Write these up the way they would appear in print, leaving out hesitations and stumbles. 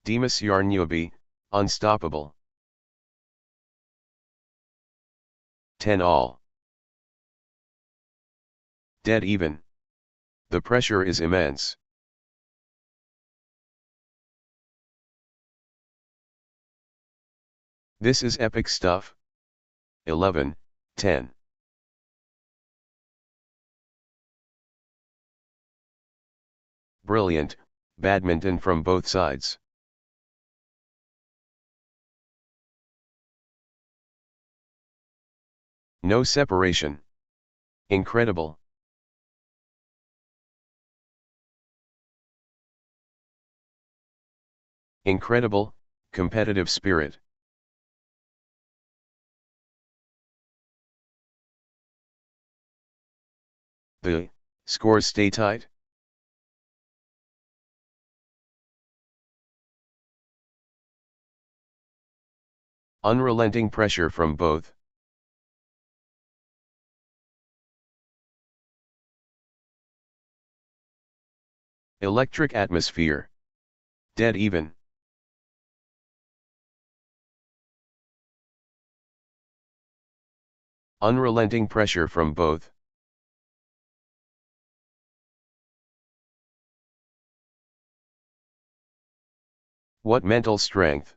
Demas Yarnyubi, unstoppable. 10 all. Dead even. The pressure is immense. This is epic stuff. 11, 10. Brilliant, badminton from both sides. No separation. Incredible. Incredible, competitive spirit. The scores stay tight. Unrelenting pressure from both. Electric atmosphere. Dead even. Unrelenting pressure from both. What mental strength.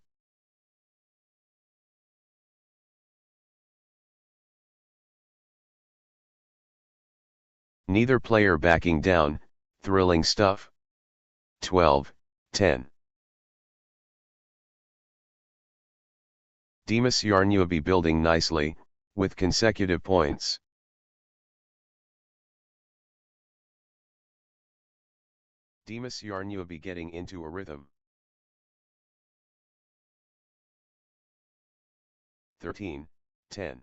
Neither player backing down, thrilling stuff. 12, 10. Demas Yarnyubi building nicely, with consecutive points. Demas Yarnyubi getting into a rhythm. 13, 10.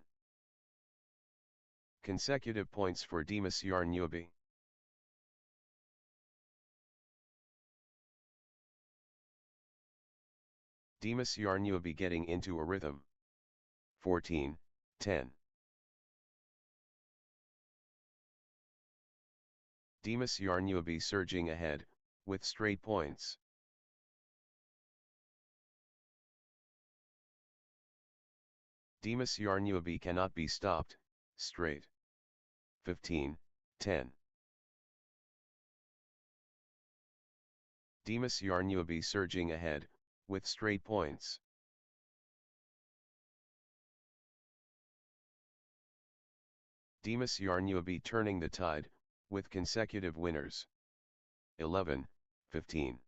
Consecutive points for Demas Yarnyubi. Demas Yarnyubi getting into a rhythm. 14, 10. Demas Yarnyubi surging ahead, with straight points. Demas Yarnyubi cannot be stopped, straight. 15, 10. Demas Yarnyubi surging ahead, with straight points. Demas Yarnyubi turning the tide, with consecutive winners. 11, 15.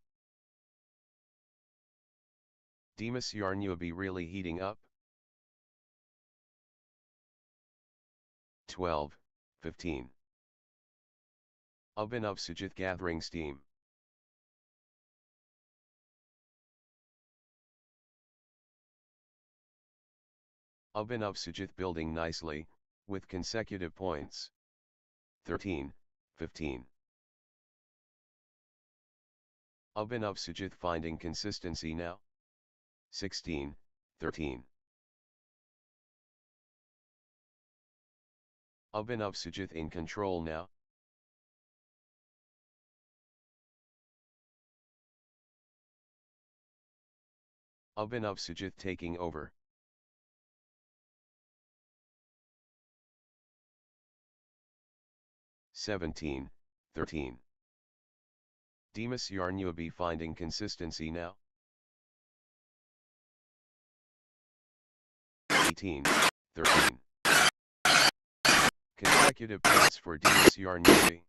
Demas Yarnyubi really heating up. 12, 15. Abhinav Sujit gathering steam. Abhinav Sujit building nicely, with consecutive points. 13, 15. Abhinav Sujit finding consistency now. 16, 13. Abhinav Sujit in control now. Abhinav Sujit taking over. 17, 13. Demas Yarnyubi finding consistency now. 18, 13. Consecutive points for Demas Yarnyubi.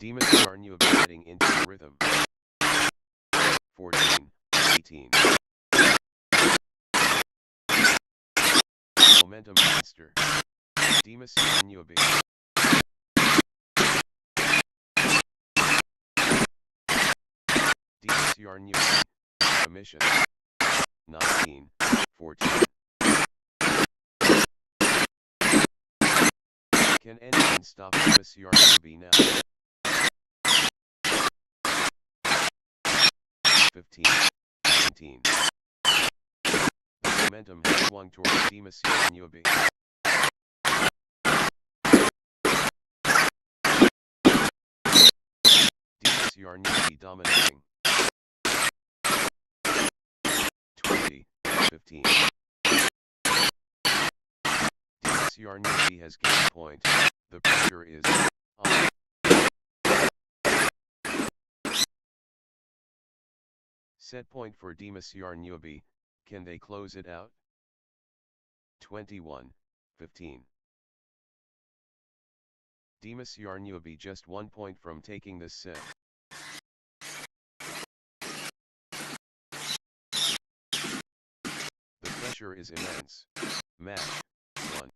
Demas Yarnyubi getting into the rhythm. 14, 18. Momentum monster. Demas Yarnyubi. Demas Yarnyubi. A mission. 19, 14. Can anyone stop Demas Yarnyubi now? 15, 17. The momentum has swung towards Demas Yarnyubi. Demasio newbie dominating. 20, 15. Demasio newbie has gained point. The pressure is on. Set point for Demasio newbie. Can they close it out? 21, 15. Demasio newbie just 1 point from taking this set. The pressure is immense. Match 1.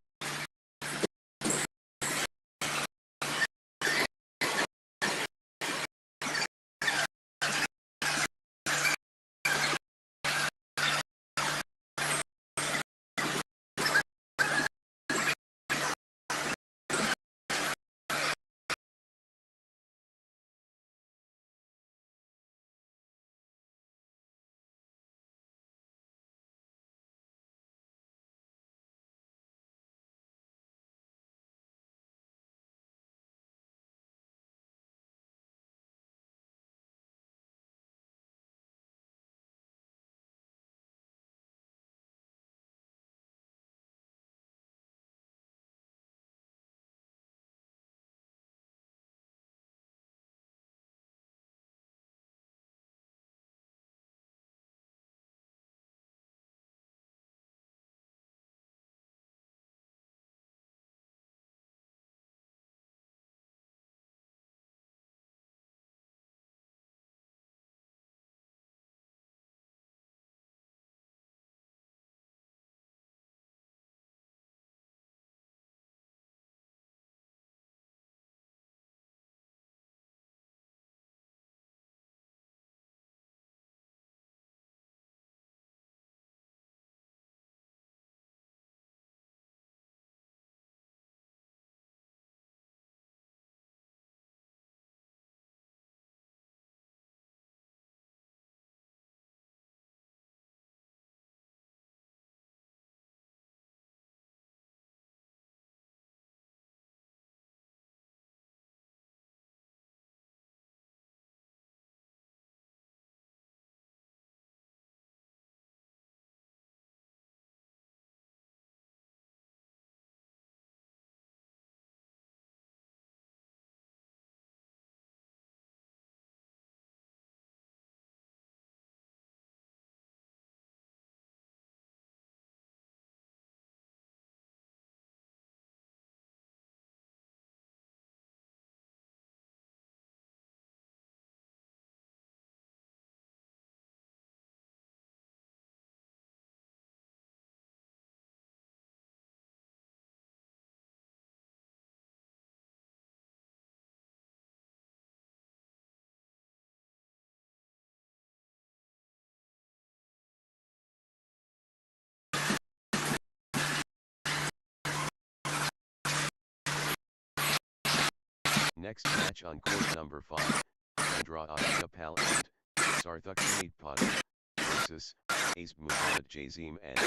Next match on court number 5, Andra Pal and Sarthak Pada versus Ace Muhammad Jazim and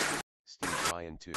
Steve Ryan 2.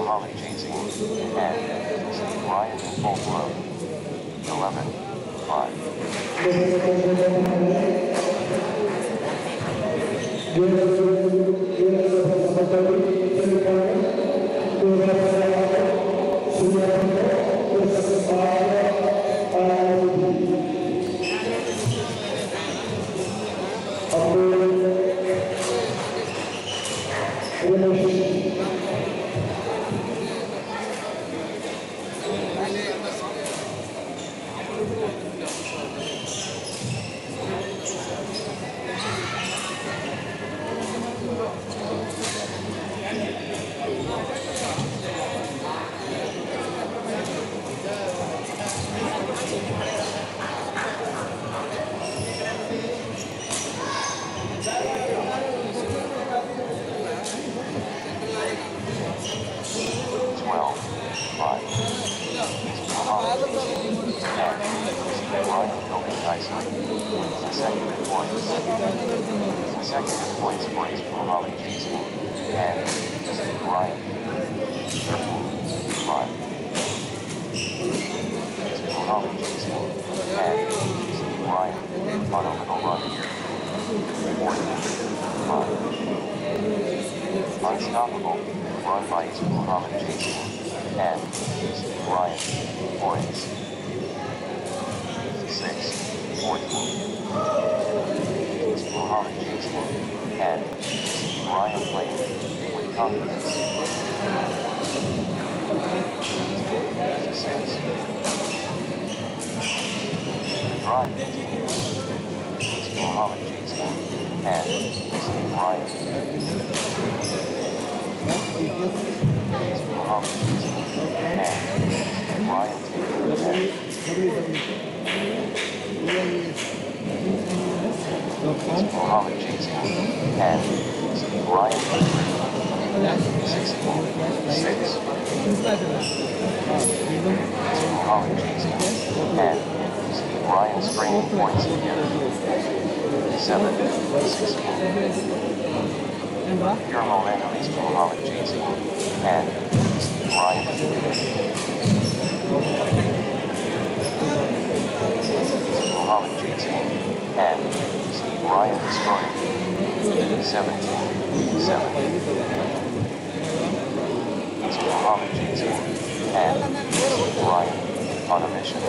Holly chasing and Ryan in full 11, 5. Consecutive points. Consecutive points for Ace Muhammad Jason and Steve Ryan. 13, 5. Ace Muhammad Jason and Steve Ryan on a little run here. 14, 5. Unstoppable run by Ace Muhammad Jason and Steve Ryan. Points. 6, 14. Ace Muhammad Jason and Steve Ryan playing with confidence. 6. Drive continues. Ace Muhammad Jason and Steve Ryan. Ace Muhammad Jason and Steve Ryan taking the 10. Ace Muhammad Jason and Steve Ryan 16, 6. Ace Muhammad Jason and Steve Ryan straining points together. 7, 16. Pure momentum Ace Muhammad Jason and Steve Ryan. Ace Muhammad Jason and Steve Ryan destroying. 17, 7. Ace Muhammad Jason and Steve Ryan on a mission.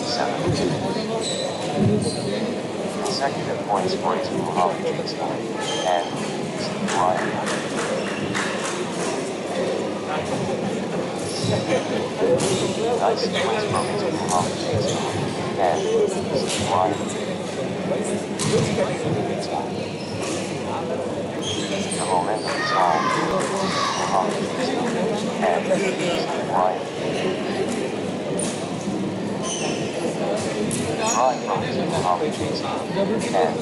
7. Consecutive points for Ace Muhammad Jason and Steve Ryan. Nice sequence from Ace Muhammad Jason and Steve Ryan. 18. The momentum is all Ace Muhammad Jason and Steve Ryan. Drive from Ace Muhammad Jason and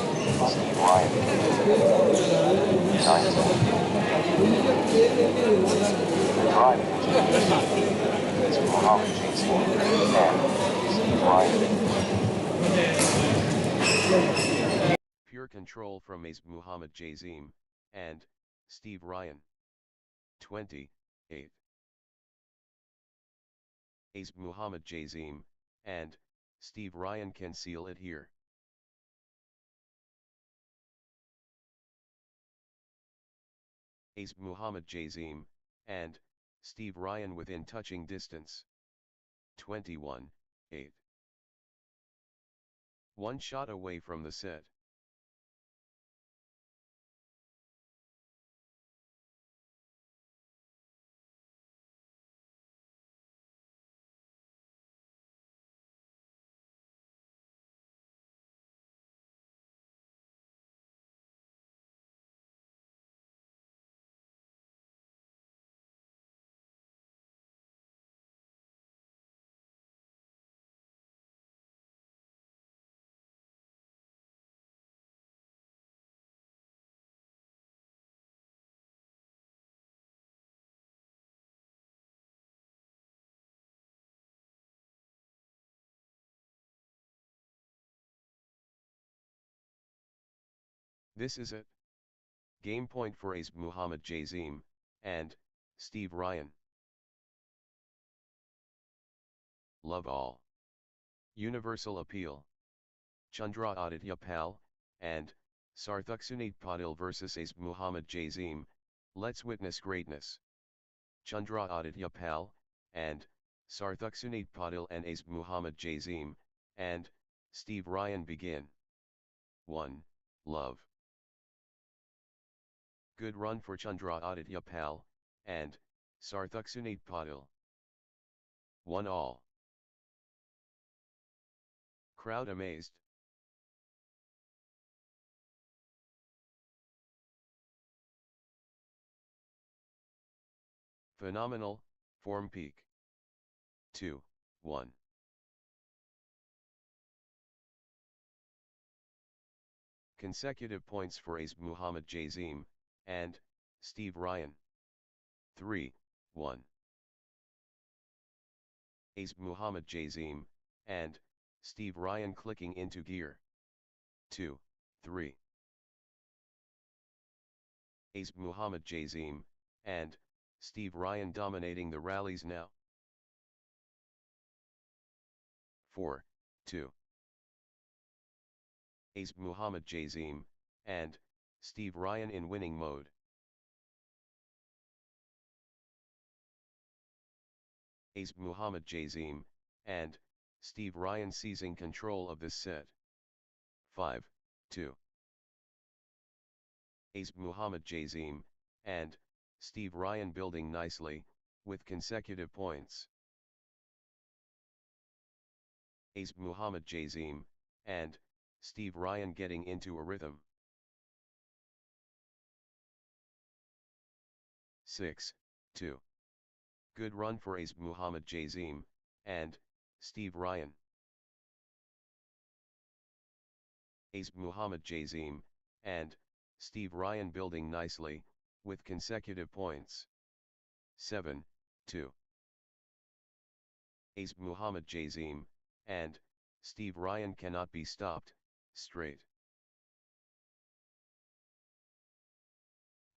Steve Ryan. 19. The drive continues. Ace Muhammad Jason and Steve Ryan. Pure control from Ace Muhammad Jason and Steve Ryan. 28. Ace Muhammad Jason and Steve Ryan can seal it here. Ace Muhammad Jason and Steve Ryan within touching distance. 21, 8. One shot away from the set. This is it. Game point for Ace Muhammad Jason and Steve Ryan. love all. Universal appeal. Chandra Aditya Pal, and Sarthak Patil vs Ace Muhammad Jazim, let's witness greatness. Chandra Aditya Pal, and Sarthak Patil and Ace Muhammad Jazim, and Steve Ryan begin. 1. Love. Good run for Chandra Aditya Pal, and Sarthak Patil. 1 all. Crowd amazed. Phenomenal, form peak. 2, 1. Consecutive points for Ace Muhammad Jazim, and Steve Ryan. 3, 1. Ace Muhammad Jazim, and Steve Ryan clicking into gear. 2, 3. Ace Muhammad Jazim, and Steve Ryan dominating the rallies now. 4, 2. Ace Muhammad Jazim, and Steve Ryan in winning mode. Ace Muhammad Jazim, and Steve Ryan seizing control of this set. 5, 2. Ace Muhammad Jazim, and Steve Ryan building nicely, with consecutive points. Ace Muhammad Jazim, and Steve Ryan getting into a rhythm. 6, 2. Good run for Ace Muhammad Jazim, and Steve Ryan. Ace Muhammad Jazim, and Steve Ryan building nicely, with consecutive points. 7, 2. Ace Muhammad Jazim, and Steve Ryan cannot be stopped, straight.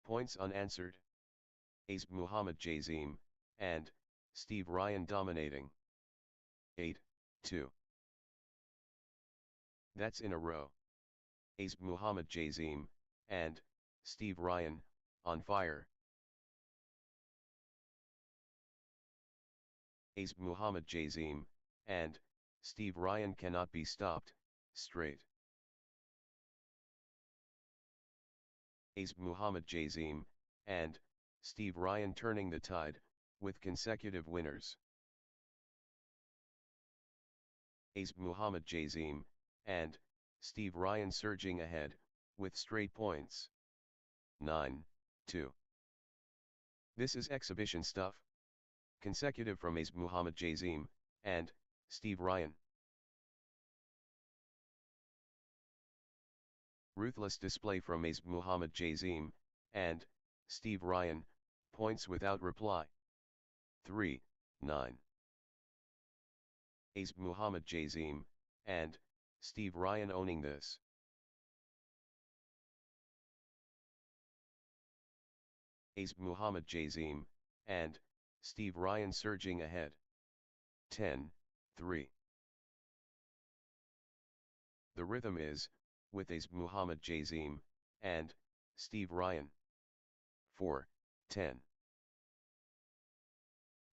Points unanswered. Ace Muhammad Jazim, and Steve Ryan dominating. 8, 2. That's in a row. Ace Muhammad Jazim, and Steve Ryan, on fire. Ace Muhammad Jazim, and Steve Ryan cannot be stopped, straight. Ace Muhammad Jazim, and Steve Ryan turning the tide, with consecutive winners. Ace Muhammad Jazim, and Steve Ryan surging ahead, with straight points. 9, 2. This is exhibition stuff. Consecutive from Ace Muhammad Jazim, and Steve Ryan. Ruthless display from Ace Muhammad Jazim, and Steve Ryan, points without reply. 3, 9. Ace Muhammad Jazim, and Steve Ryan owning this. Ace Muhammad Jazim, and Steve Ryan surging ahead. 10, 3. The rhythm is, with Ace Muhammad Jazim, and Steve Ryan. 4, 10.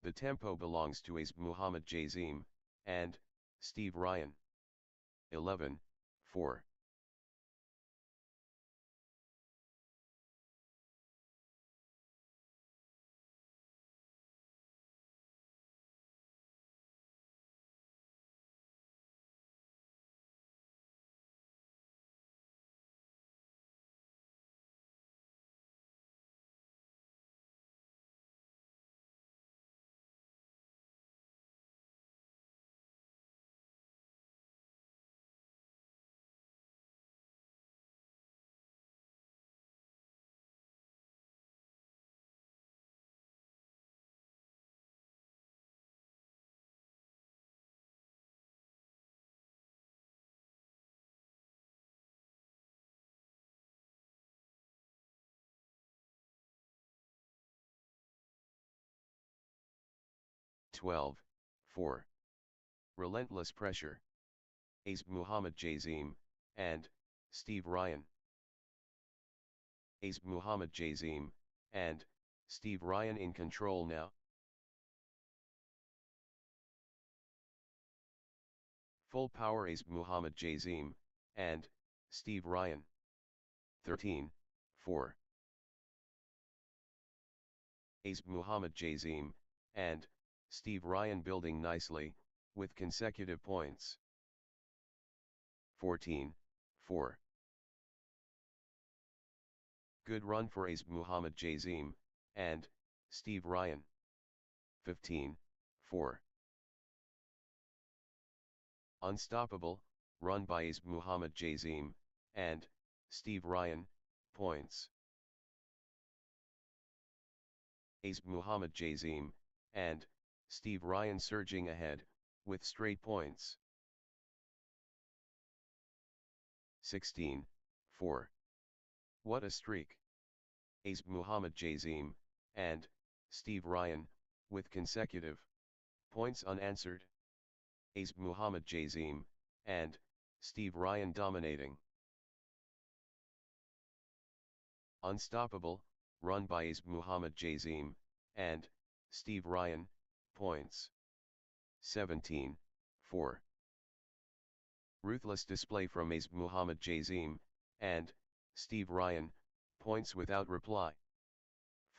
The tempo belongs to Ace Muhammad Jazim, and Steve Ryan. 11, 4. Twelve, 4. Relentless Pressure. Ace Muhammad Jazim, and Steve Ryan. Ace Muhammad Jazim, and Steve Ryan in control now. Full power Ace Muhammad Jazim, and Steve Ryan. 13-4. Ace Muhammad Jazim, and Steve Ryan building nicely, with consecutive points. 14-4. Good run for Ace Muhammad Jazim, and Steve Ryan. 15-4. Unstoppable, run by Ace Muhammad Jazim, and Steve Ryan, points. Ace Muhammad Jazim, and Steve Ryan surging ahead, with straight points. 16-4. What a streak. Ace Muhammad Jazim, and Steve Ryan, with consecutive points unanswered. Ace Muhammad Jazim, and Steve Ryan dominating. Unstoppable, run by Ace Muhammad Jazim, and Steve Ryan, points. 17-4. Ruthless display from Ace Muhammad Jazim, and Steve Ryan, points without reply.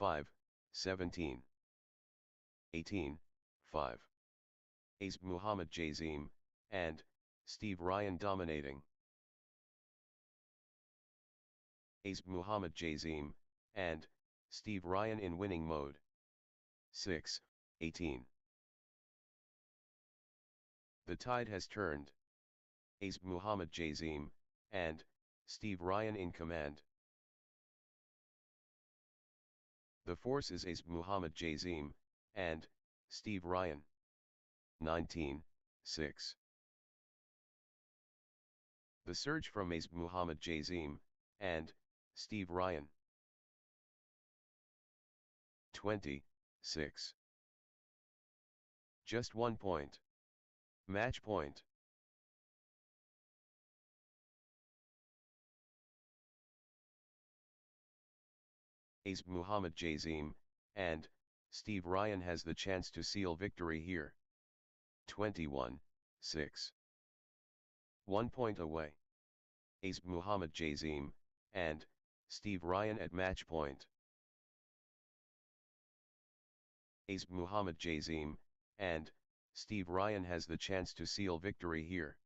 5-17. 18-5. Ace Muhammad Jazim, and Steve Ryan dominating. Ace Muhammad Jazim, and Steve Ryan in winning mode. 6-18. The tide has turned. Ace Muhammad Jazim, and Steve Ryan in command. The force is Ace Muhammad Jazim, and Steve Ryan. 19-6. The surge from Ace Muhammad Jazim, and Steve Ryan. 20-6. Just 1 point. Match point. Ace Muhammad Jazim, and Steve Ryan has the chance to seal victory here. 21-6. 1 point away. Ace Muhammad Jazim, and Steve Ryan at match point. Ace Muhammad Jazim, and Steve Ryan has the chance to seal victory here.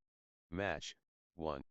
Match 1.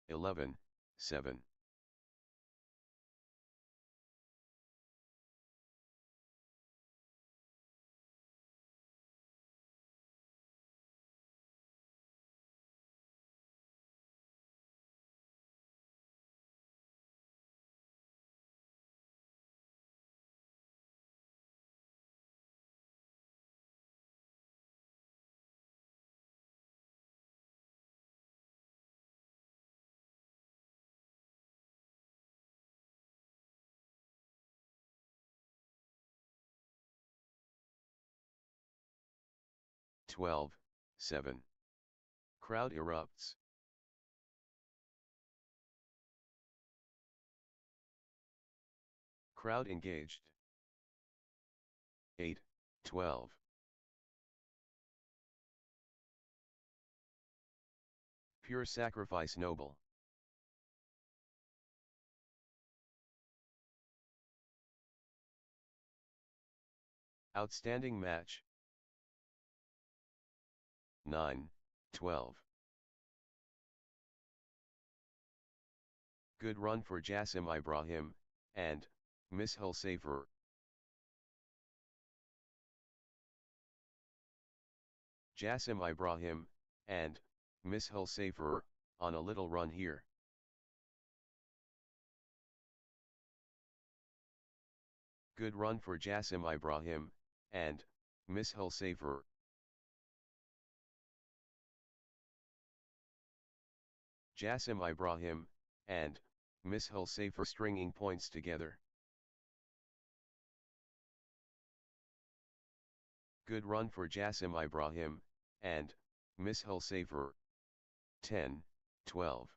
11, 7. 12, 7. Crowd erupts. Crowd engaged. 8, 12. Pure sacrifice noble. Outstanding match. 9, 12. Good run for Jassim Ibrahim, and Mishal Safer. Jassim Ibrahim, and Mishal Safer, on a little run here. Good run for Jassim Ibrahim, and Mishal Safer. Jassim Ibrahim, and Mishal Safer stringing points together. Good run for Jassim Ibrahim, and Mishal Safer. 10, 12.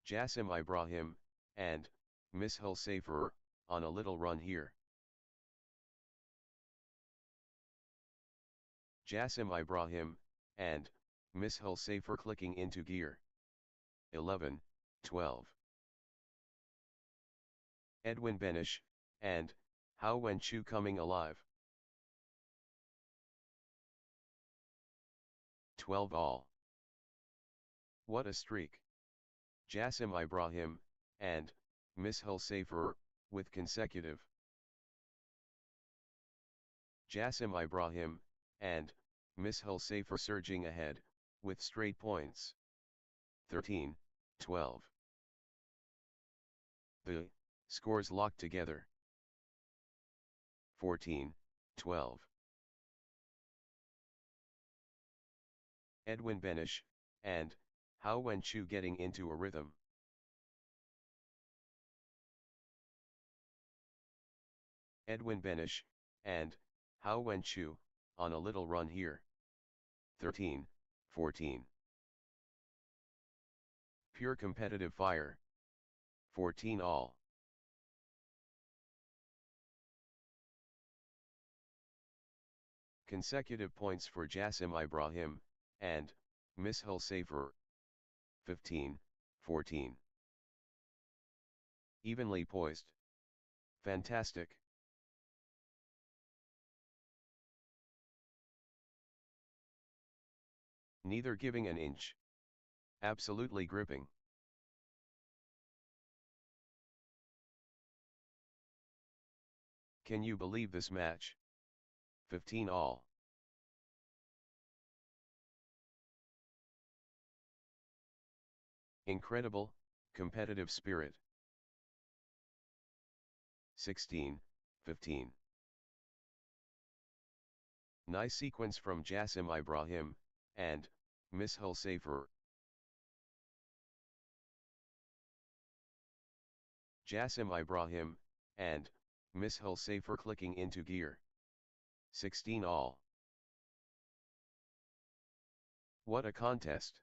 Jassim Ibrahim, and Mishal Safer, on a little run here. Jassim Ibrahim, and Mishal Safer clicking into gear. 11, 12. Edwin Benish, and Hao Wenchu coming alive. 12 all. What a streak. Jassim Ibrahim, and Mishal Safer, with consecutive. Jassim Ibrahim, and Mishal Safer surging ahead, with straight points. 13, 12. The scores locked together. 14, 12. Edwin Benish, and Hao Wenchu getting into a rhythm. Edwin Benish, and Hao Wenchu, on a little run here. 13, 14. Pure competitive fire. 14 all. Consecutive points for Jassim Ibrahim, and Mishal Safer. 15, 14. Evenly poised. Fantastic. Neither giving an inch. Absolutely gripping. Can you believe this match? 15 all. Incredible, competitive spirit. 16, 15. Nice sequence from Jassim Ibrahim, and Mishal Safer. Jassim Ibrahim, and Mishal Safer clicking into gear. 16 all. What a contest!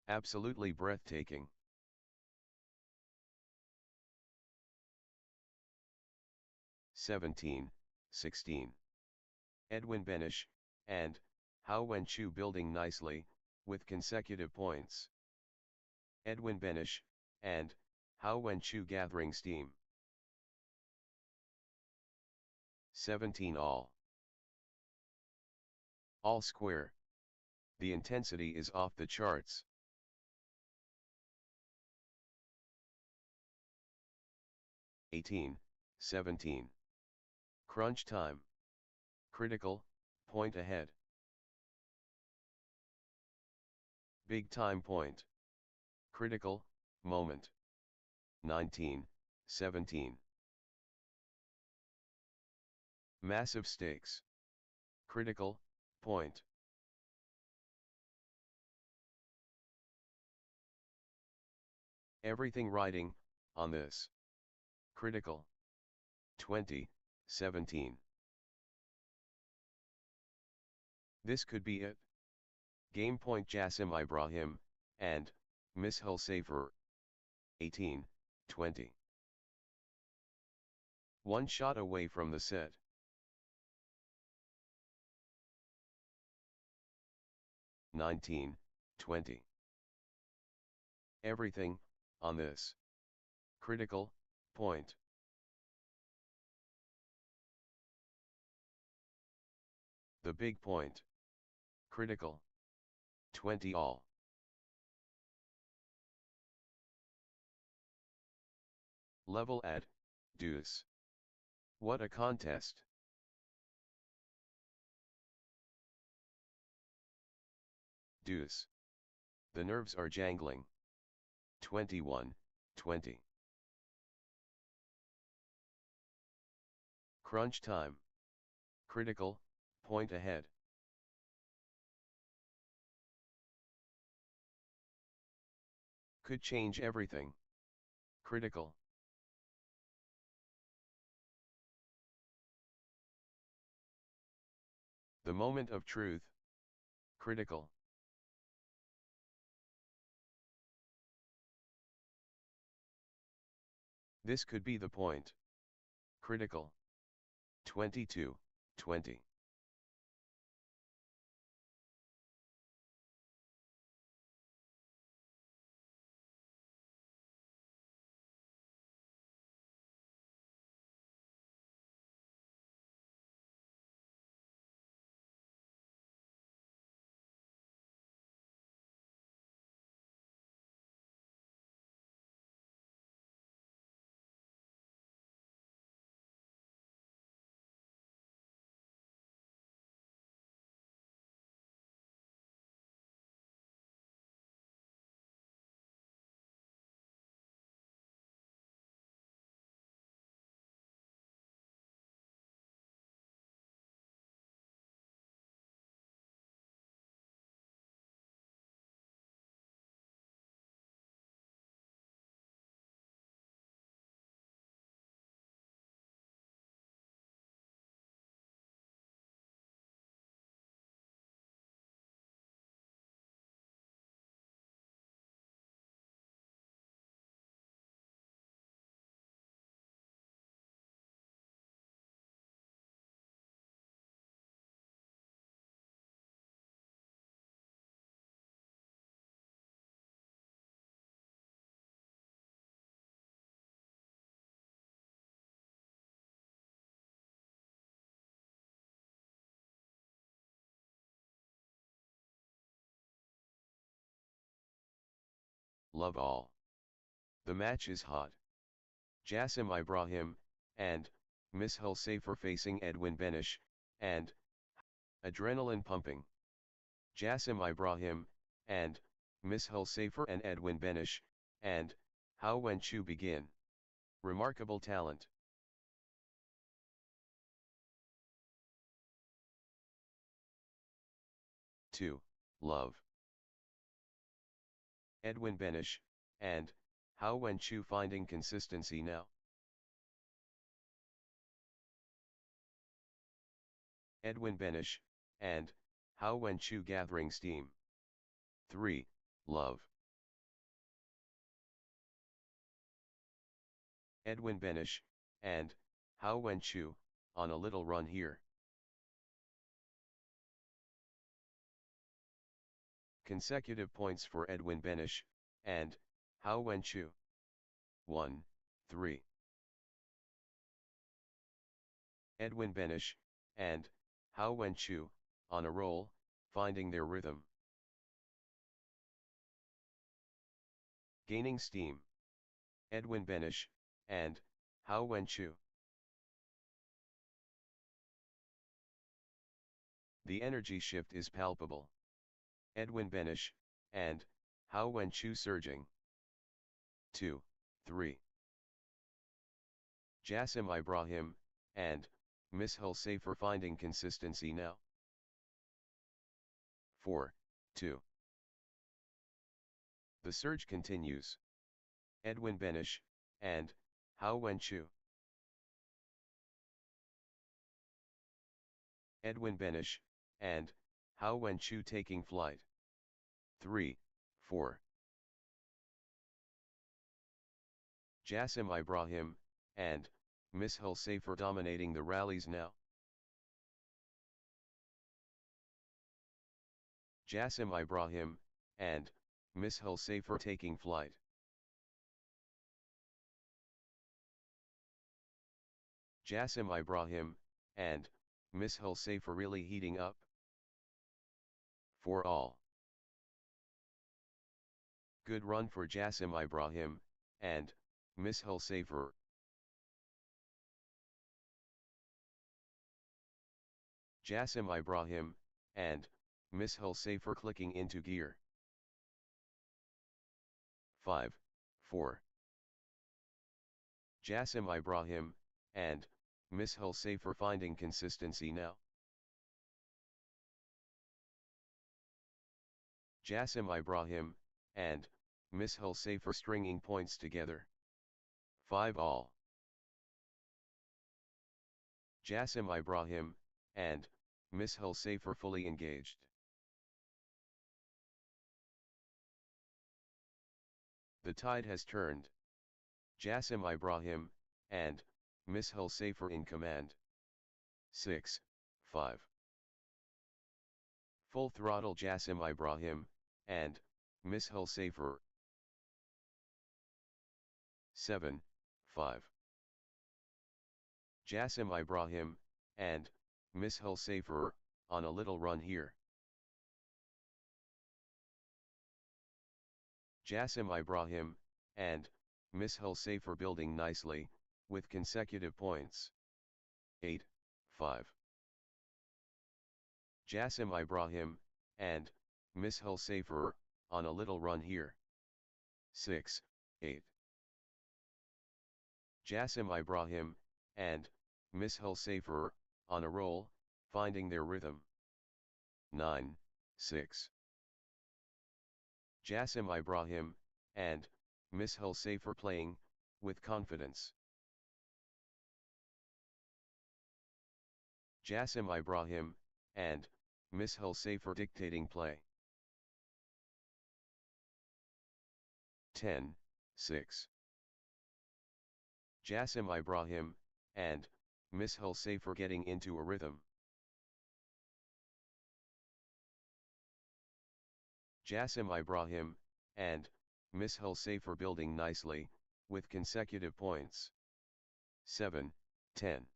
Absolutely breathtaking. (17, 16). Edwin Benish, and Hao Wenchu building nicely, with consecutive points. Edwin Benish, and Hao Wenchu gathering steam. 17 all. All square. The intensity is off the charts. 18, 17. Crunch time. Critical, point ahead. Big time point. Critical, moment. 19, 17. Massive stakes. Critical, point. Everything riding, on this. Critical. 20, 17. This could be it. Game point Jassim Ibrahim, and, Mishal Safer. 18, 20. One shot away from the set. (19, 20). Everything, on this. Critical, point. The big point. Critical. 20 all. Level at, deuce. What a contest. Deuce. The nerves are jangling. 21, 20. Crunch time. Critical, point ahead. Could change everything. Critical. The moment of truth. Critical. This could be the point. Critical. 22, 20. Love all. The match is hot. Jassim Ibrahim, and, Mishal Safer facing Edwin Benish, and, adrenaline pumping. Jassim Ibrahim, and, Mishal Safer and Edwin Benish, and, how when Chu begin. Remarkable talent. Two, love. Edwin Benish, and, how when Chu finding consistency now. Edwin Benish, and, how when Chu gathering steam. 3, love. Edwin Benish, and, how when Chu, on a little run here. Consecutive points for Edwin Benish, and, how when Chu. 1, 3. Edwin Benish, and, how when Chu, on a roll, finding their rhythm. Gaining steam. Edwin Benish, and, Hao Wenchu. The energy shift is palpable. Edwin Benish, and Hao Wenchu surging. 2, 3. Jassim Ibrahim, and Mishal Safer finding consistency now. 4, 2. The surge continues. Edwin Benish, and Hao Wenchu. Edwin Benish, and Hao Wenchu taking flight. 3, 4. Jassim Ibrahim, and Mishal Safer dominating the rallies now. Jassim Ibrahim, and Mishal Safer taking flight. Jassim Ibrahim, and Mishal Safer really heating up. For all. Good run for Jassim Ibrahim, and Mishal Safer. Jassim Ibrahim, and Mishal Safer clicking into gear. 5, 4. Jassim Ibrahim, and Mishal Safer finding consistency now. Jassim Ibrahim, and Mishal Safer stringing points together. 5 all. Jassim Ibrahim, and Mishal Safer fully engaged. The tide has turned. Jassim Ibrahim, and Mishal Safer in command. 6, 5. Full throttle Jassim Ibrahim, and Mishal Safer. 7, 5. Jassim Ibrahim, and Mishal Safer, on a little run here. Jassim Ibrahim, and Mishal Safer building nicely, with consecutive points. 8, 5. Jassim Ibrahim, and Mishal Safer, on a little run here. 6, 8. Jassim Ibrahim, and Mishal Safer, on a roll, finding their rhythm. 9, 6. Jassim Ibrahim, and Mishal Safer playing, with confidence. Jassim Ibrahim, and Mishal Safer dictating play. 10, 6. Jassim Ibrahim, and Mishal Safer getting into a rhythm. Jassim Ibrahim, and Mishal Safer building nicely, with consecutive points. 7, 10.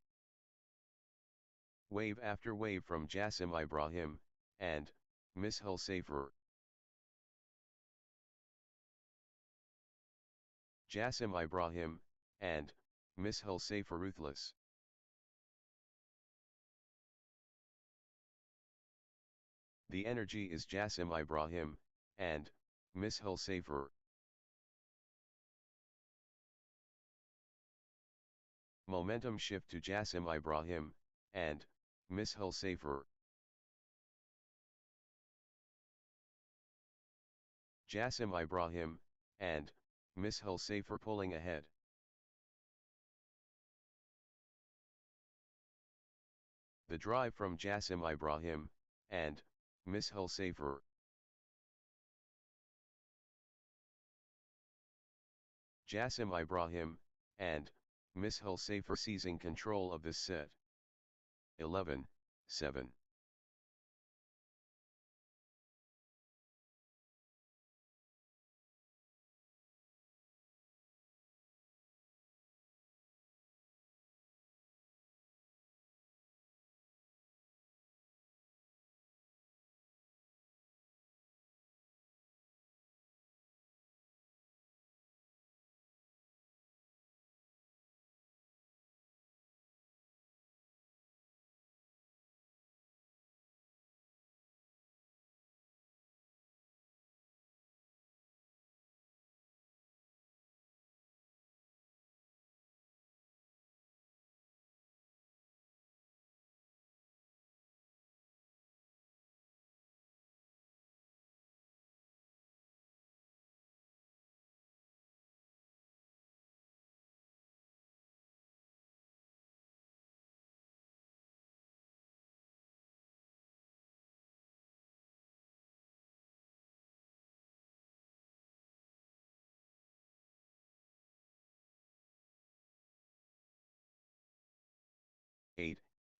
Wave after wave from Jassim Ibrahim, and Mishal Safer. Jassim Ibrahim, and Mishal Safer ruthless. The energy is Jassim Ibrahim, and Mishal Safer. Momentum shift to Jassim Ibrahim, and Mishal Safer. Jassim Ibrahim, and Mishal Safer pulling ahead. The drive from Jassim Ibrahim, and Mishal Safer. Jassim Ibrahim, and Mishal Safer seizing control of this set. 11, 7.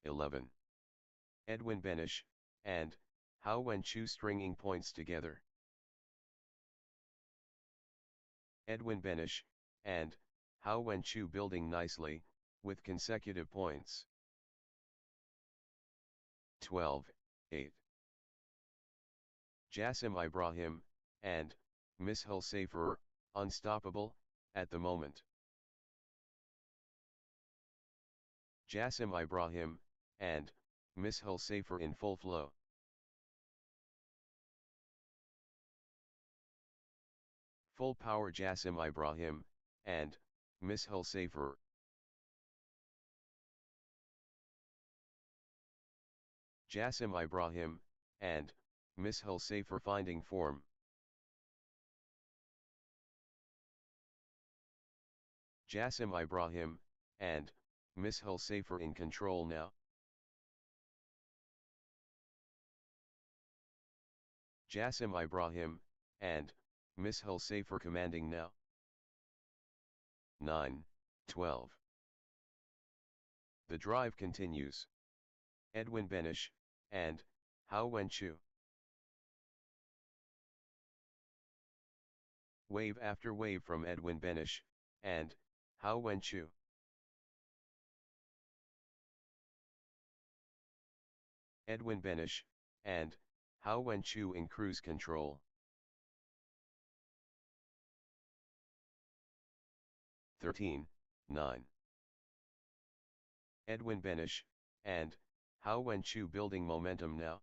11. Edwin Benish, and, Hao Wenchu stringing points together. Edwin Benish, and, Hao Wenchu building nicely, with consecutive points. 12, 8. Jassim Ibrahim, and, Mishal Safer, unstoppable, at the moment. Jassim Ibrahim, and, Mishal Safer in full flow. Full power Jassim Ibrahim, and, Mishal Safer. Jassim Ibrahim, and, Mishal Safer finding form. Jassim Ibrahim, and, Mishal Safer in control now. Jassim Ibrahim, and, Mishal Safer commanding now. 9, 12. The drive continues. Edwin Benish, and, Hao Wenchu. Wave after wave from Edwin Benish, and, Hao Wenchu. Edwin Benish, and, Hao Wenchu in cruise control. 13, 9. Edwin Benish, and, Hao Wenchu building momentum now.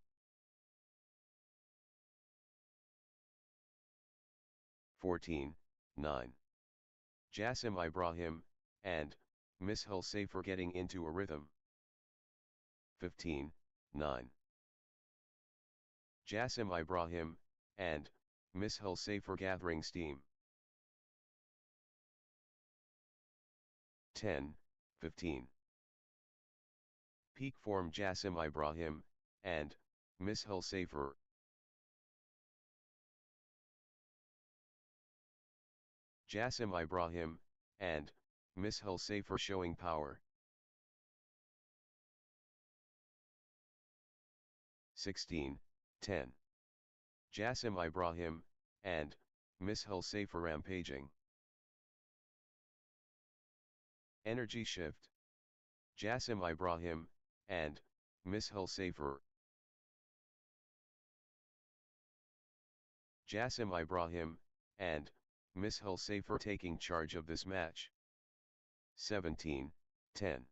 14, 9. Jassim Ibrahim, and, Mishal Safer getting into a rhythm. 15, 9. Jassim Ibrahim, and, Mishal Safer gathering steam. 10, 15. Peak form Jassim Ibrahim, and, Mishal Safer. Jassim Ibrahim, and, Mishal Safer showing power. 16, 10. Jassim Ibrahim, and, Mishal Safer rampaging. Energy shift. Jassim Ibrahim, and, Mishal Safer. Jassim Ibrahim, and, Mishal Safer taking charge of this match. 17, 10.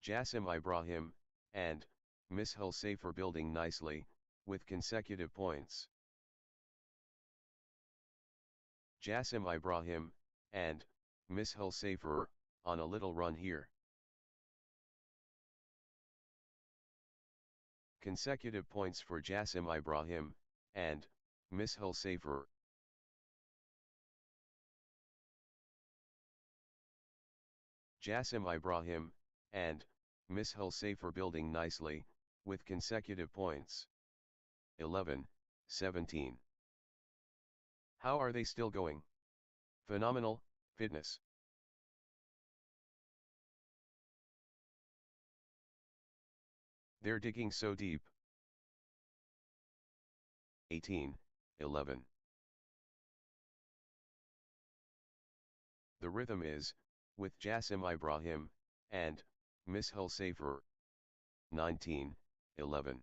Jassim Ibrahim, and, Mishal Safer building nicely, with consecutive points. Jassim Ibrahim, and, Mishal Safer, on a little run here. Consecutive points for Jassim Ibrahim, and, Mishal Safer. Jassim Ibrahim, and, Mishal Safer building nicely, with consecutive points. 11, 17. How are they still going? Phenomenal, fitness. They're digging so deep. 18, 11. The rhythm is, with Jassim Ibrahim, and, Mishal Safer. 19, 11.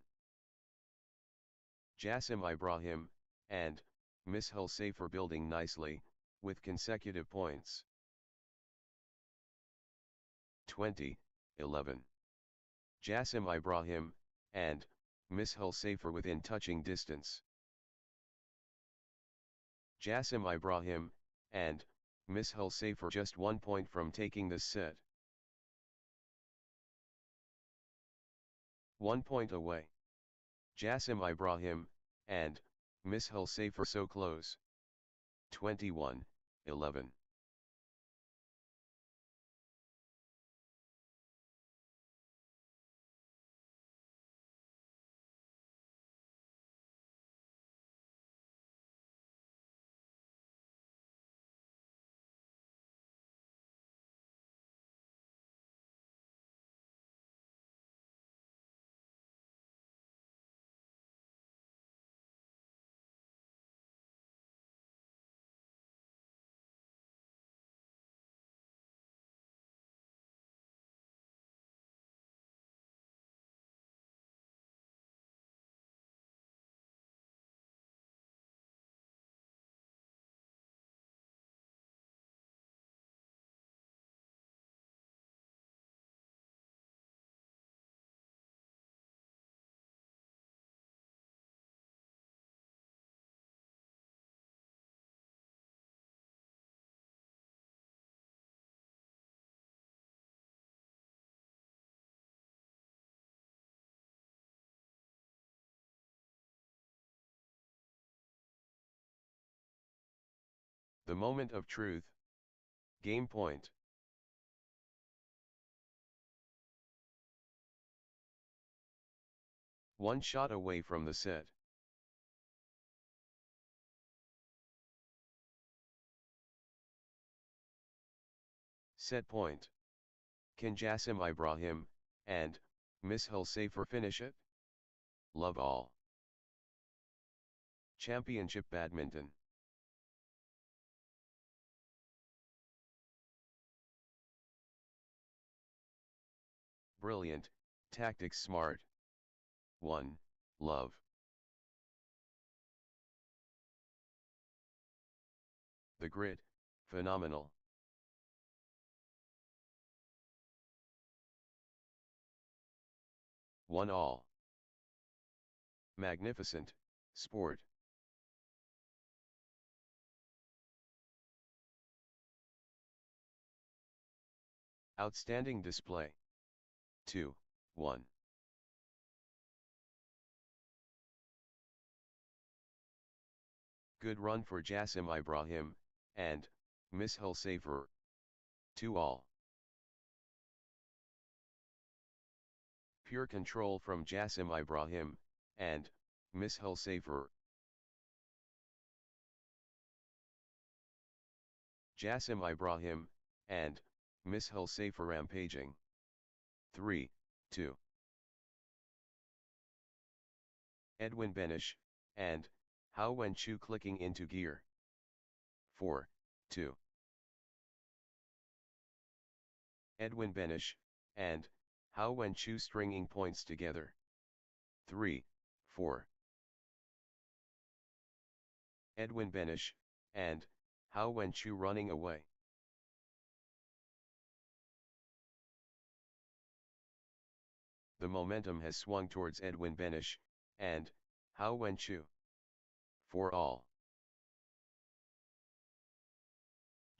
Jassim Ibrahim, and, Mishal Safer building nicely, with consecutive points. 20, 11. Jassim Ibrahim, and, Mishal Safer within touching distance. Jassim Ibrahim, and, Mishal Safer just 1 point from taking this set. 1 point away. Jassim Ibrahim, and, Mishal Safer so close. 21, 11. The moment of truth. Game point. One shot away from the set. Set point. Can Jassim Ibrahim and Mishaal Safer finish it? Love all. Championship Badminton. Brilliant, tactics smart. 1. Love. The grit, phenomenal. One all. Magnificent, sport. Outstanding display. 2. 1. Good run for Jassim Ibrahim and Mishaal Safer. 2 all. Pure control from Jassim Ibrahim and Mishaal Safer. Jassim Ibrahim and Mishaal Safer rampaging. 3. 2. Edwin Benish and Hao Wenchu clicking into gear. 4. 2. Edwin Benish and Hao Wenchu stringing points together. 3. 4. Edwin Benish and Hao Wenchu running away. The momentum has swung towards Edwin Benish and Hao Wenchu. 4 all.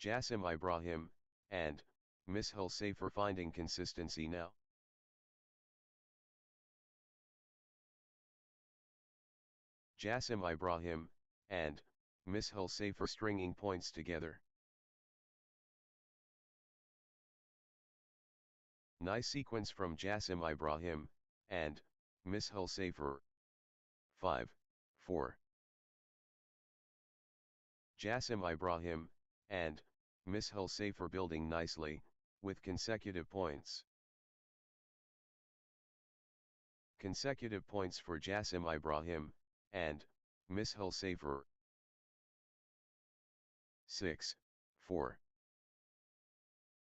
Jassim Ibrahim and Mishaal Safer finding consistency now. Jassim Ibrahim and Mishaal Safer stringing points together. Nice sequence from Jassim Ibrahim and Mishaal Safer. 5. 4. Jassim Ibrahim and Mishaal Safer building nicely, with consecutive points. Consecutive points for Jassim Ibrahim and Mishaal Safer. 6. 4.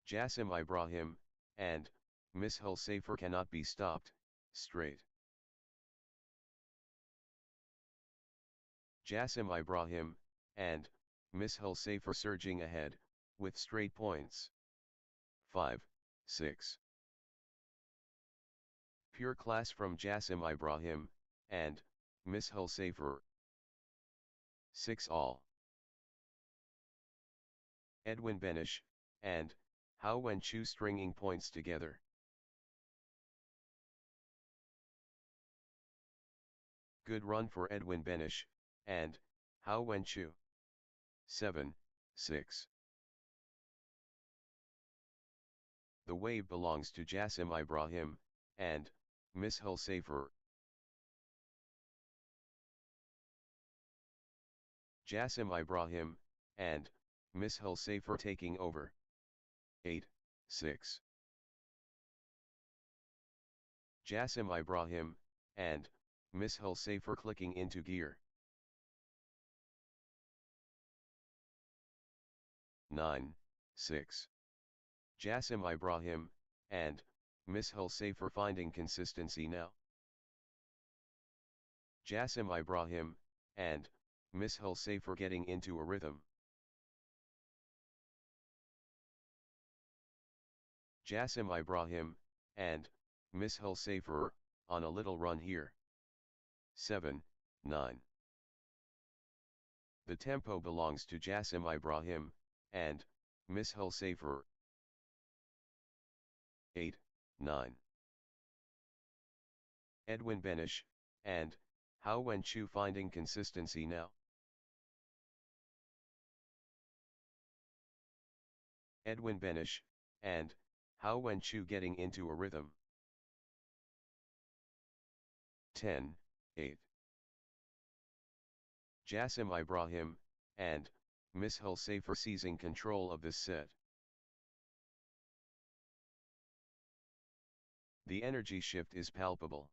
Jassim Ibrahim and Mishaal Safer cannot be stopped, straight. Jassim Ibrahim and Mishaal Safer surging ahead, with straight points. 5. 6. Pure class from Jassim Ibrahim and Mishaal Safer. 6 all. Edwin Benish and Hao Wenchu stringing points together. Good run for Edwin Benish and Hao Wenchu. 7. 6. The wave belongs to Jassim Ibrahim and Mishaal Safer. Jassim Ibrahim and Mishaal Safer taking over. 8. 6. Jassim Ibrahim and Mishaal Safer clicking into gear. 9. 6. Jassim Ibrahim and Mishaal Safer finding consistency now. Jassim Ibrahim and Mishaal Safer getting into a rhythm. Jassim Ibrahim and Mishaal Safer on a little run here. 7. 9. The tempo belongs to Jassim Ibrahim and Mishaal Safer. 8. 9. Edwin Benish and Hao Wenchu finding consistency now. Edwin Benish, and Hao Wenchu getting into a rhythm. 10-8. Jassim Ibrahim, and Mishal Safer seizing control of this set. The energy shift is palpable.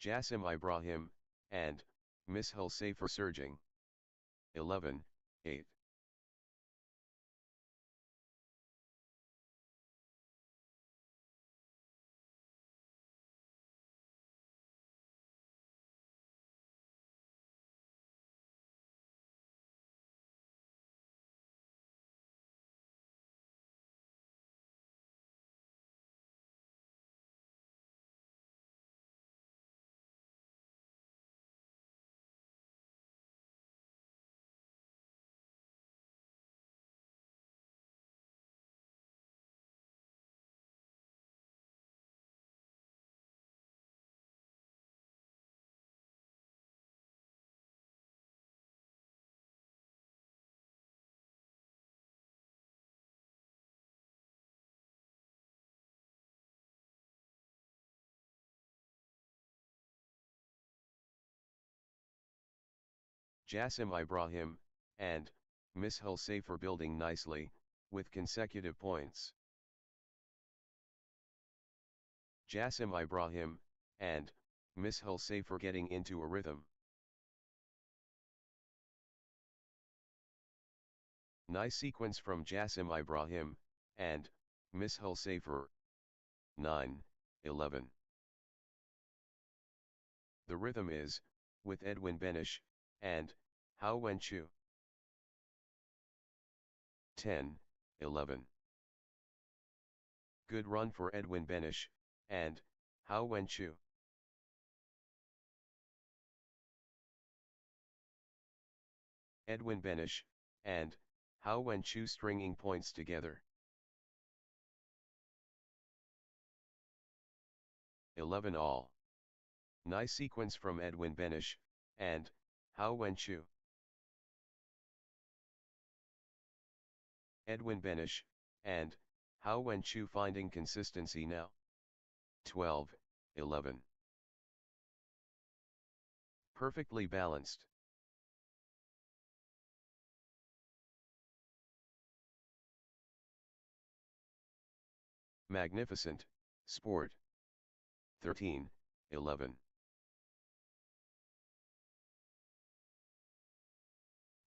Jassim Ibrahim, and Mishal Safer surging. 11-8. Jassim Ibrahim, and Mishal Safer building nicely, with consecutive points. Jassim Ibrahim, and Mishal Safer getting into a rhythm. Nice sequence from Jassim Ibrahim, and Mishal Safer. 9-11. The rhythm is, with Edwin Benish, and Hao Wenchu. 10-11. Good run for Edwin Benish, and Hao Wenchu. Edwin Benish, and Hao Wenchu stringing points together. 11 all. Nice sequence from Edwin Benish, and Hao Wenchu. Edwin Benish, and Hao Wenchu finding consistency now. 12-11. Perfectly balanced. Magnificent, sport. 13-11.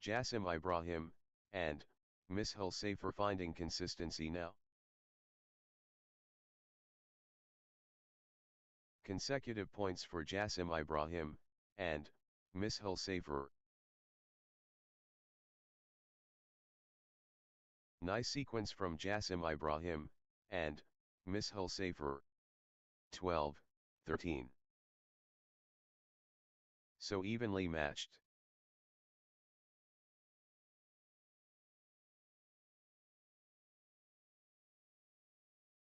Jassim Ibrahim, and Mishal Safer finding consistency now. Consecutive points for Jassim Ibrahim, and Mishal Safer. Nice sequence from Jassim Ibrahim, and Mishal Safer. 12-13. So evenly matched.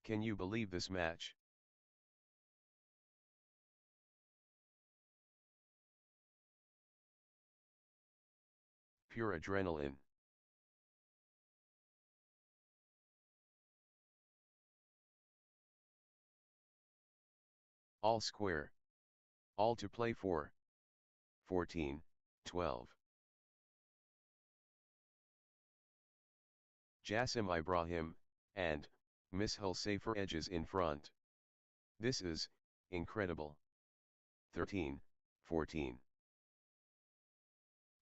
Can you believe this match? Pure adrenaline. All square. All to play for. 14-12. Jassim Ibrahim, and Mishal Safer edges in front. This is incredible. 13-14.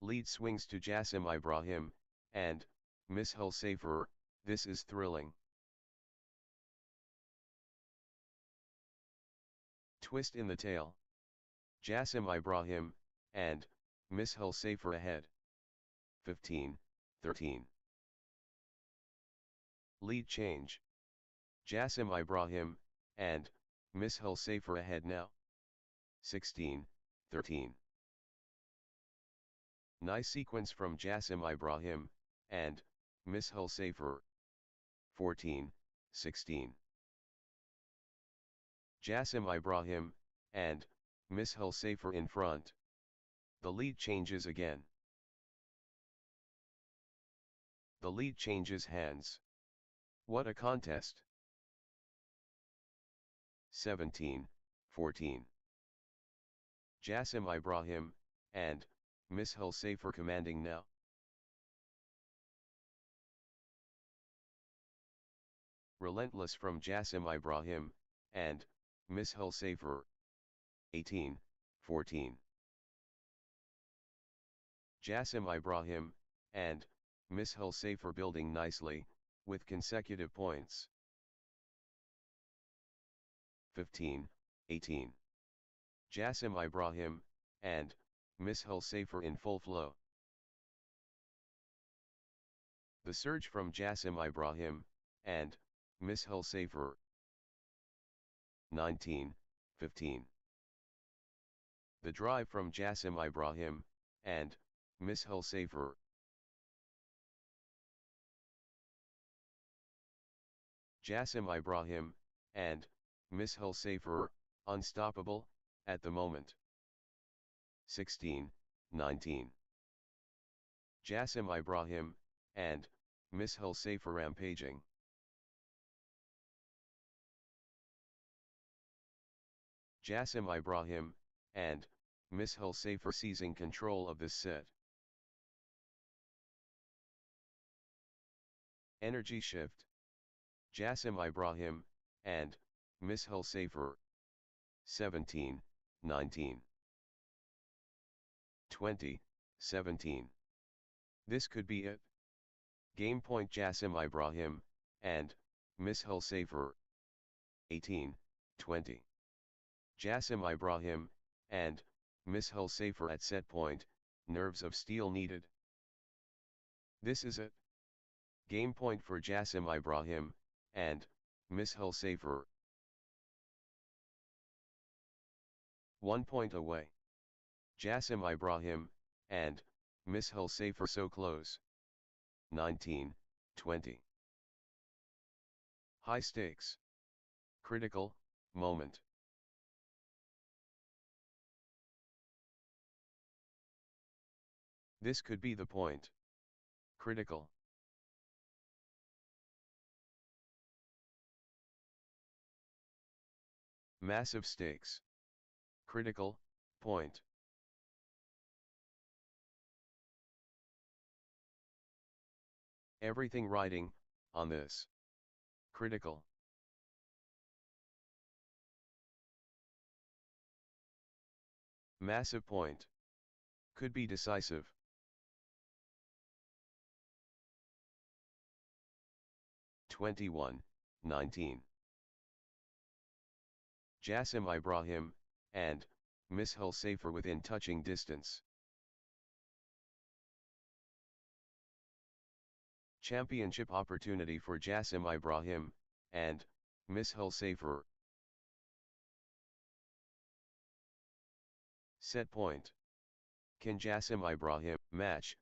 Lead swings to Jassim Ibrahim, and Mishal Safer. This is thrilling. Twist in the tail. Jassim Ibrahim, and Mishal Safer ahead. 15-13. Lead change. Jassim Ibrahim, and Mishal Safer ahead now. 16-13. Nice sequence from Jassim Ibrahim, and Mishal Safer. 14-16. Jassim Ibrahim, and Mishal Safer in front. The lead changes again. The lead changes hands. What a contest! 17-14. Jassim Ibrahim, and Mishal Safer commanding now. Relentless from Jassim Ibrahim, and Mishal Safer. 18-14. Jassim Ibrahim, and Mishal Safer building nicely, with consecutive points. 15-18. Jassim Ibrahim, and Mishal Safer in full flow. The surge from Jassim Ibrahim, and Mishal Safer. 19-15. The drive from Jassim Ibrahim, and Mishal Safer. Jassim Ibrahim, and Mishal Safer, unstoppable, at the moment. 16-19. Jassim Ibrahim, and Mishal Safer rampaging. Jassim Ibrahim, and Mishal Safer seizing control of this set. Energy shift. Jassim Ibrahim, and Mishal Safer. 17-19. 20-17. This could be it. Game point Jassim Ibrahim, and Mishal Safer. 18-20. Jassim Ibrahim, and Mishal Safer at set point, nerves of steel needed. This is it. Game point for Jassim Ibrahim, and Mishal Safer. 1 point away. Jassim Ibrahim, and Mishal Safer so close. 19-20. High stakes. Critical moment. This could be the point. Critical. Massive stakes. Critical point. Everything riding on this. Critical. Massive point. Could be decisive. (21-19). Jassim Ibrahim, and Mishal Safer within touching distance. Championship opportunity for Jassim Ibrahim, and Mishal Safer. Set point. Can Jassim Ibrahim match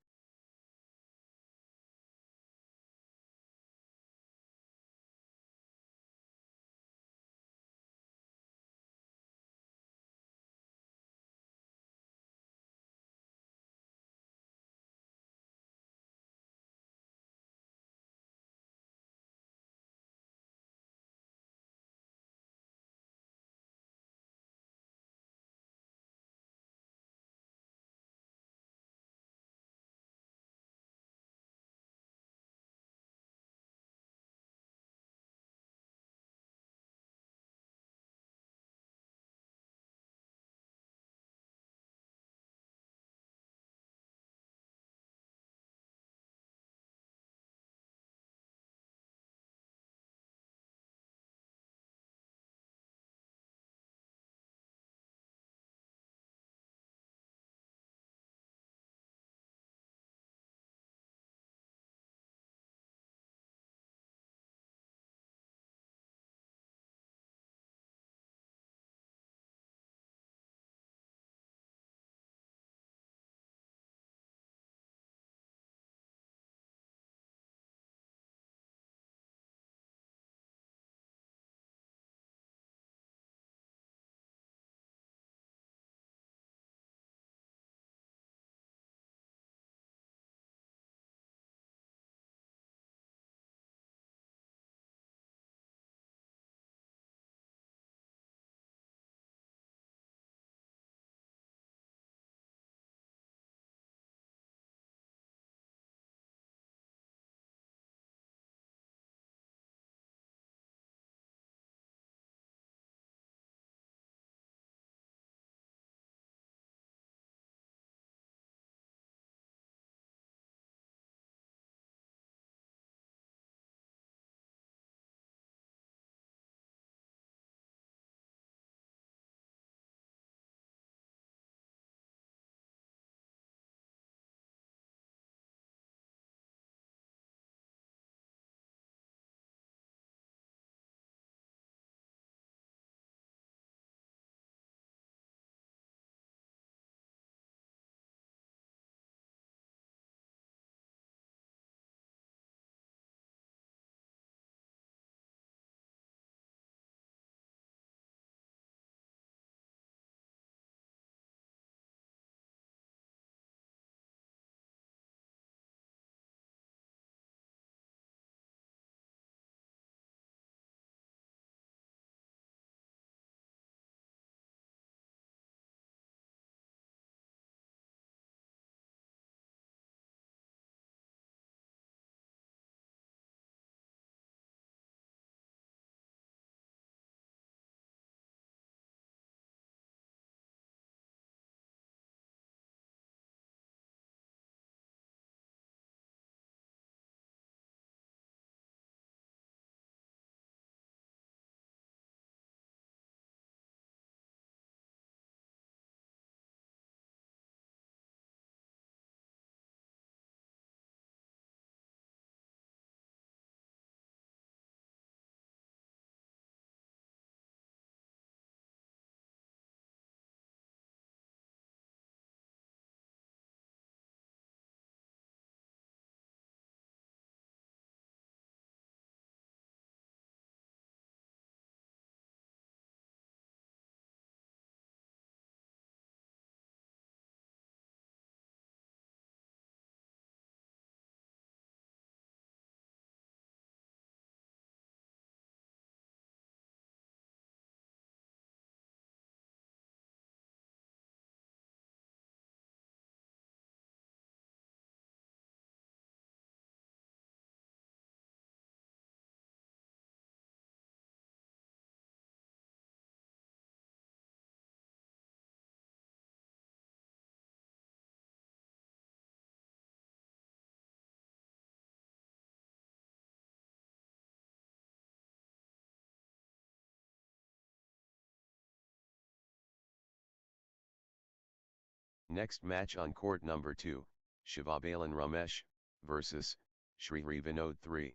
Next match on court number 2, Shivabalan Ramesh versus Shri Vinod 3.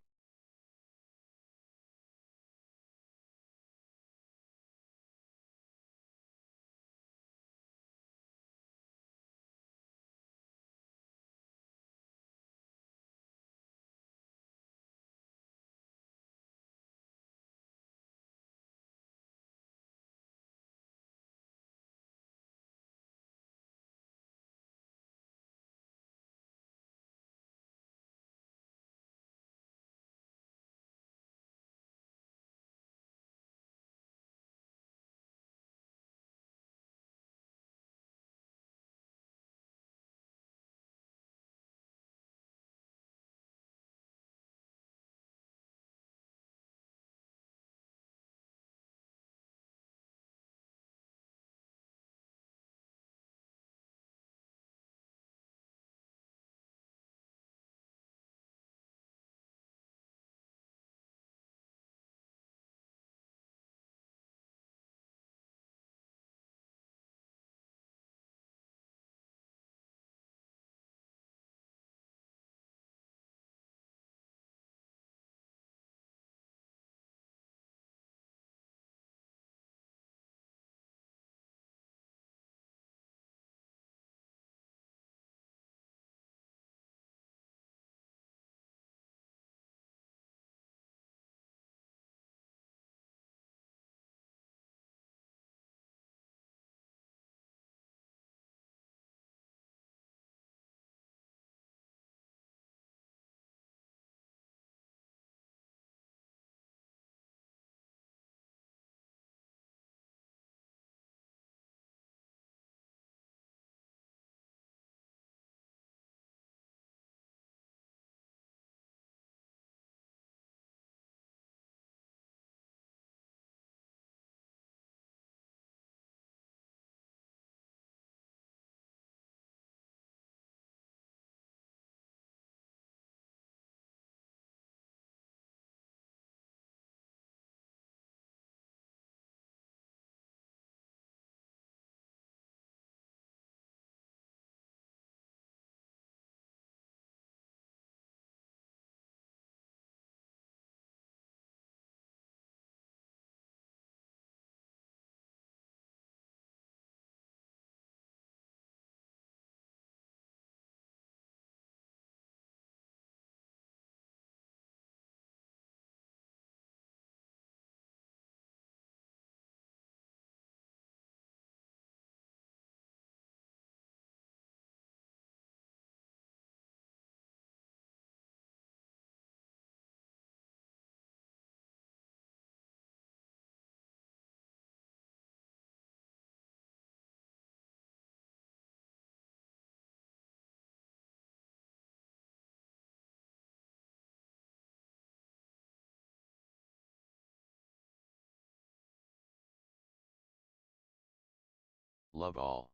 Love all.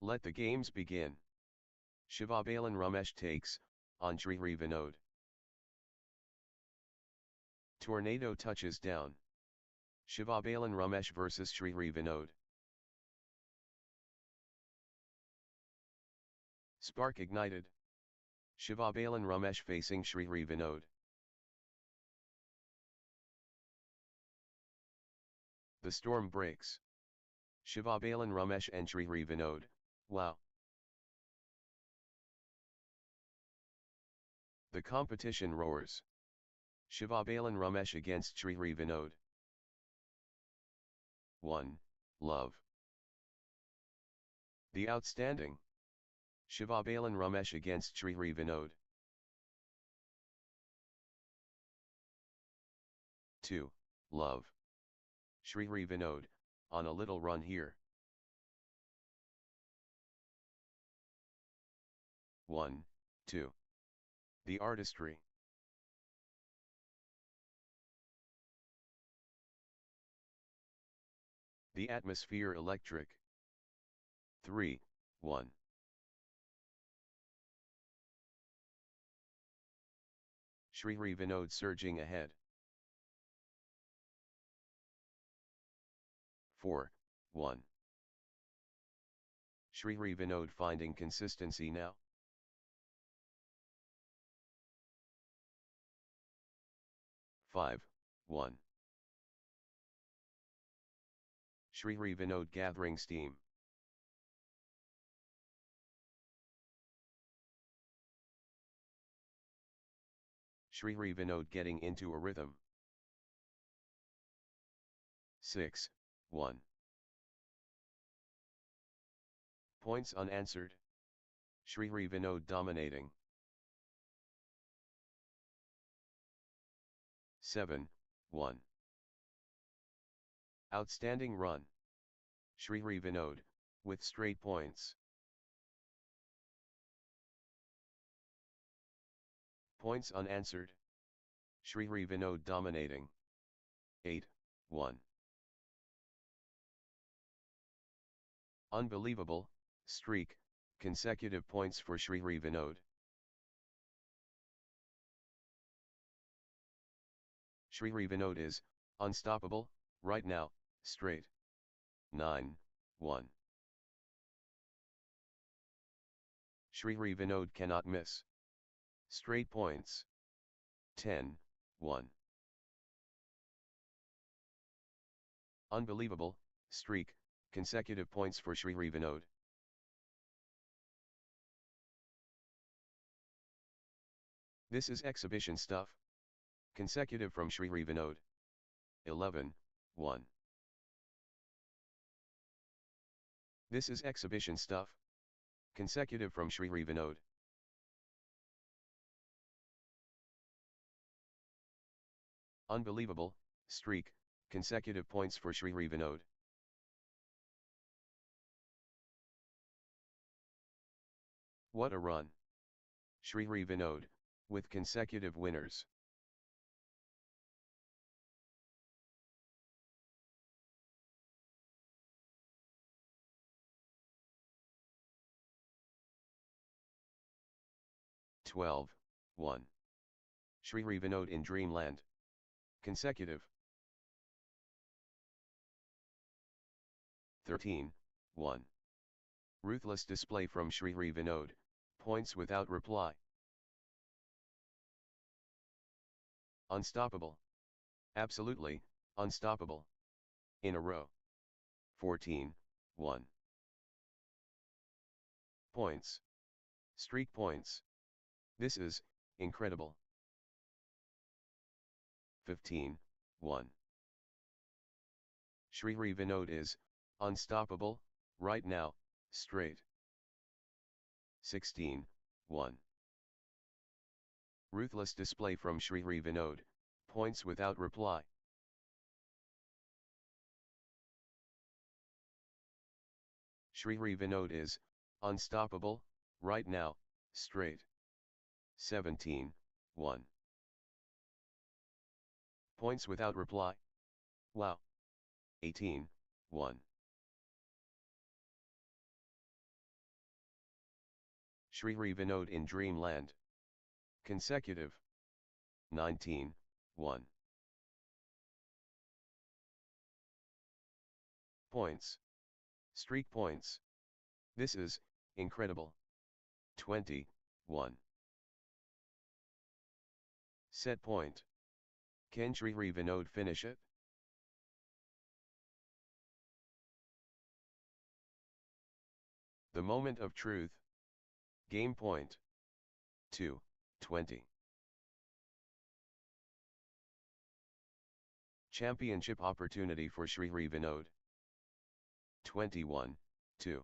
Let the games begin. Shivabalan Ramesh takes on Shri Vinod. Tornado touches down. Shivabalan Ramesh versus Shri Vinod. Spark ignited. Shivabalan Ramesh facing Shri Vinod. The storm breaks. Shivabalan Ramesh and Shri Vinod, wow. The competition roars. Shivabalan Ramesh against Shri Vinod. 1. Love. The outstanding. Shivabalan Ramesh against Shri Vinod. 2. Love. Shri Vinod, on a little run here. 1, 2. The artistry. The atmosphere electric. 3, 1. Shri Vinod surging ahead. 4, 1. Shri Vinod finding consistency now. Five, 1. Shri Vinod gathering steam. Shri Vinod getting into a rhythm. 6, 1. Points unanswered. Shri Vinod dominating. 7, 1. Outstanding run. Shri Vinod, with straight points. Points unanswered. Shri Vinod dominating. 8, 1. Unbelievable, streak, consecutive points for Shri Vinod. Shri Vinod is unstoppable right now, straight. 9, 1. Shri Vinod cannot miss. Straight points. 10, 1. Unbelievable, streak, consecutive points for Shri Vinod. This is exhibition stuff. Consecutive from Shri Vinod. 11, 1. This is exhibition stuff. Consecutive from Shri Vinod. Unbelievable, streak, consecutive points for Shri Vinod. What a run. Shri Vinod, with consecutive winners. Twelve, 1. Shri Vinod in Dreamland. Consecutive. 13, 1. Ruthless display from Shri Vinod, points without reply. Unstoppable. Absolutely, unstoppable. In a row. 14, 1. Points. Streak points. This is incredible. 15, 1. Shri Vinod is unstoppable right now, straight. 16, 1. Ruthless display from Shri Vinod, points without reply. Shri Vinod is unstoppable right now, straight. 17, 1. Points without reply. Wow. 18, 1. Shri Vinod in Dreamland. Consecutive. 19, 1. Points. Streak points. This is incredible. 20, 1. Set point. Can Shri Vinod finish it? The moment of truth. Game point. 2, 20. Championship opportunity for Shri Vinod. 21, 2.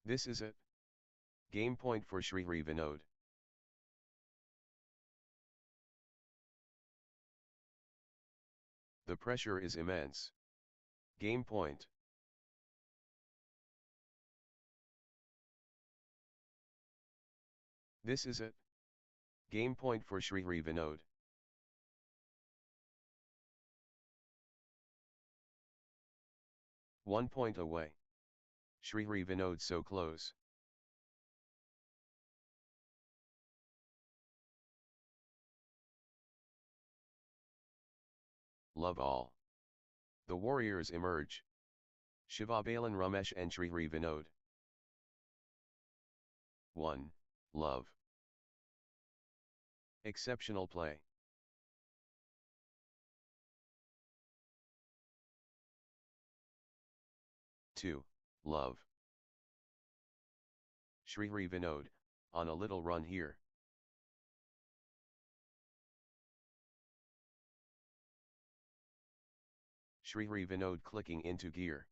This is it. Game point for Shri Vinod. The pressure is immense. Game point. This is it. Game point for Shri Vinod. One point away. Shri Vinod so close. Love all. The warriors emerge. Shivabalan Ramesh and Srihri Vinod. 1. Love. Exceptional play. Two. Love. Srihri Vinod, on a little run here. Srihri Vinod clicking into gear.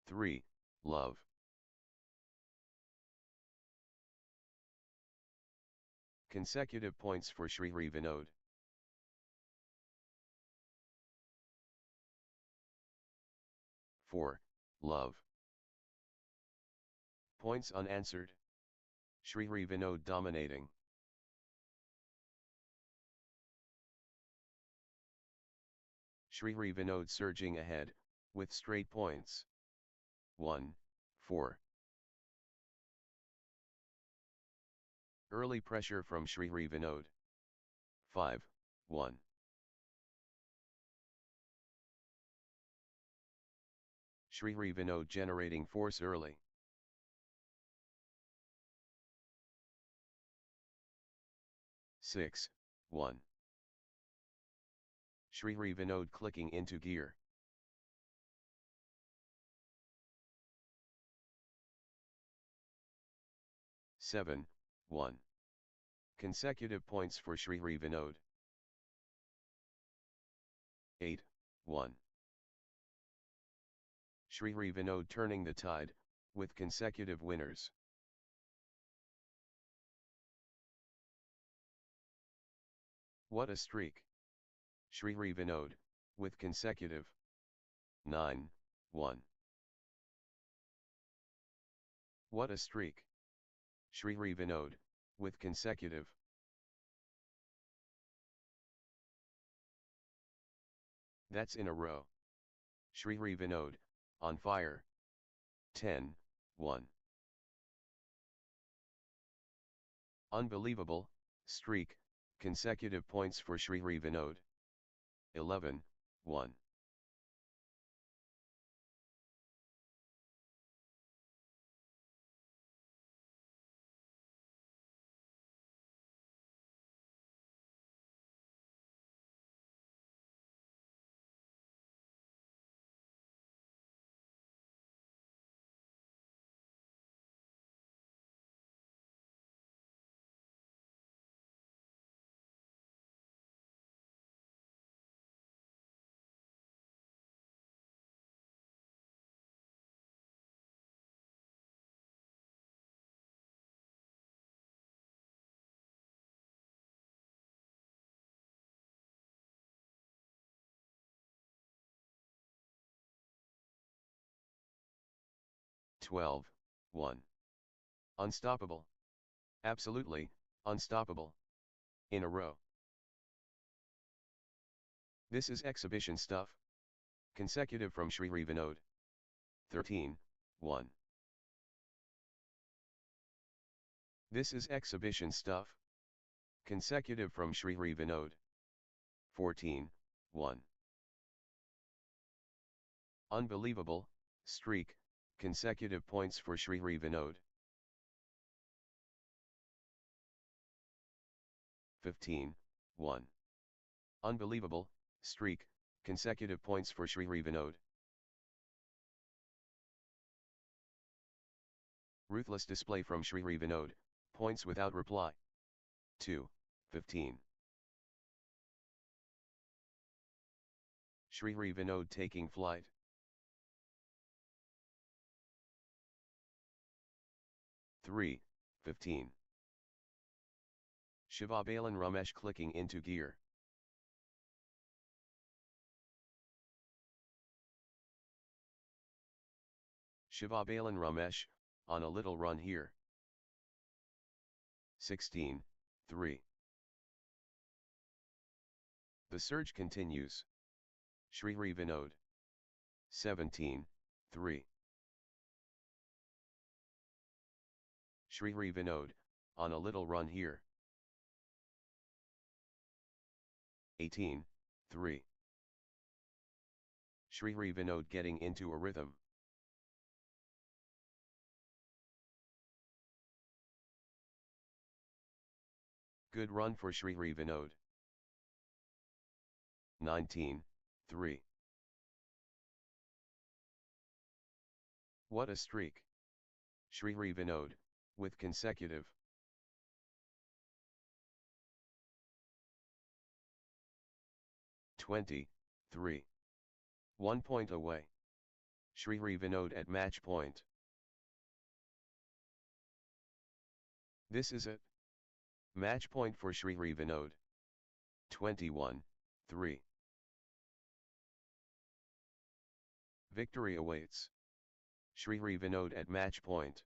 3. Love. Consecutive points for Srihri Vinod. 4. Love. Points unanswered. Srihri Vinod dominating. Srihri Vinod surging ahead, with straight points. 1. 4. Early pressure from Srihri Vinod. 5. 1. Srihri Vinod generating force early. 6. 1. Srihri Vinod clicking into gear. 7. 1. Consecutive points for Srihri Vinod. 8. 1. Srihri Vinod turning the tide, with consecutive winners. What a streak! Srihri Vinod, with consecutive. 9. 1. What a streak! Srihri Vinod, with consecutive. That's in a row. Srihri Vinod, on fire. 10. 1. Unbelievable streak, consecutive points for Srihri Vinod. 11. 1. Twelve. 1. Unstoppable. Absolutely, unstoppable. In a row. This is exhibition stuff. Consecutive from Srihri Vinod. 13. 1. This is exhibition stuff. Consecutive from Srihri Vinod. 14. 1. Unbelievable streak, consecutive points for Srihri Vinod. 15. 1. Unbelievable streak, consecutive points for Srihri Vinod. Ruthless display from Srihri Vinod, points without reply. 2. 15. Srihri Vinod taking flight. 3. 15. Shivabalan Ramesh clicking into gear. Shivabalan Ramesh, on a little run here. 16. 3. The surge continues. Srihri Vinod. 17. 3. Srihri Vinod, on a little run here. 18. 3. Srihari Vinod getting into a rhythm. Good run for Srihari Vinod. 19-3. What a streak. Srihari Vinod, with consecutive. (20-3). 1 point away. Srihari Vinod at match point. This is it. Match point for Srihari Vinod. 21-3. Victory awaits. Srihari Vinod at match point.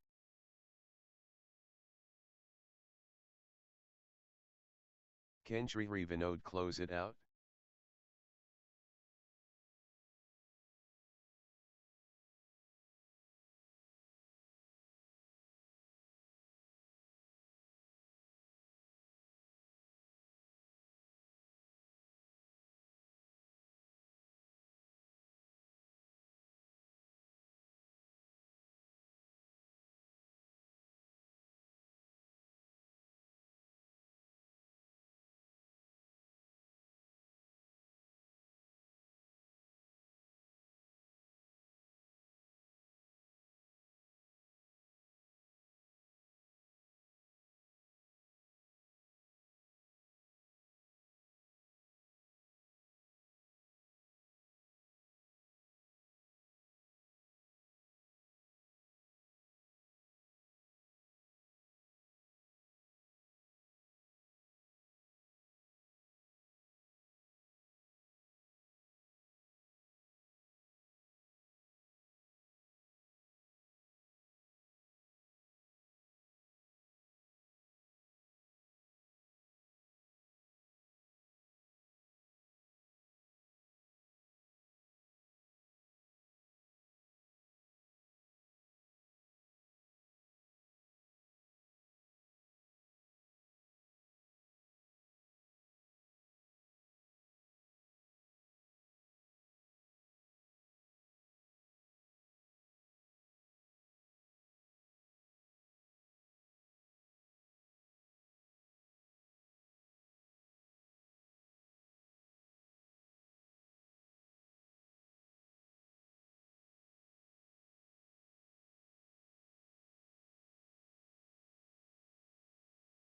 Can Srihari Vinod close it out?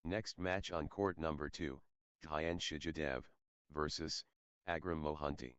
Next match on court number 2, Dhyan Shijadev versus Agram Mohanty.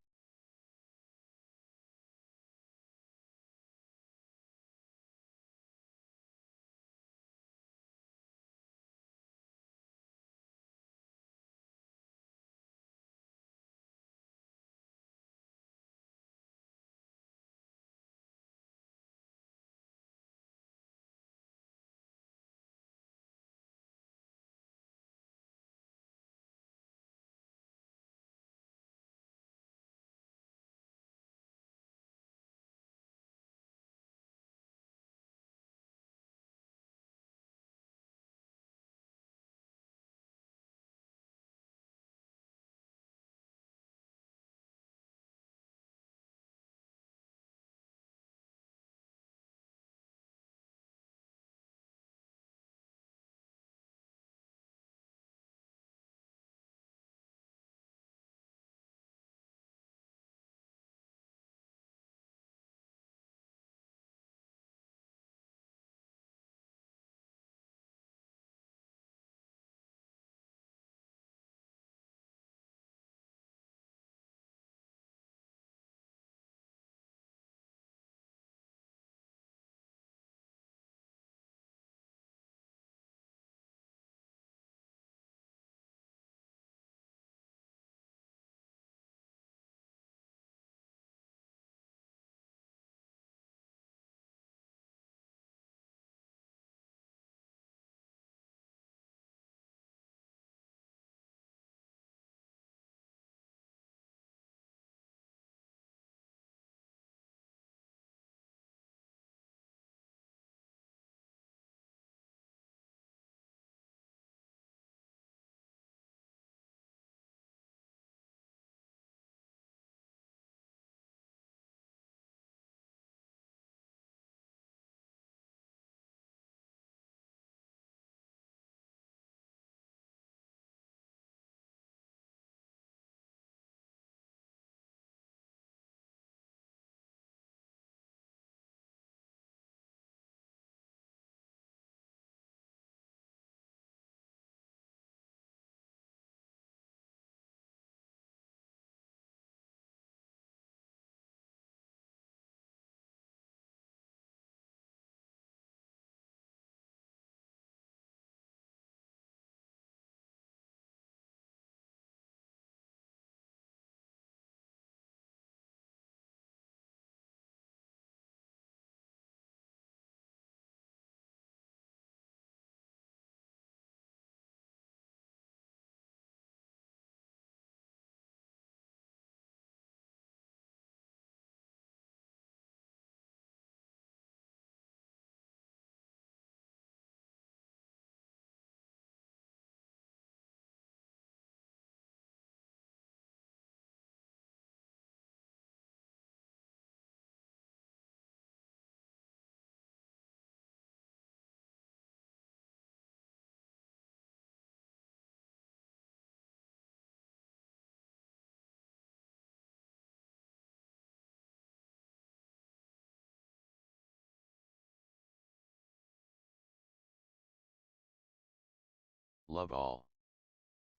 love all.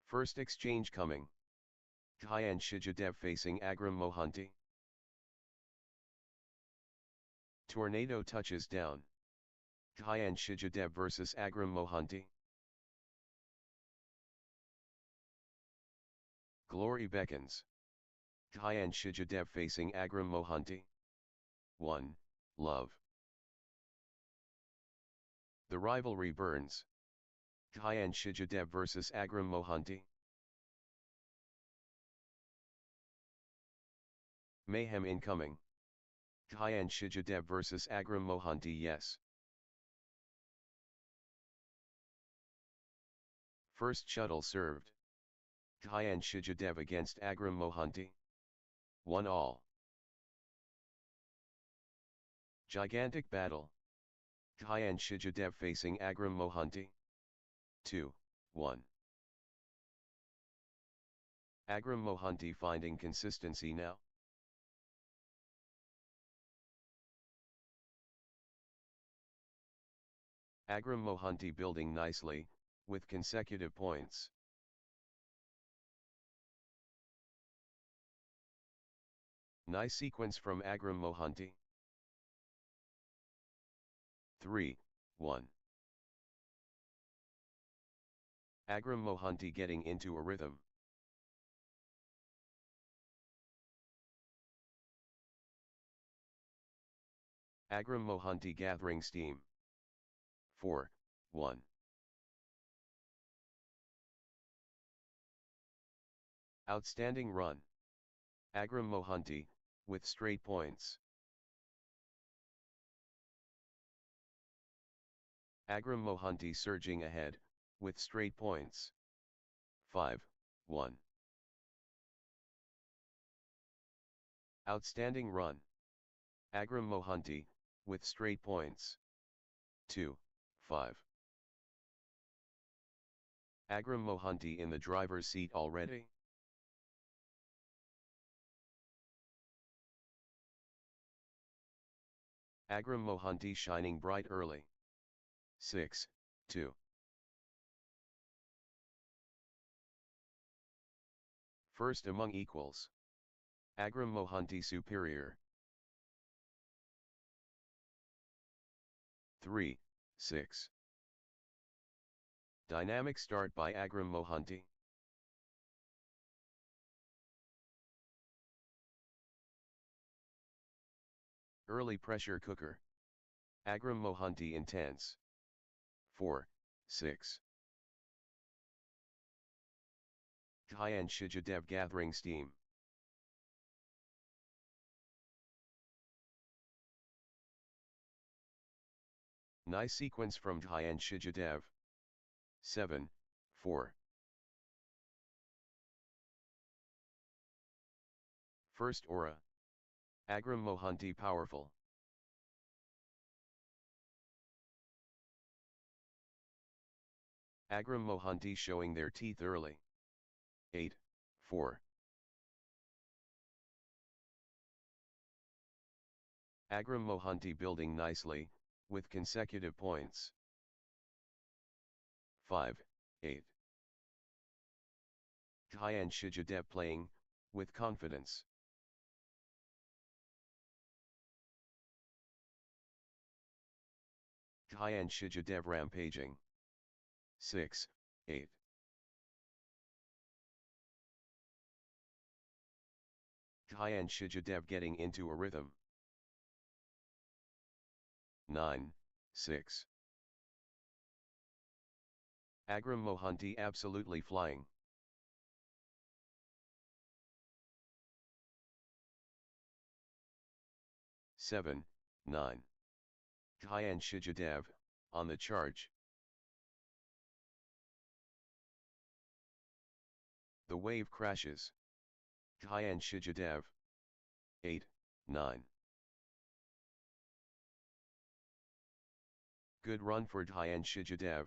First exchange coming. Khayan Shijadev facing Agram Mohanty. Tornado touches down. Khayan Shijadev vs Agram Mohanty. Glory beckons. Khayan Shijadev facing Agram Mohanty. 1. Love. The rivalry burns. Khayan Shijadev vs Agram Mohanty. Mayhem incoming. Khayan Shijadev vs Agram Mohanty. Yes. First shuttle served. Khayan Shijadev against Agram Mohanty. 1-all. Gigantic battle. Khayan Shijadev facing Agram Mohanty. 2-1. Agram Mohanty finding consistency now. Agram Mohanty building nicely, with consecutive points. Nice sequence from Agram Mohanty. 3-1. Agram Mohanty getting into a rhythm. Agram Mohanty gathering steam. 4-1. Outstanding run. Agram Mohanty, with straight points. Agram Mohanty surging ahead, with straight points. 5-1. Outstanding run. Agram Mohanty, with straight points. 2-5. Agram Mohanty in the driver's seat already. Agram Mohanty shining bright early. 6-2. First among equals. Agram Mohanty superior. 3-6. Dynamic start by Agram Mohanty. Early pressure cooker. Agram Mohanty intense. 4-6. Khayan Shijadev gathering steam. Nice sequence from Khayan Shijadev. 7-4. First aura. Agram Mohanty powerful. Agram Mohanty showing their teeth early. 8-4. Agram Mohanty building nicely, with consecutive points. 5-8. Khayan Shijadev playing, with confidence. Khayan Shijadev rampaging. 6-8. Khayan Shijadev getting into a rhythm. 9-6. Agram Mohanty absolutely flying. Seven, 9. Khayan Shijadev, on the charge. The wave crashes. Khayan Shijadev. 8-9. Good run for Khayan Shijadev.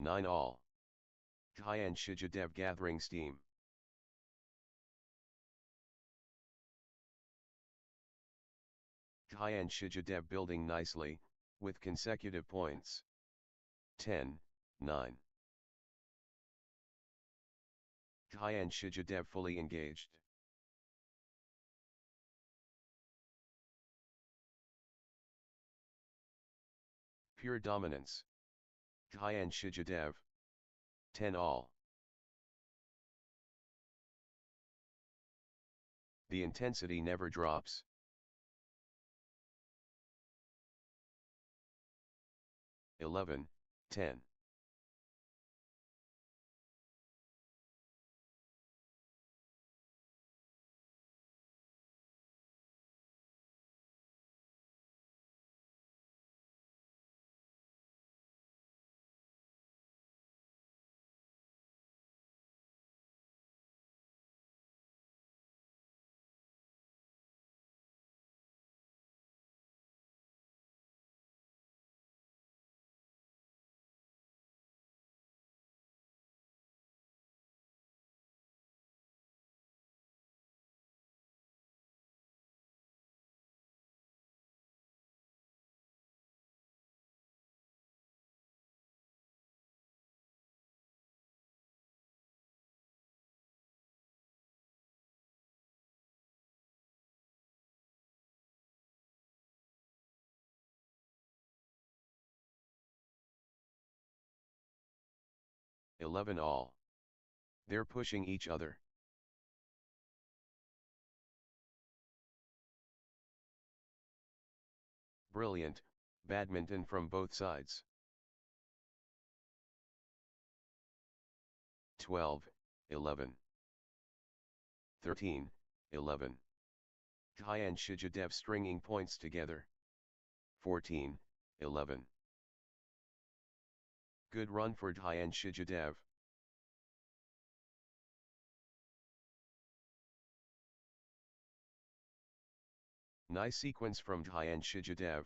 Nine all. Khayan Shijadev gathering steam. Thayan Shijadev building nicely, with consecutive points. 10, 9. Thayan Shijadev fully engaged. Pure dominance. Thayan Shijadev. 10 all. The intensity never drops. Eleven, 10. Eleven all. They're pushing each other. Brilliant, badminton from both sides. 12, 11. 13, 11. Thayan Shijadev stringing points together. 14, 11. Good run for Thayan Shijadev. Nice sequence from Thayan Shijadev.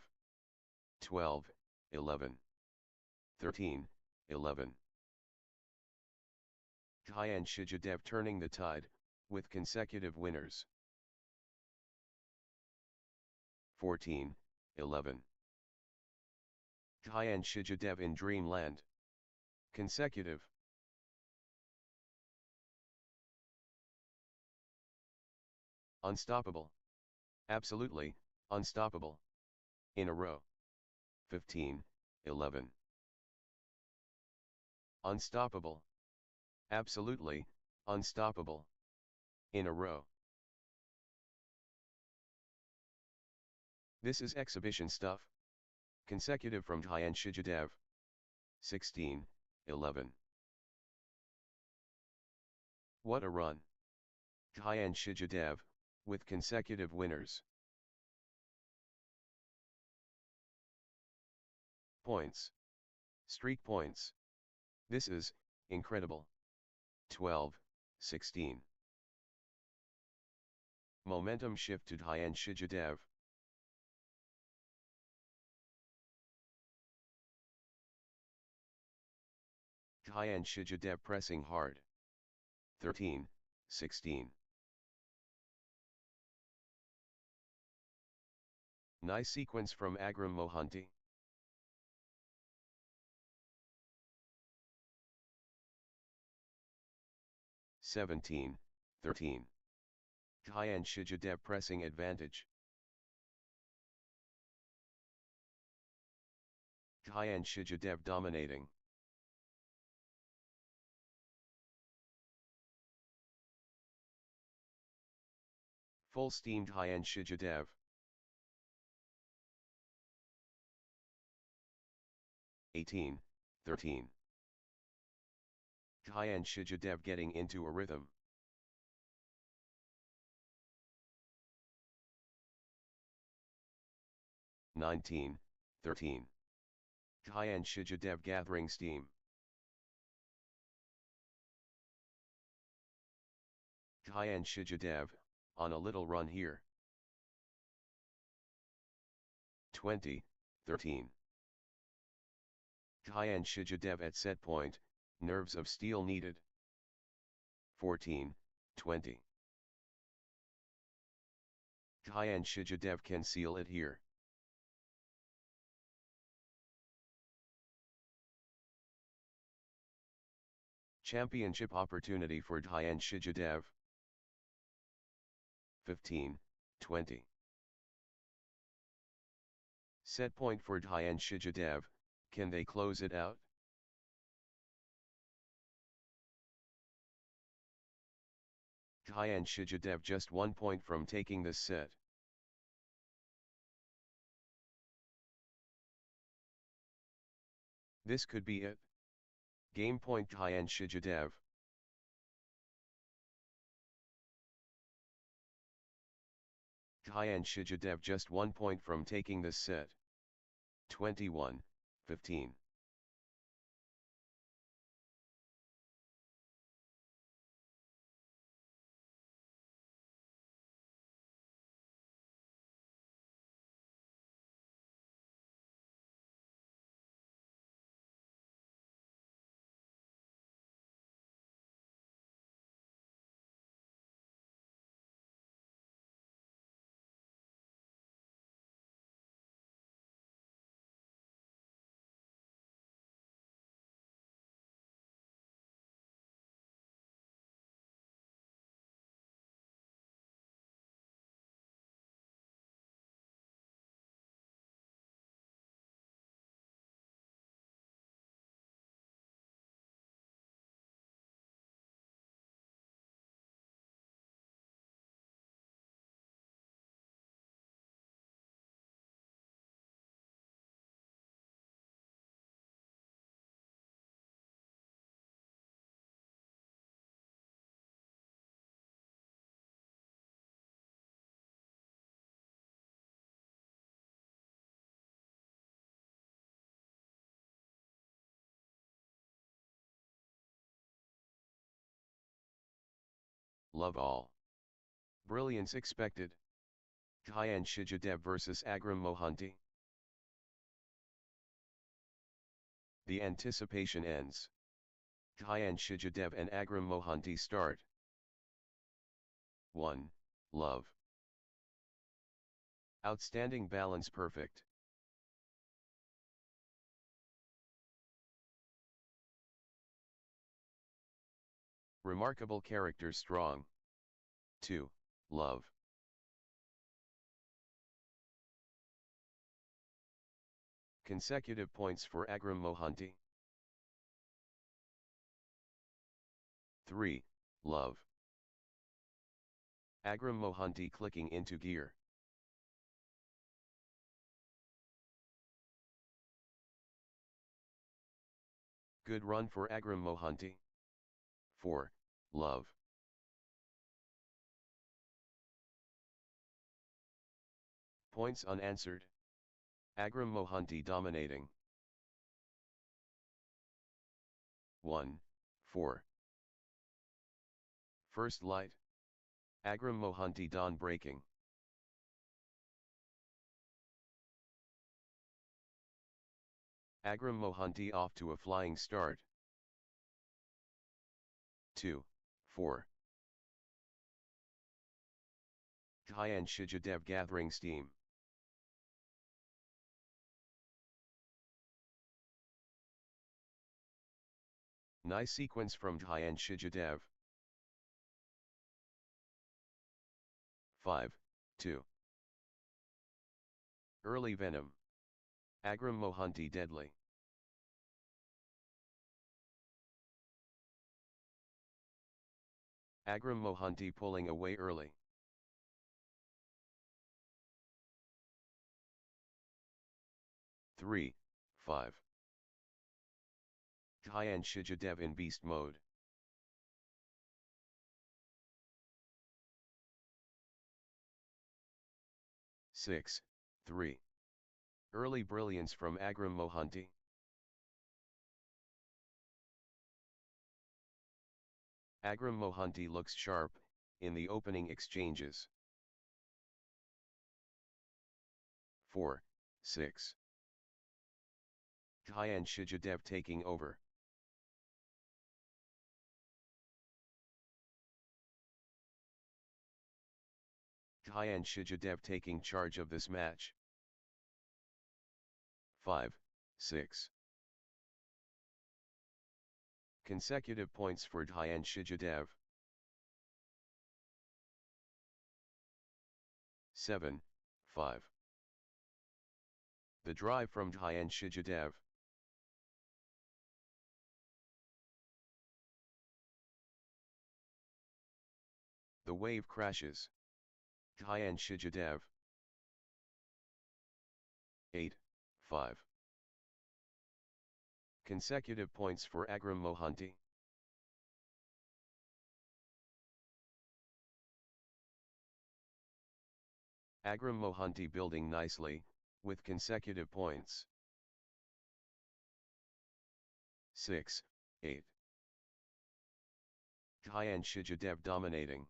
12, 11. 13, 11. Thayan Shijadev turning the tide, with consecutive winners. 14, 11. Thayan Shijadev in dreamland. Consecutive. Unstoppable. Absolutely, unstoppable. In a row. 15, 11. Unstoppable. Absolutely, unstoppable. In a row. This is exhibition stuff. Consecutive from Thayan Shijadev. 16, 11. What a run. Thayan Shijadev, with consecutive winners. Points. Streak points. This is incredible. 12, 16. Momentum shift to Thayan Shijadev. Thayan Shijadev pressing hard. 13, 16. Nice sequence from Agram Mohanty. Seventeen, 13. Thayan Shijadev pressing advantage. Thayan Shijadev dominating. Full steam Thayan Shijadev. 18, 13. Thayan Shijadev getting into a rhythm. Nineteen, 13. Thayan Shijadev gathering steam. Thayan Shijadev, on a little run here. 20, 13. Thayan Shijadev at set point, nerves of steel needed. 14, 20. Thayan Shijadev can seal it here. Championship opportunity for Dhyan Shijadev. 15, 20. Set point for Dhyan Shijadev, can they close it out? Dhyan Shijadev just 1 point from taking this set. This could be it. Game point Dhyan Shijadev. Dhyan Shijadev just 1 point from taking this set. 21, 15. Love all. Brilliance expected. Dhyan Shijadev vs Agram Mohanty. The anticipation ends. Dhyan Shijadev and Agram Mohanty start. 1. Love. Outstanding balance perfect. Remarkable character strong. 2. Love. Consecutive points for Agram Mohanty. 3. Love. Agram Mohanty clicking into gear. Good run for Agram Mohanty. 4. Love. Points unanswered. Agram Mohanty dominating. 1, 4. First light. Agram Mohanty dawn breaking. Agram Mohanty off to a flying start. 2, 4. Dhyan Shijadev gathering steam. Nice sequence from Dhyan Shijadev. 5, 2. Early venom. Agram Mohanty deadly. Agram Mohanty pulling away early. 3, 5. Dhyan Shijadev in beast mode. Six, 3. Early brilliance from Agram Mohanty. Agram Mohanty looks sharp in the opening exchanges. 4, 6. Dhyan Shijadev taking over. Dhyan Shijadev taking charge of this match. 5, 6. Consecutive points for Dhyan Shijadev. 7, 5. The drive from Dhyan Shijadev. The wave crashes. Dhyan Shijadev. 8, 5. Consecutive points for Agram Mohanty. Agram Mohanty building nicely, with consecutive points. 6, 8. Dhyan Shijadev dominating.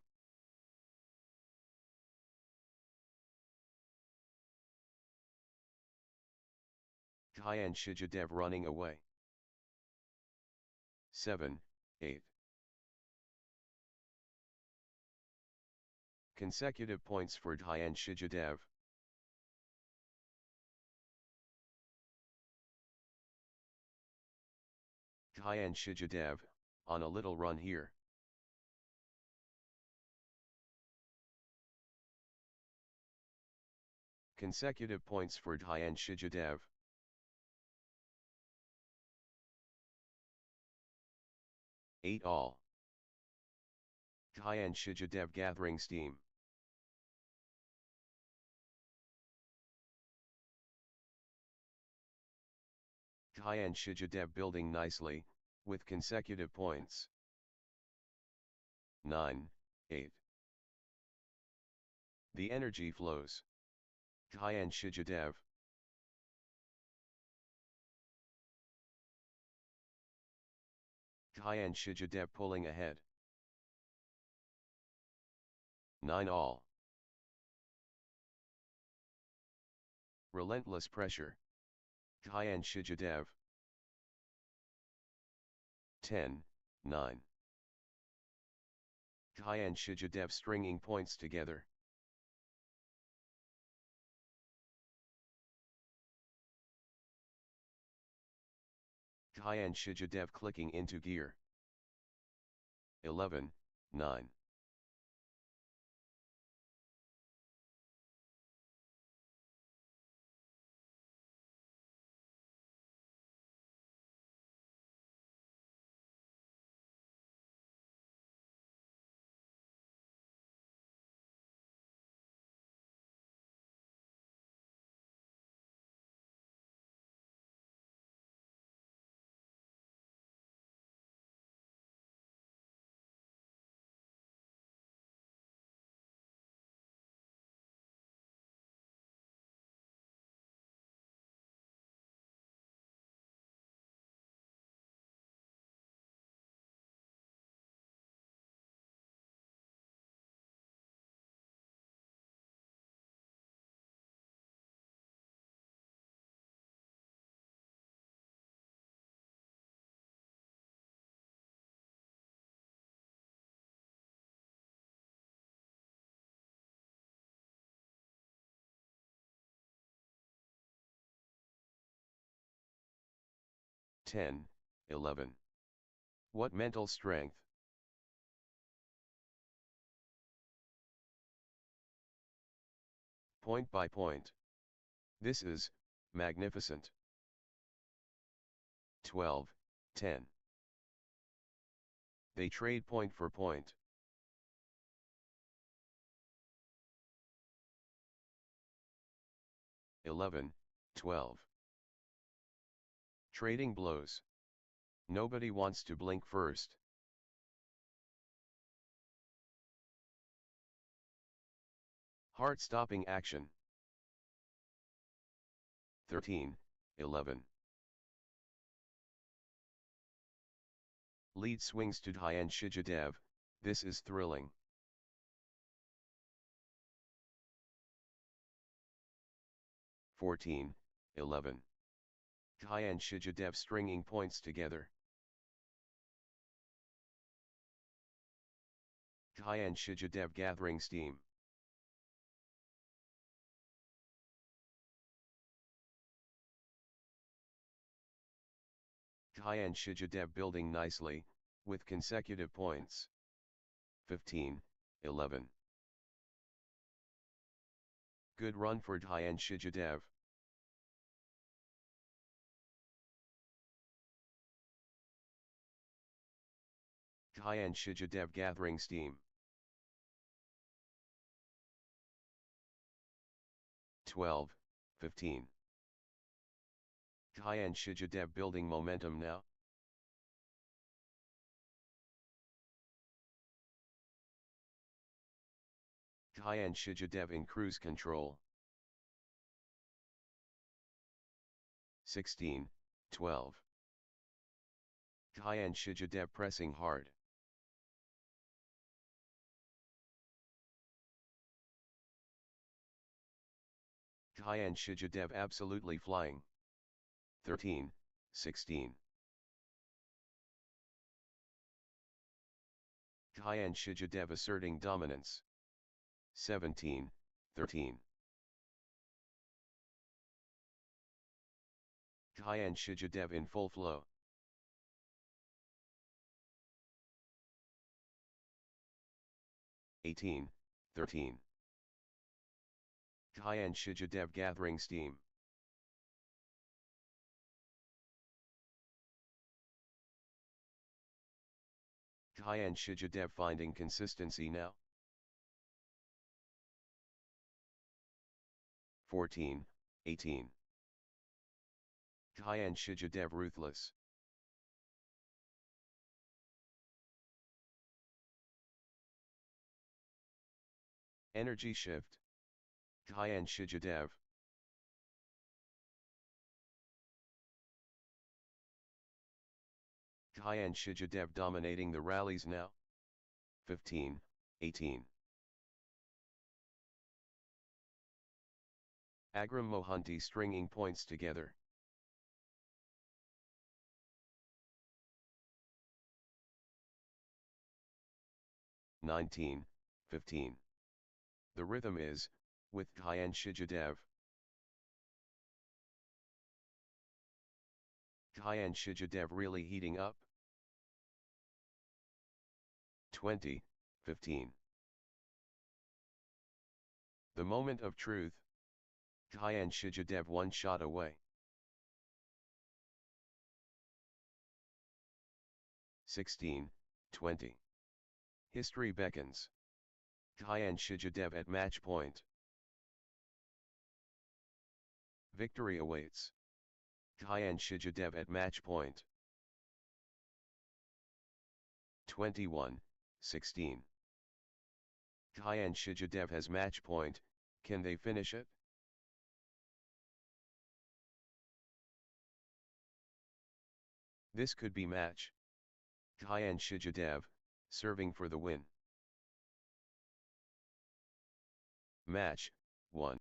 Dhyan Shijadev running away. 7, 8. Consecutive points for Dhyan Shijadev. Dhyan Shijadev, on a little run here. Consecutive points for Dhyan Shijadev. 8 all. Dhyan Shijadev gathering steam. Dhyan Shijadev building nicely, with consecutive points. 9, 8. The energy flows. Dhyan Shijadev. Dhyan Shijadev pulling ahead. 9 all. Relentless pressure. Dhyan Shijadev. 10, 9. Dhyan Shijadev stringing points together. Dhyan Shijadev clicking into gear. 11, 9. Ten, 11. What mental strength! Point by point. This is magnificent. 12, 10. They trade point for point. 11, 12. Trading blows. Nobody wants to blink first. Heart-stopping action. 13, 11. Lead swings to Dhyan Shijadev, this is thrilling. 14, 11. Dhyan Shijadev stringing points together. Dhyan Shijadev gathering steam. Tyan Shijadeb building nicely, with consecutive points. 15-11. Good run for Tyan Shijadeb. Tyan Shijadeb gathering steam. 12-15. Tyan Shijadeb building momentum now. Tyan Shijadeb in cruise control. 16-12. Tyan Shijadeb pressing hard. Tyan Shijadeb absolutely flying. 13-16. Tyan Shijadeb asserting dominance. 17-13. Tyan Shijadeb in full flow. 18-13. Tyan Shijadeb gathering steam. 18-13. Tyan Shijadeb finding consistency now. 14-18. Tyan Shijadeb ruthless. 18-19. Energy shift. Tyan Shijadeb. 18-20. Tyan Shijadeb dominating the rallies now. 15-18. Agram Mohanty stringing points together. 19-15. The rhythm is, with Tyan Shijadeb. Tyan Shijadeb really heating up. 20-15. The moment of truth. Tyan Shijadeb one shot away. 16-20. History beckons. Tyan Shijadeb at match point. Victory awaits. Tyan Shijadeb at match point. 21-16. Tyan Shijadeb has match point, can they finish it? This could be match. Tyan Shijadeb, serving for the win. Match 1.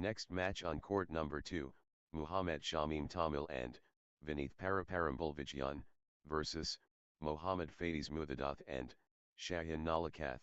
Next match on court number 2, Muhammad Shamim Tamil and Vineeth Paraparambolvijan versus Mohammad Faiz Muthadath and Shahin Nalakath.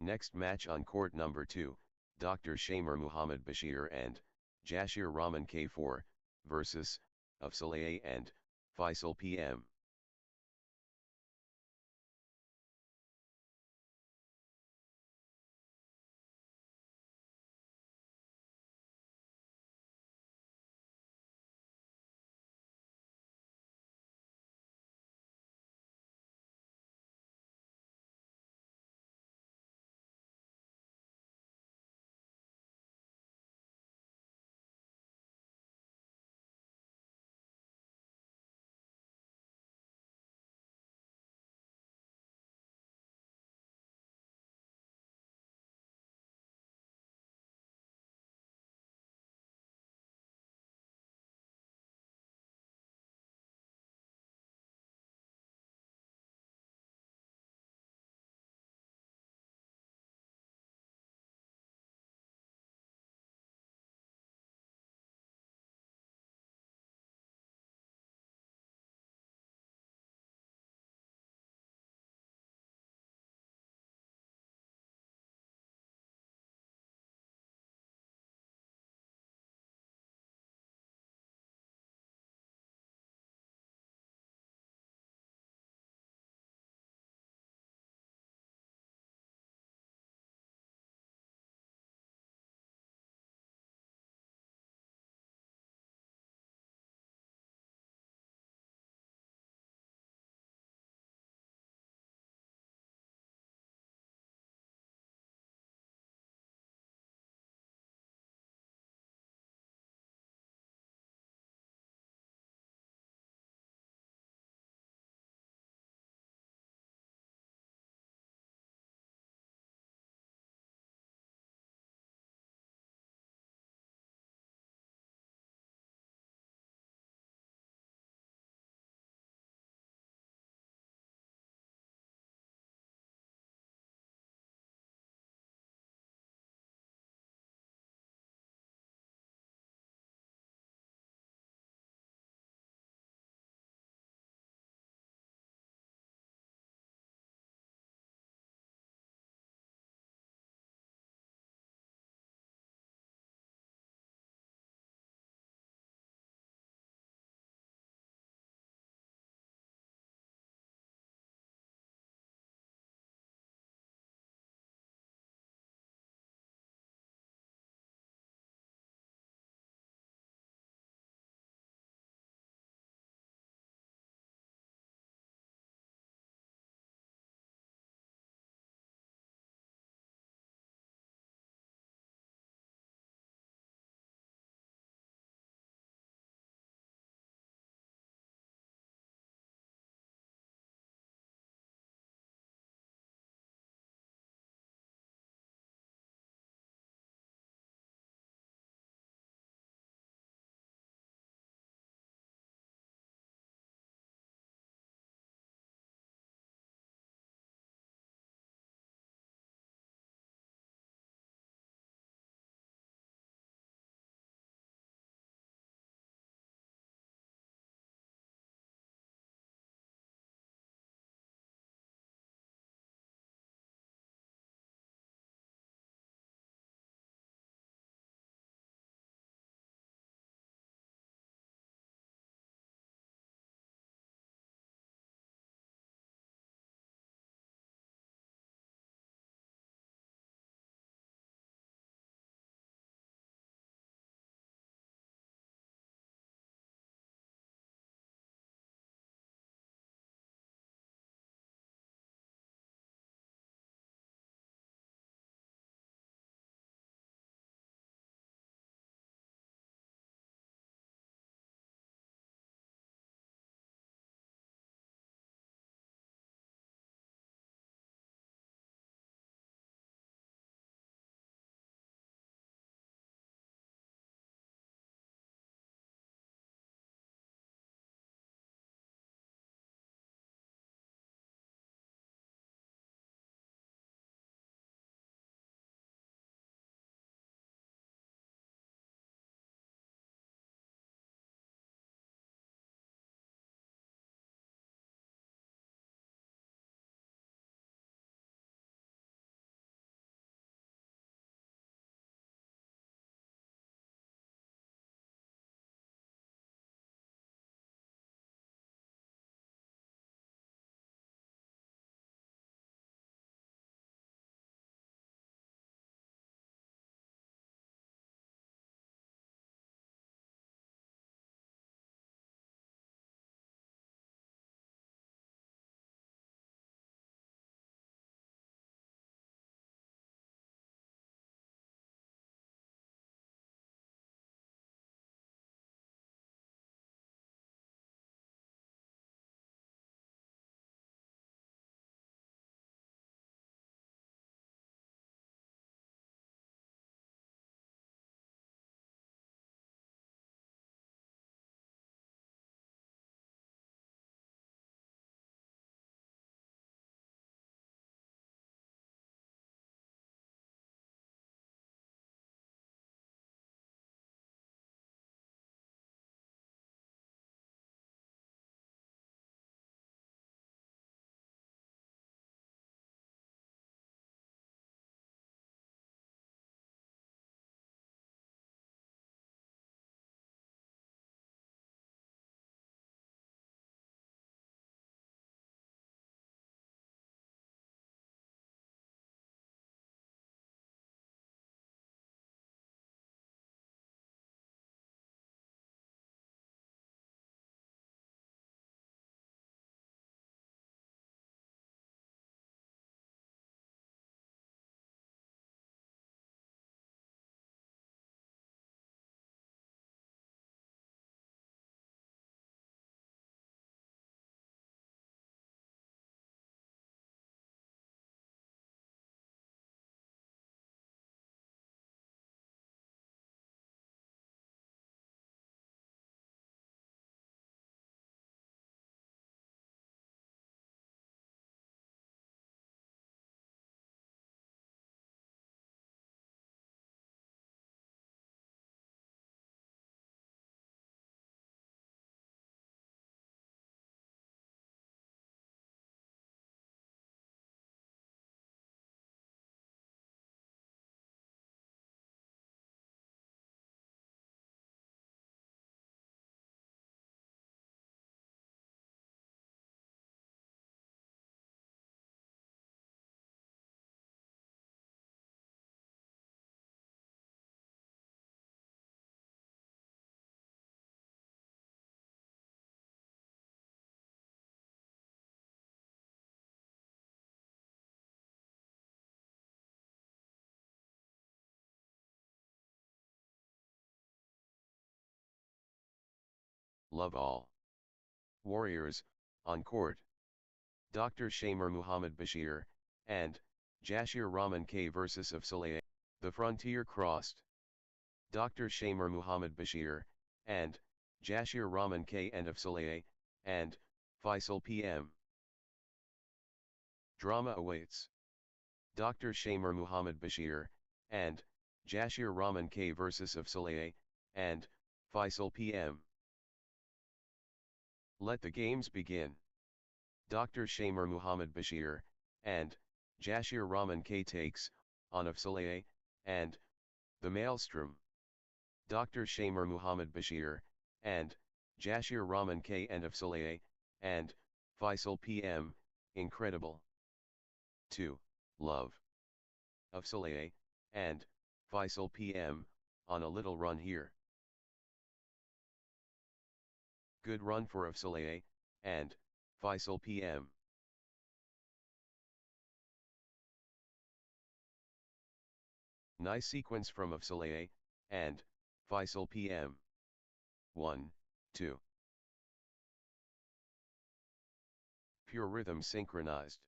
Next match on court number 2, Dr. Shamer Muhammad Bashir and Jashir Rahman K4, versus, Afzal AA and, Faisal PM. love all. Warriors, on court. Dr. Shamer Muhammad Bashir, and Jashir Rahman K versus Afsaleh, the frontier crossed. Dr. Shamer Muhammad Bashir, and Jashir Rahman K and Afsaleh, and Faisal PM. Drama awaits. Dr. Shamer Muhammad Bashir, and Jashir Rahman K versus Afsaleh, and Faisal PM. Let the games begin. Dr. Shamer Muhammad Bashir, and Jashir Rahman K takes on Afsaleh, and the Maelstrom. Dr. Shamer Muhammad Bashir, and Jashir Rahman K and Afsaleh, and Faisal PM, incredible. 2. Love. Afsaleh, and Faisal PM, on a little run here. Good run for Afsaleh, and Faisal PM. Nice sequence from Afsaleh, and Faisal PM. 1, 2. Pure rhythm synchronized.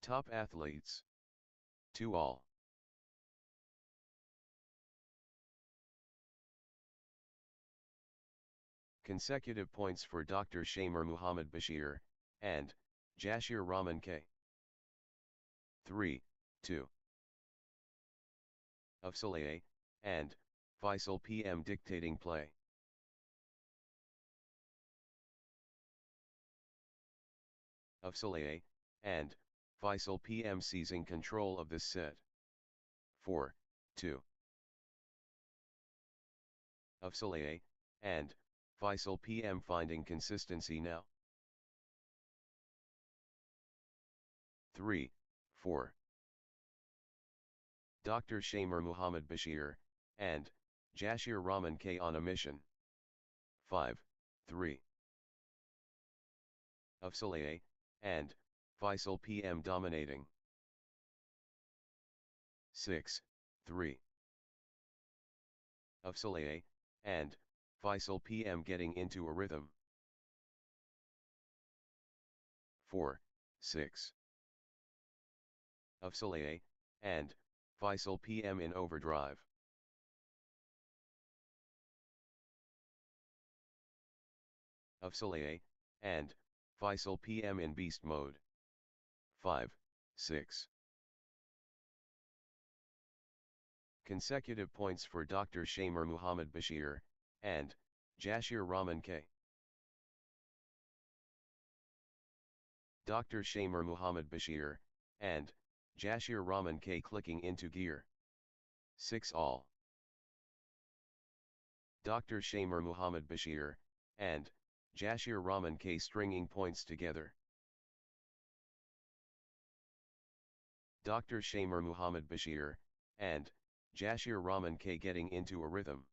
Top athletes. 2 all. Consecutive points for Dr. Shamer Muhammad Bashir, and Jashir Rahman K. 3, 2. Afsaleh, and Faisal PM dictating play. Afsaleh, and Faisal PM seizing control of this set. 4, 2. Afsaleh, and Faisal PM finding consistency now. 3, 4. Dr. Shamer Muhammad Bashir, and Jashir Rahman K on a mission. 5, 3. Afsaleh, and Faisal PM dominating. 6, 3. Afsaleh, and Faisal PM getting into a rhythm. 4, 6. Afsaleh, and Faisal PM in overdrive. Afsaleh, and Faisal PM in beast mode. 5, 6. Consecutive points for Dr. Shamer Muhammad Bashir, and Jashir Rahman K. Dr. Shamer Muhammad Bashir, and Jashir Rahman K clicking into gear. 6 all. Dr. Shamer Muhammad Bashir, and Jashir Rahman K stringing points together. Dr. Shamer Muhammad Bashir, and Jashir Rahman K getting into a rhythm.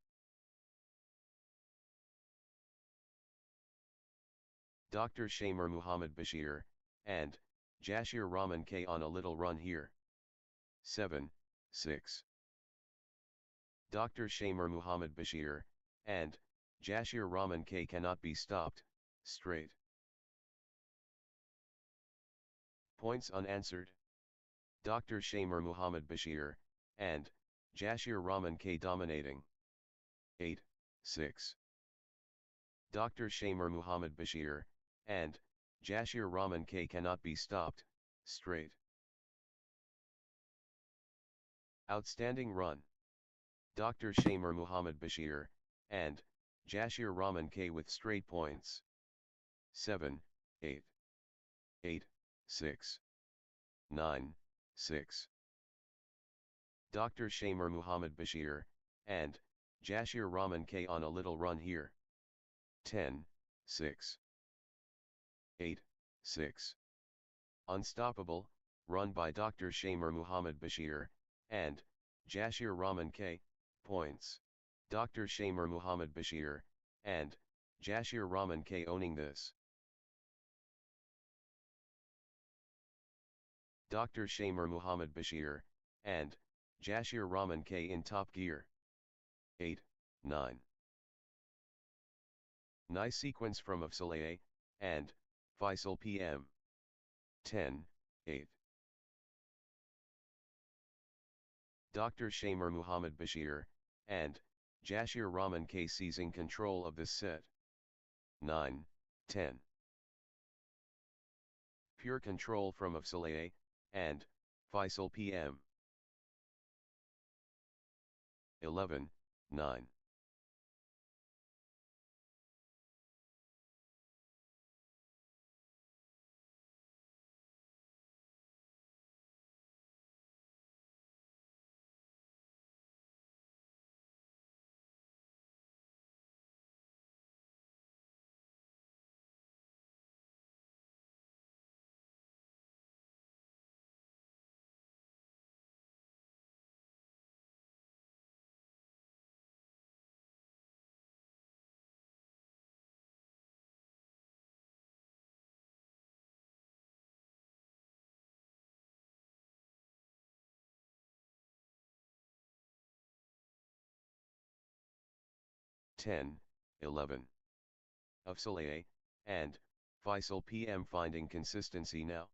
Dr. Shamer Muhammad Bashir, and Jashir Rahman K on a little run here. 7, 6. Dr. Shamer Muhammad Bashir, and Jashir Rahman K cannot be stopped, straight. Points unanswered. Dr. Shamer Muhammad Bashir, and Jashir Rahman K dominating. 8, 6. Dr. Shamer Muhammad Bashir, and Jashir Rahman K cannot be stopped, straight. Outstanding run. Dr. Shamer Muhammad Bashir, and Jashir Rahman K with straight points. 7, 8. 8, 6. 9, 6. Dr. Shamer Muhammad Bashir, and Jashir Rahman K on a little run here. 10, 6. 8, 6. Unstoppable, run by Dr. Shamer Muhammad Bashir, and Jashir Rahman K, points. Dr. Shamer Muhammad Bashir, and Jashir Rahman K owning this. Dr. Shamer Muhammad Bashir, and Jashir Rahman K in top gear. 8, 9. Nice sequence from Afsaleh and Faisal PM. 10, 8. Dr. Shamer Muhammad Bashir and Jashir Rahman K seizing control of this set. 9, 10. Pure control from Afsaleh and Faisal PM. 11, 9. Ten, 11. Afsaleh and Faisal PM finding consistency now.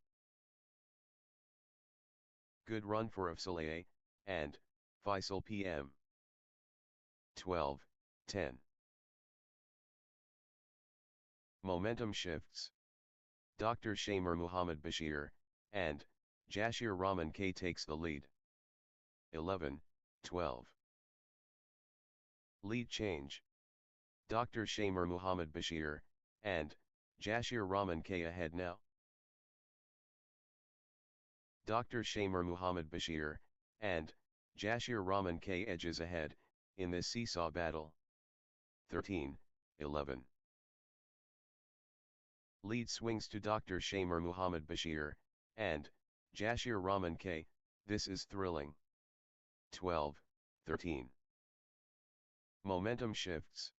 Good run for Afsaleh and Faisal PM. 12, 10. Momentum shifts. Dr. Shamer Muhammad Bashir and Jashir Rahman K takes the lead. 11, 12. Lead change. Dr. Shamer Muhammad Bashir and Jashir Rahman K ahead now. Dr. Shamer Muhammad Bashir and Jashir Rahman K edges ahead in this seesaw battle. 13, 11. Lead swings to Dr. Shamer Muhammad Bashir and Jashir Rahman K. This is thrilling. 12, 13. Momentum shifts.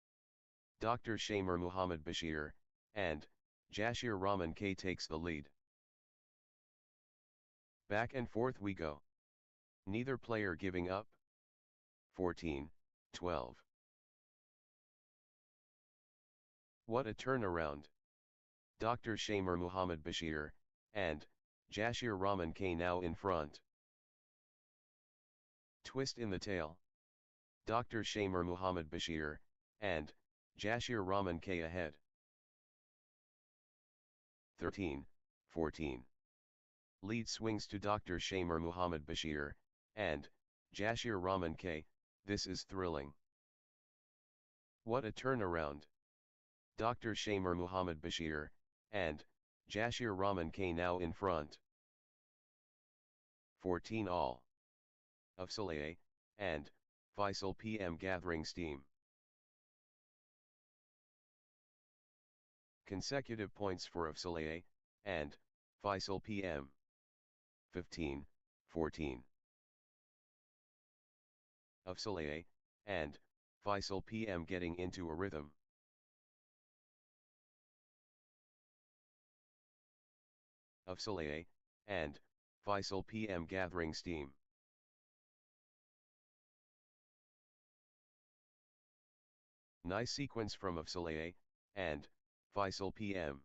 Dr. Shamer Muhammad Bashir and Jashir Rahman K takes the lead. Back and forth we go. Neither player giving up. 14, 12. What a turnaround. Dr. Shamer Muhammad Bashir and Jashir Rahman K now in front. Twist in the tail. Dr. Shamer Muhammad Bashir and Jashir Rahman K ahead. 13, 14. Lead swings to Dr. Shamer Muhammad Bashir and Jashir Rahman K. This is thrilling. What a turnaround. Dr. Shamer Muhammad Bashir and Jashir Rahman K now in front. 14 all. Afsaleh and Faisal PM gathering steam. Consecutive points for Afsaleh and Faisal PM. 15, 14. Afsaleh and Faisal PM getting into a rhythm. Afsaleh and Faisal PM gathering steam. Nice sequence from Afsaleh and Faisal PM.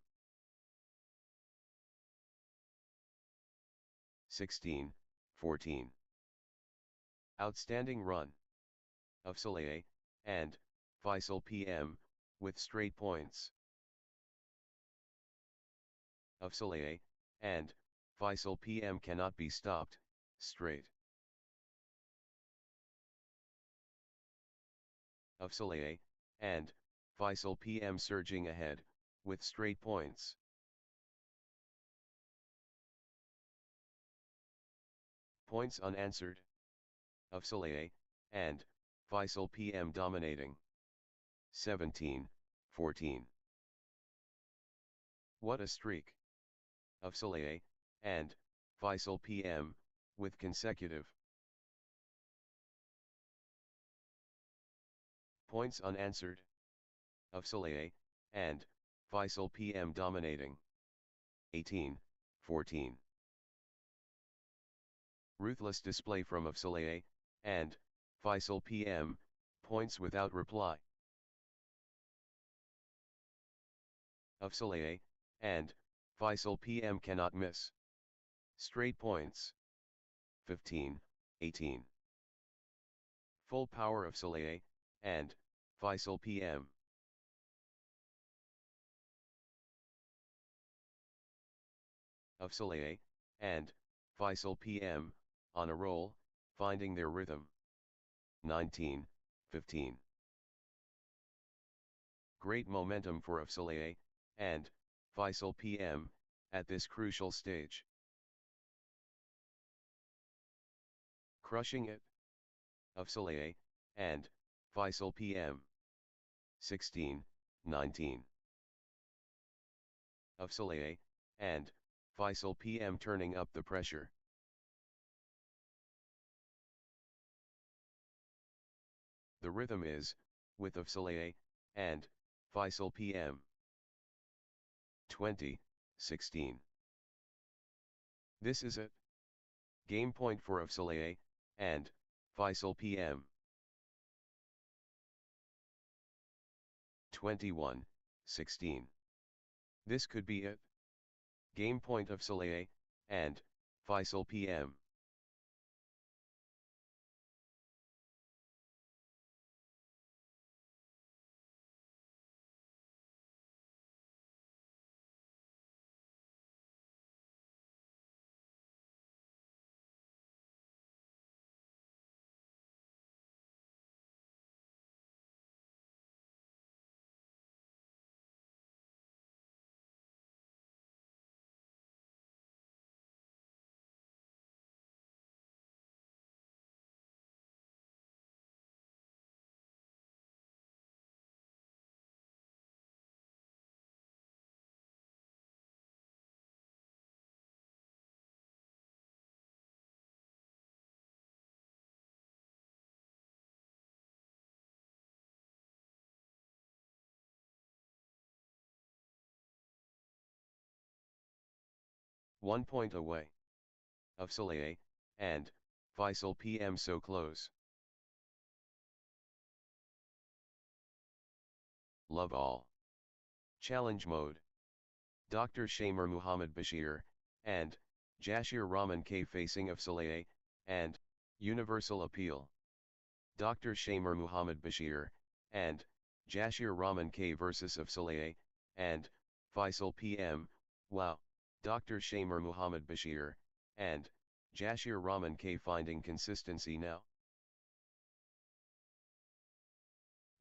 16, 14. Outstanding run. Afsaleh and Faisal PM with straight points. Afsaleh and Faisal PM cannot be stopped, straight. Afsaleh and Faisal PM surging ahead, with straight points. Points unanswered. Afsaleh and Faisal PM dominating. 17, 14. What a streak. Afsaleh and Faisal PM with consecutive points unanswered. Afsaleh and Faisal PM dominating. 18, 14. Ruthless display from Afsaleh, and Faisal PM, points without reply. Afsaleh, and Faisal PM cannot miss. Straight points. 15, 18. Full power of Afsaleh, and Faisal PM. Afsaleh, and Faisal PM, on a roll, finding their rhythm. 19, 15. Great momentum for Afsaleh, and Faisal PM, at this crucial stage. Crushing it. Afsaleh, and Faisal PM. 16, 19. Afsaleh, and Faisal PM turning up the pressure. The rhythm is, with Afsaleh, and Faisal PM. 20, 16. This is it. Game point for Afsaleh, and Faisal PM. 21, 16. This could be it. Game point of Afsaleh, and Faisal PM. One point away. Afsaleh, and Faisal PM so close. Love all. Challenge mode. Dr. Shamer Muhammad Bashir, and Jashir Rahman K facing Afsaleh, and Universal Appeal. Dr. Shamer Muhammad Bashir, and Jashir Rahman K versus Afsaleh, and Faisal PM, wow. Dr. Shamer Muhammad Bashir, and Jashir Rahman K finding consistency now.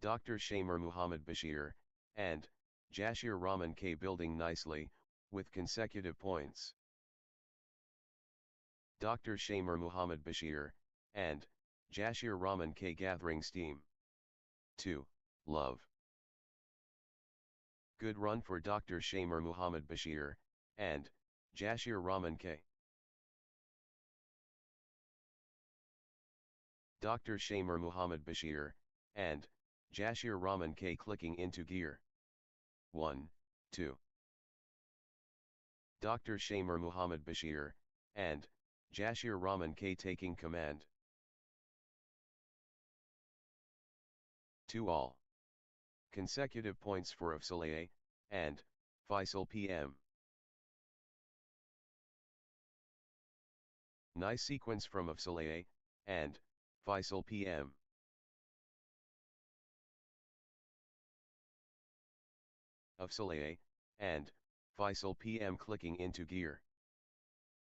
Dr. Shamer Muhammad Bashir, and Jashir Rahman K building nicely, with consecutive points. Dr. Shamer Muhammad Bashir, and Jashir Rahman K gathering steam. 2. Love. Good run for Dr. Shamer Muhammad Bashir, and Jashir Rahman K. Dr. Shamer Muhammad Bashir, and Jashir Rahman K clicking into gear. 1, 2. Dr. Shamer Muhammad Bashir, and Jashir Rahman K taking command. 2 all. Consecutive points for Afsaleh, and Faisal PM. Nice sequence from Afsaleh, and Faisal PM. Afsaleh, and Faisal PM clicking into gear.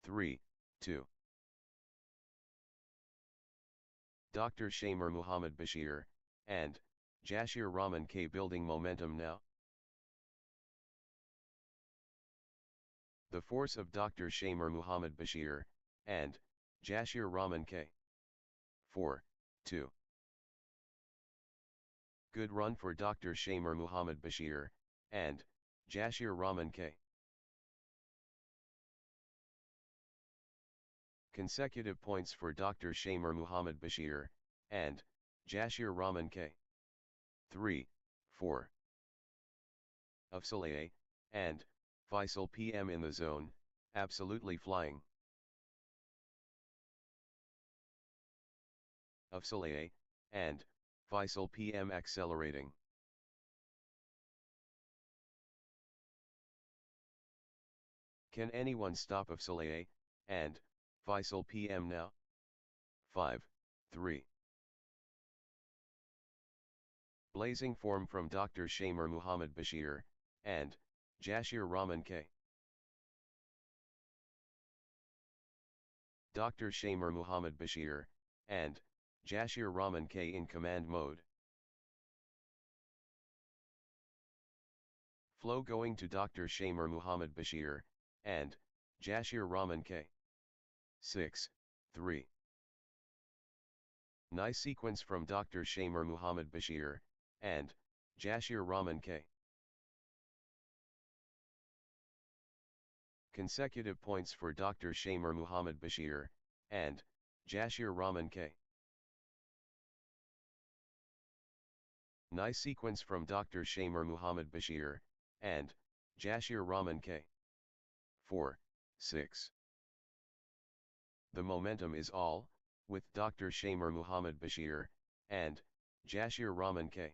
3, 2. Dr. Shamer Muhammad Bashir, and Jashir Rahman K building momentum now. The force of Dr. Shamer Muhammad Bashir, and Jashir Rahman K. 4, 2. Good run for Dr. Shamer Muhammad Bashir, and Jashir Rahman K. Consecutive points for Dr. Shamer Muhammad Bashir, and Jashir Rahman K. 3, 4. Afsaleh, and Faisal PM in the zone, absolutely flying. of Soleil, and Faisal PM accelerating. Can anyone stop of Soleil, and Faisal PM now? 5, 3. Blazing form from Dr. Shamer Muhammad Bashir, and Jashir Rahman K. Dr. Shamer Muhammad Bashir, and Jashir Rahman K in command mode. Flow going to Dr. Shamer Muhammad Bashir, and Jashir Rahman K. 6, 3. Nice sequence from Dr. Shamer Muhammad Bashir, and Jashir Rahman K. Consecutive points for Dr. Shamer Muhammad Bashir, and Jashir Rahman K. Nice sequence from Dr. Shamer Muhammad Bashir, and Jashir Rahman K. 4, 6. The momentum is all, with Dr. Shamer Muhammad Bashir, and Jashir Rahman K.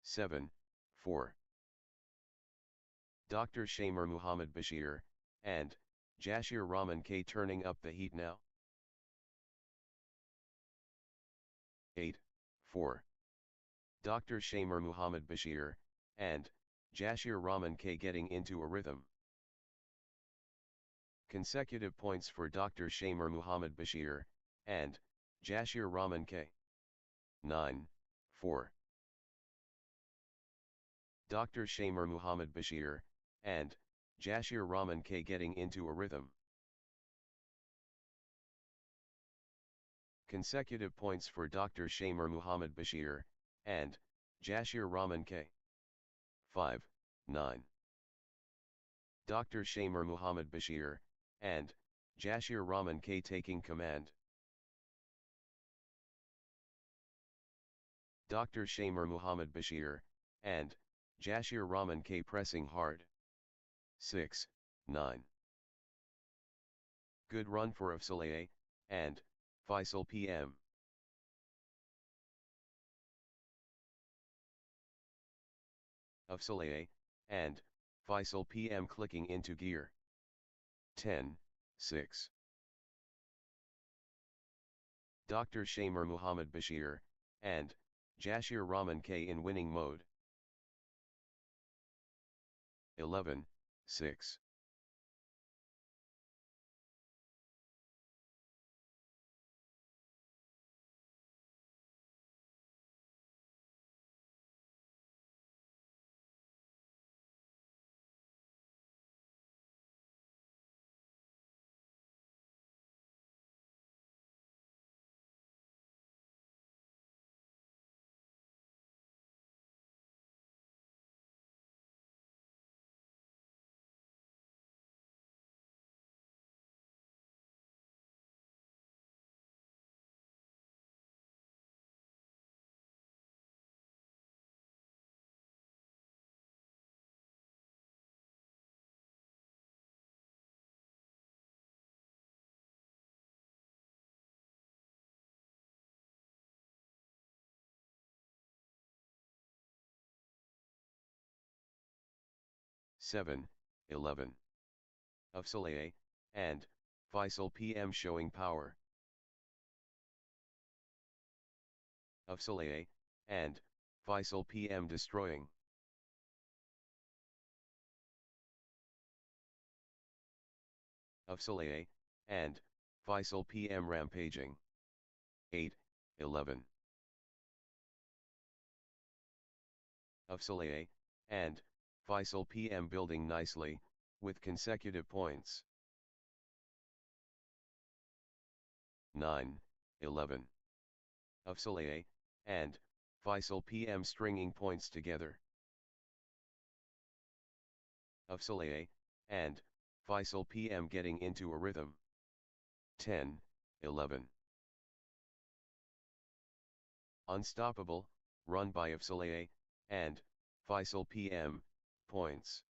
7, 4. Dr. Shamer Muhammad Bashir, and Jashir Rahman K turning up the heat now. 8, 4. Dr. Shamer Muhammad Bashir, and Jashir Rahman K getting into a rhythm. Consecutive points for Dr. Shamer Muhammad Bashir, and Jashir Rahman K. 9, 4. Dr. Shamer Muhammad Bashir, and Jashir Rahman K getting into a rhythm. Consecutive points for Dr. Shamer Muhammad Bashir, and Jashir Rahman K. 5, 9. Dr. Shamer Muhammad Bashir, and Jashir Rahman K taking command. Dr. Shamer Muhammad Bashir, and Jashir Rahman K pressing hard. 6, 9. Good run for of Soleil, and Faisal PM. Of Soleil, and Faisal PM clicking into gear. 10, 6. Dr. Shamer Muhammad Bashir, and Jashir Rahman K in winning mode. 11, 6. Seven, 11. Of Soleil, and Faisal PM showing power. Of Soleil, and Faisal PM destroying. Of Soleil, and Faisal PM rampaging. 8, 11. Of Soleil, and Faisal PM building nicely, with consecutive points. 9, 11. Of Soleil, and Faisal PM stringing points together. Of Soleil, and Faisal PM getting into a rhythm. 10, 11. Unstoppable, run by of Soleil, and Faisal PM, points.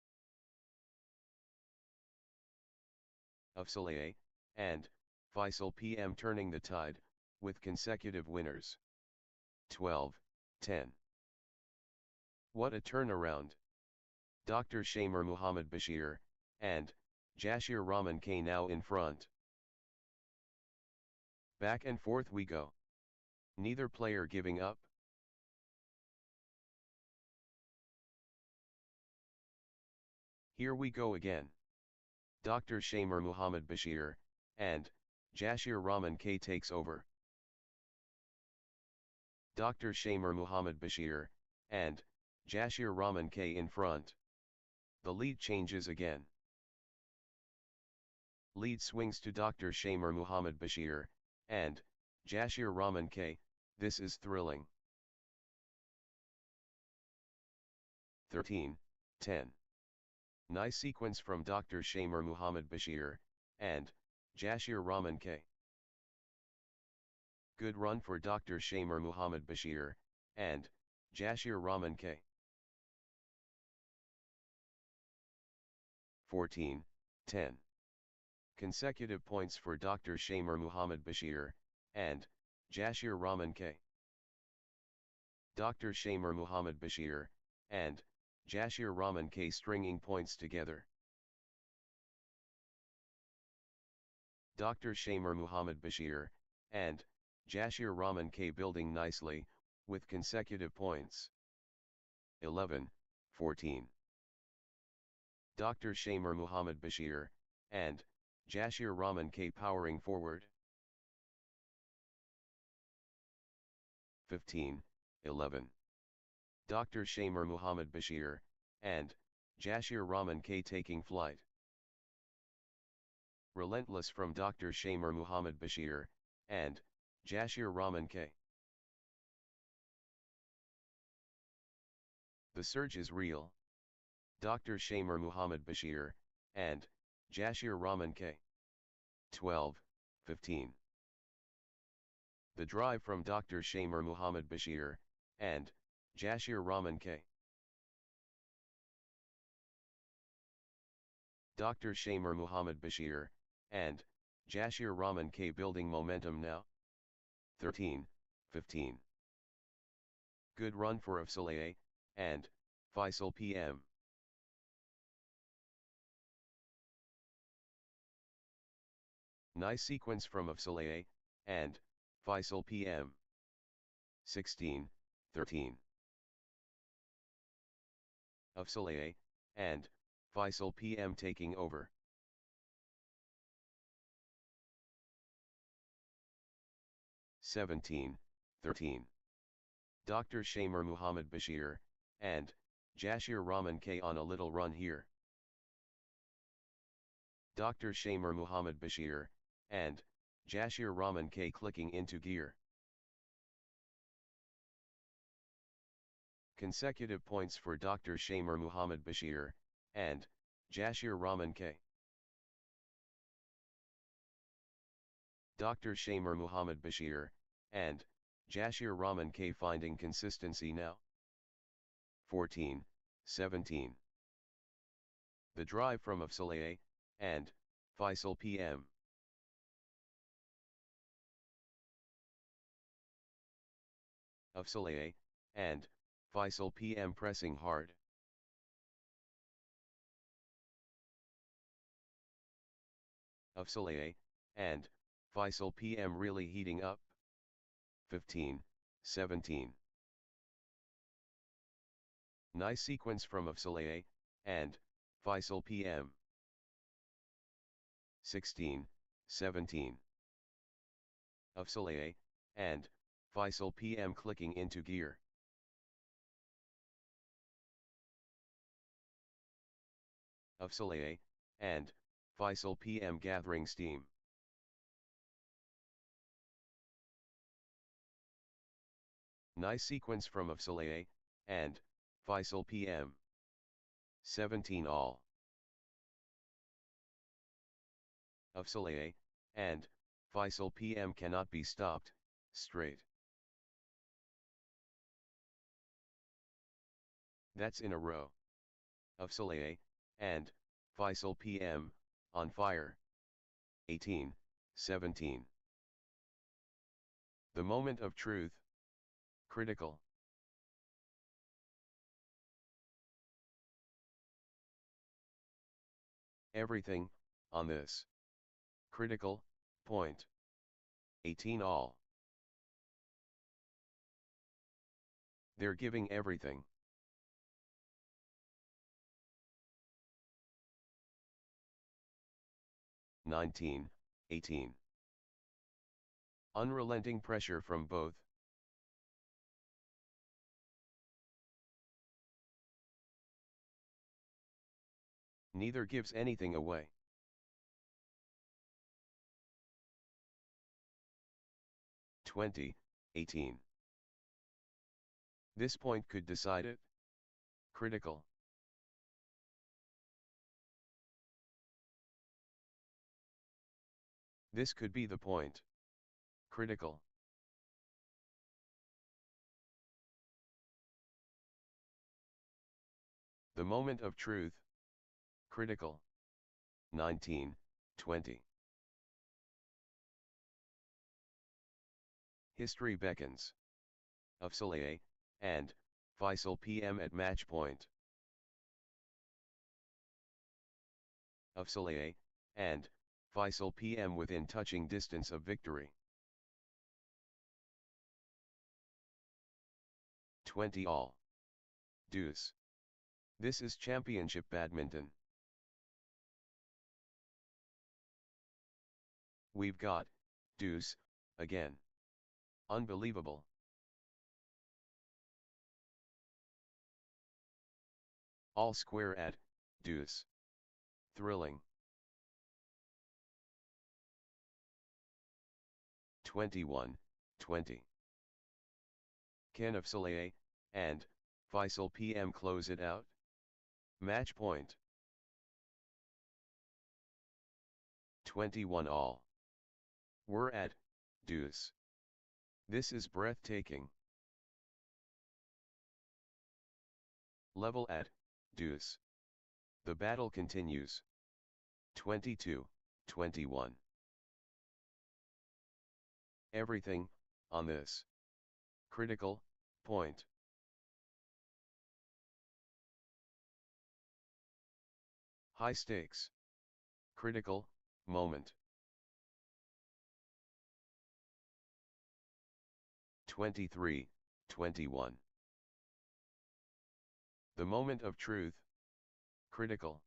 Of Soleil, and Faisal PM turning the tide, with consecutive winners. 12-10. What a turnaround. Dr. Shamer Muhammad Bashir, and Jashir Rahman K now in front. Back and forth we go. Neither player giving up. Here we go again. Dr. Shamer Muhammad Bashir, and Jashir Rahman K takes over. Dr. Shamer Muhammad Bashir, and Jashir Rahman K in front. The lead changes again. Lead swings to Dr. Shamer Muhammad Bashir, and Jashir Rahman K. This is thrilling. 13-10. Nice sequence from Dr. Shamer Muhammad Bashir, and Jashir Rahman K. Good run for Dr. Shamer Muhammad Bashir, and Jashir Rahman K. 14-10. Consecutive points for Dr. Shamer Muhammad Bashir, and Jashir Rahman K. Dr. Shamer Muhammad Bashir, and Jashir Rahman K stringing points together. Dr. Shamer Muhammad Bashir, and Jashir Rahman K building nicely, with consecutive points. 11-14. Dr. Shamer Muhammad Bashir, and Jashir Rahman K powering forward. 15-11. Dr. Shamer Muhammad Bashir, and Jashir Rahman K taking flight. Relentless from Dr. Shamer Muhammad Bashir, and Jashir Rahman K. The surge is real. Dr. Shamer Muhammad Bashir, and Jashir Rahman K. 12-15. The drive from Dr. Shamer Muhammad Bashir, and Jashir Rahman K. Dr. Shamer Muhammad Bashir, and Jashir Rahman K building momentum now. 13-15. Good run for Afsaleh, and Faisal PM. Nice sequence from Afsaleh, and Faisal PM. 16-13. Afsaleh, and Faisal PM taking over. 17-13. Dr. Shamer Muhammad Bashir, and Jashir Rahman K on a little run here. Dr. Shamer Muhammad Bashir, and Jashir Rahman K clicking into gear. Consecutive points for Dr. Shamer Muhammad Bashir, and Jashir Rahman K. Dr. Shamer Muhammad Bashir, and Jashir Rahman K finding consistency now. 14-17. The drive from Afsaleh, and Faisal PM. Afsaleh, and Faisal PM pressing hard. Afsaleh, and Faisal PM really heating up. 15-17. Nice sequence from Afsaleh, and Faisal PM. 16-17. Afsaleh, and Faisal PM clicking into gear. Afsaleh, and Faisal PM gathering steam. Nice sequence from Afsaleh, and Faisal PM. 17 all. Afsaleh, and Faisal PM cannot be stopped, straight. That's in a row. Afsaleh, and Faisal PM, on fire. 18-17. The moment of truth, critical. Everything, on this critical point. 18 all. They're giving everything. (19, 18). Unrelenting pressure from both. Neither gives anything away. (20, 18). This point could decide it. Critical. This could be the point. Critical. The moment of truth, critical. 19, 20. History beckons. Afzal and Faisal PM at match point. Afzal and Faisal PM within touching distance of victory. 20 all. Deuce. This is championship badminton. We've got deuce again. Unbelievable. All square at deuce. Thrilling. 21, 20. Can Afzal and Faisal PM close it out? Match point. 21 all. We're at deuce. This is breathtaking. Level at deuce. The battle continues. 22, 21. Everything, on this critical point. High stakes. Critical moment. 23, 21. The moment of truth. Critical.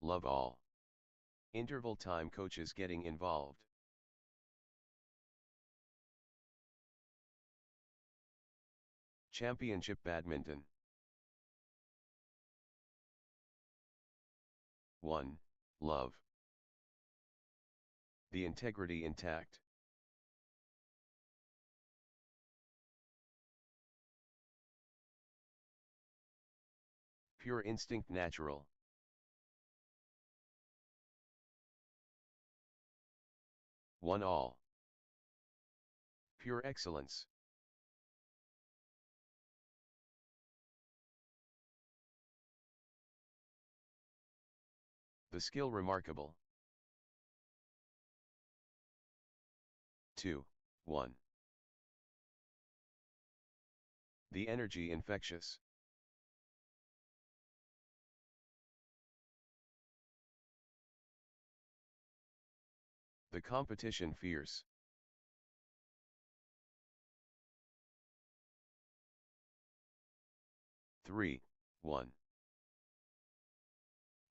Love all. Interval time coaches getting involved. Championship Badminton. 1. Love. The integrity intact. Pure instinct natural. One all. Pure excellence. The skill remarkable. 2. 1. The energy infectious. The competition fierce. 3. 1.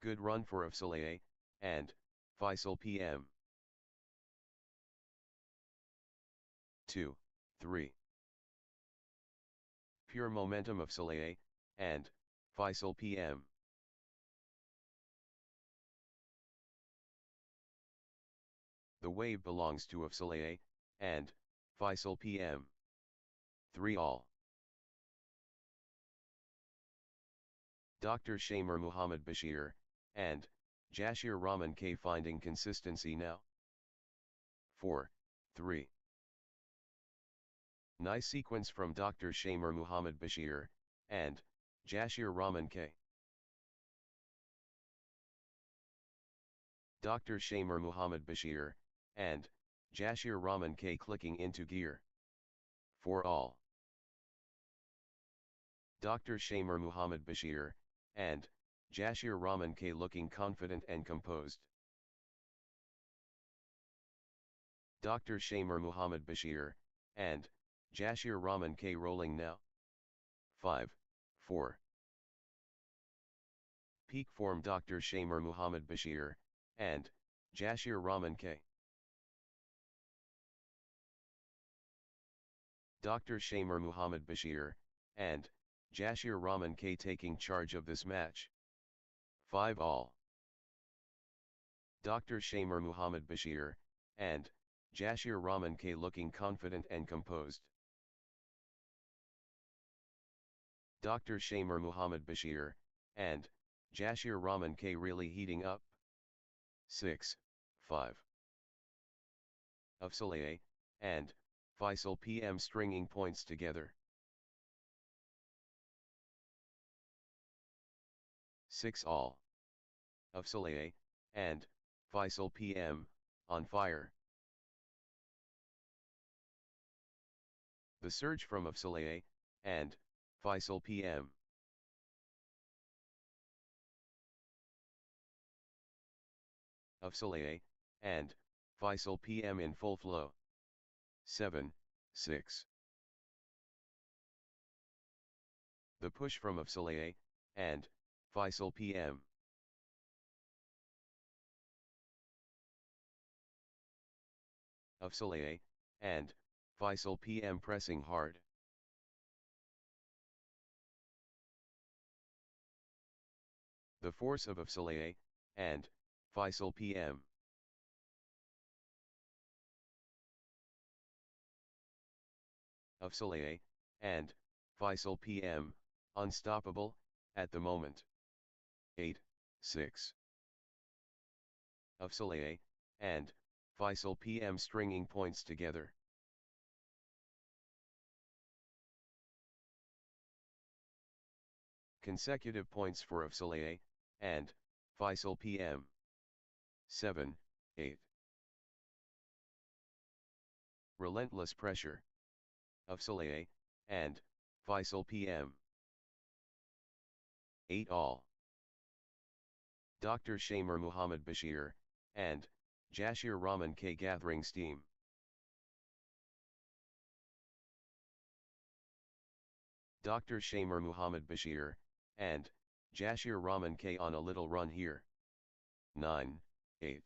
Good run for Afsaleh, and Faisal PM. 2. 3. Pure momentum of Saleh, and Faisal PM. The wave belongs to Afsaleh, and Faisal PM. 3 all. Dr. Shamer Muhammad Bashir, and Jashir Rahman K finding consistency now. 4. 3. Nice sequence from Dr. Shamer Muhammad Bashir, and Jashir Rahman K. Dr. Shamer Muhammad Bashir, and Jashir Rahman K clicking into gear. 4 all. Dr. Shamer Muhammad Bashir, and Jashir Rahman K looking confident and composed. Dr. Shamer Muhammad Bashir, and Jashir Rahman K rolling now. 5, 4. Peak form Dr. Shamer Muhammad Bashir, and Jashir Rahman K. Dr. Shamer Muhammad Bashir, and Jashir Rahman K taking charge of this match. 5 all. Dr. Shamer Muhammad Bashir, and Jashir Rahman K looking confident and composed. Dr. Shamer Muhammad Bashir, and Jashir Rahman K really heating up. 6, 5. Afsaleh, and Faisal PM stringing points together. 6 all. Afsaleh, and Faisal PM, on fire. The surge from Afsaleh, and Faisal PM. Afsaleh, and Faisal PM in full flow. 7, 6. The push from Afsaleh, and Faisal PM. Afsaleh, and Faisal PM pressing hard. The force of Afsaleh, and Faisal PM. Afsaleh, and Faisal PM, unstoppable, at the moment. 8, 6. Afsaleh, and Faisal PM stringing points together. Consecutive points for Afsaleh, and Faisal PM. 7, 8. Relentless pressure. Afsaleh, and Faisal PM. 8 all. Dr. Shamer Muhammad Bashir, and Jashir Rahman K gathering steam. Dr. Shamer Muhammad Bashir, and Jashir Rahman K on a little run here. 9, 8.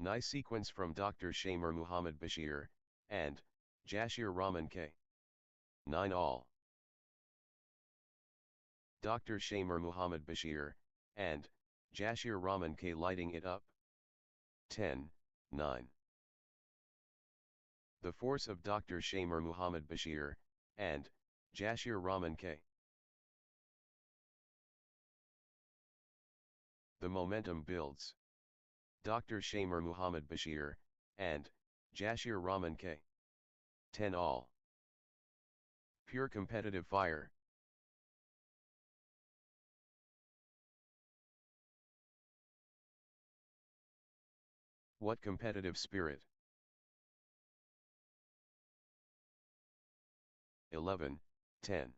Nice sequence from Dr. Shamer Muhammad Bashir, and Jashir Rahman K. 9 all. Dr. Shamer Muhammad Bashir, and Jashir Rahman K lighting it up. 10, 9. The force of Dr. Shamer Muhammad Bashir, and Jashir Rahman K. The momentum builds. Dr. Shamer Muhammad Bashir, and Jashir Rahman K. 10 all. Pure competitive fire. What competitive spirit? 11, 10.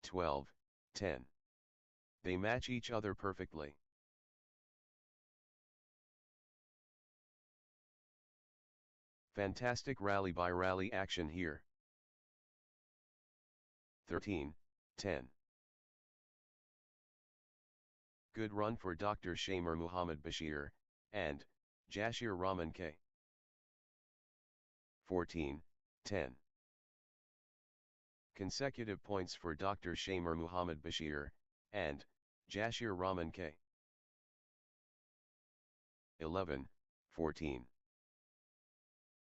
Twelve, 10. They match each other perfectly. Fantastic rally by rally action here. 13, 10. Good run for Dr. Shamer Muhammad Bashir, and Jashir Rahman K. 14, 10. Consecutive points for Dr. Shamer Muhammad Bashir, and Jashir Rahman K. 11, 14.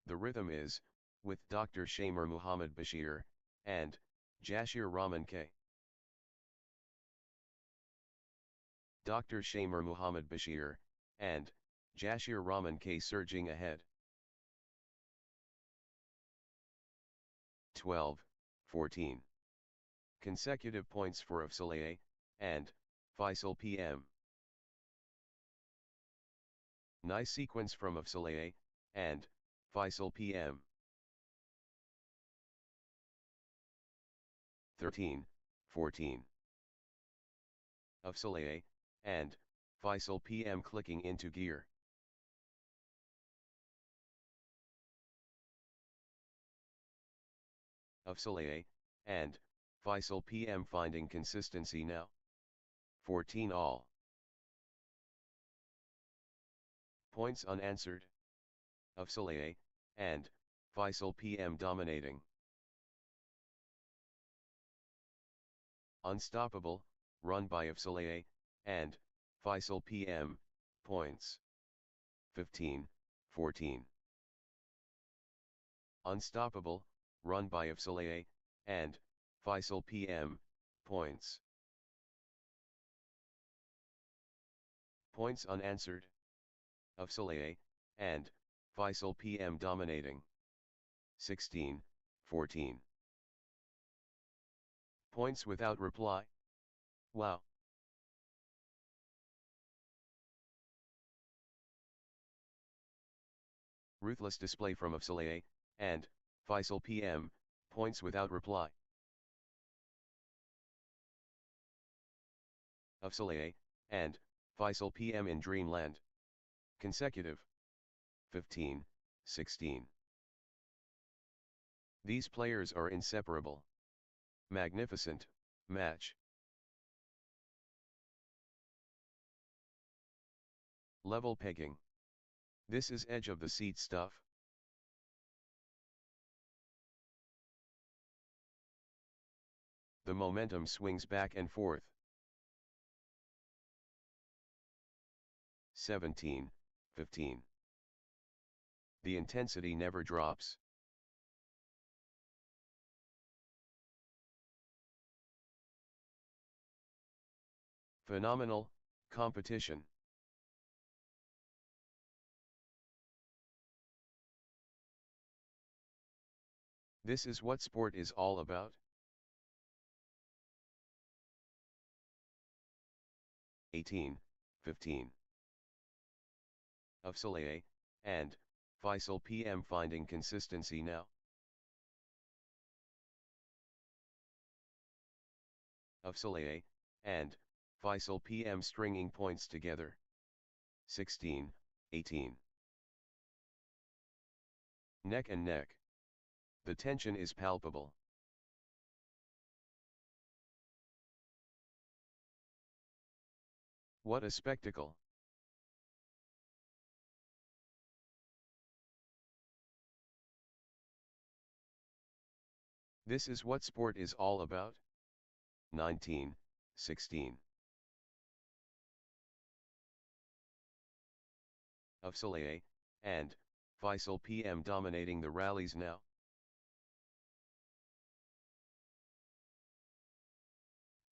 The rhythm is, with Dr. Shamer Muhammad Bashir, and Jashir Rahman K. Dr. Shamer Muhammad Bashir, and Jashir Rahman K surging ahead. 12, 14. Consecutive points for Afsaleh, and Faisal PM. Nice sequence from Afsaleh, and Faisal PM. 13, 14. Afsaleh, and Faisal PM clicking into gear. Afsaleh, and Faisal PM finding consistency now. 14 all. Points unanswered. Afsaleh, and Faisal PM dominating. Unstoppable, run by Afsaleh, and Faisal PM, points. 15, 14. Unstoppable, run by Afsaleh, and Faisal PM, points. Points unanswered. Afsaleh, and Faisal PM dominating. 16, 14. Points without reply. Wow. Ruthless display from Afsaleh, and Faisal PM, points without reply. Afsaleh, and Faisal PM in Dreamland. Consecutive. 15, 16. These players are inseparable. Magnificent match. Level pegging. This is edge of the seat stuff. The momentum swings back and forth. 17, 15. The intensity never drops. Phenomenal competition. This is what sport is all about. 18, 15. Afsaleh and Faisal PM finding consistency now. Afsaleh and Faisal PM stringing points together. 16, 18. Neck and neck. The tension is palpable. What a spectacle. This is what sport is all about. 19, 16. Afsaleh and Faisal PM dominating the rallies now.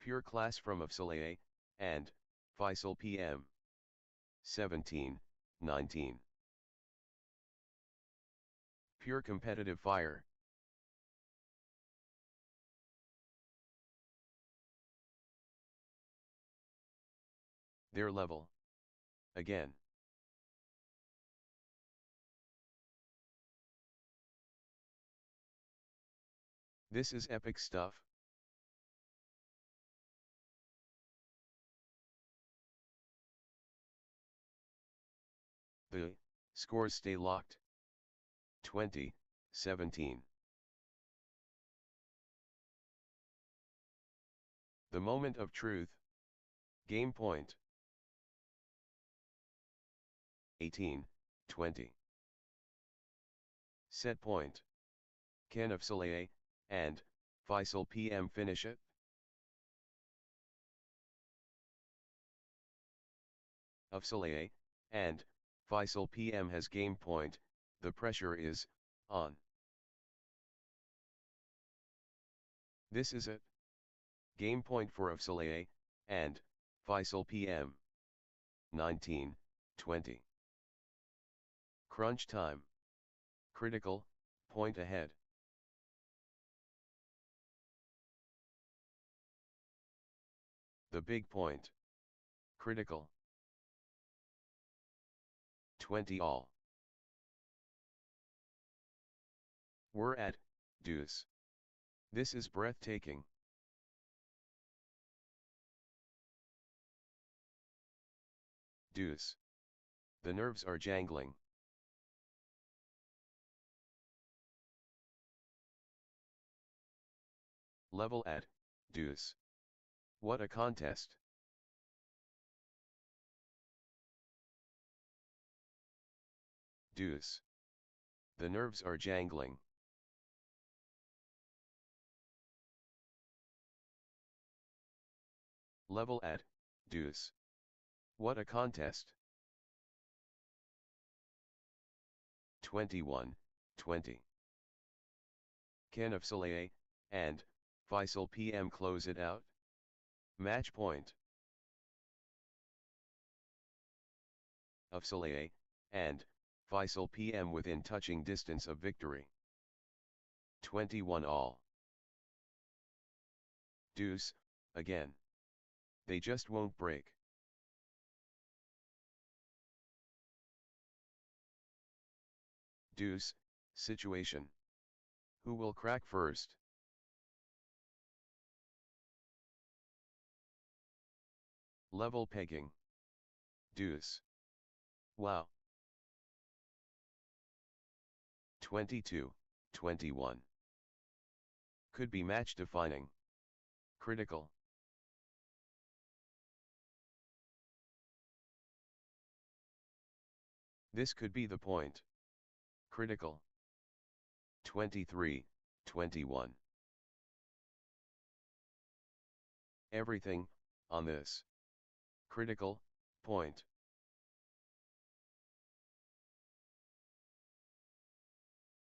Pure class from Afsaleh and Faisal PM. 17, 19. Pure competitive fire. Their level. Again. This is epic stuff. The scores stay locked. 20, 17. The moment of truth. Game point. 18, 20. Set point. Can Afsaleh and Faisal PM finish it? Afsaleh and Faisal PM has game point, the pressure is on. This is it. Game point for Afsaleh and Faisal PM. 19, 20. Crunch time. Critical, point ahead. The big point. Critical. 20 all. We're at deuce. This is breathtaking. Deuce. The nerves are jangling. Level at deuce. What a contest. Deuce. The nerves are jangling. Level at deuce. What a contest. 21, 20. Can Afsaleh and Faisal PM close it out? Match point. Afsaleh and Faisal PM within touching distance of victory. 21 all. Deuce, again. They just won't break. Deuce, situation. Who will crack first? Level pegging. Deuce. Wow. 22, 21. Could be match defining. Critical. This could be the point. Critical. 23, 21. Everything, on this. Critical, point.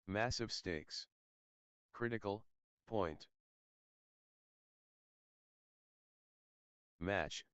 Massive stakes. Critical, point. Match.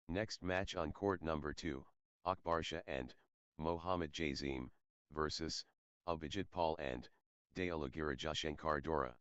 Next match on court number 2, Akbar Shah and Mohammad Jazim versus Abhijit Paul and Dayalagiri Jashankar Dora.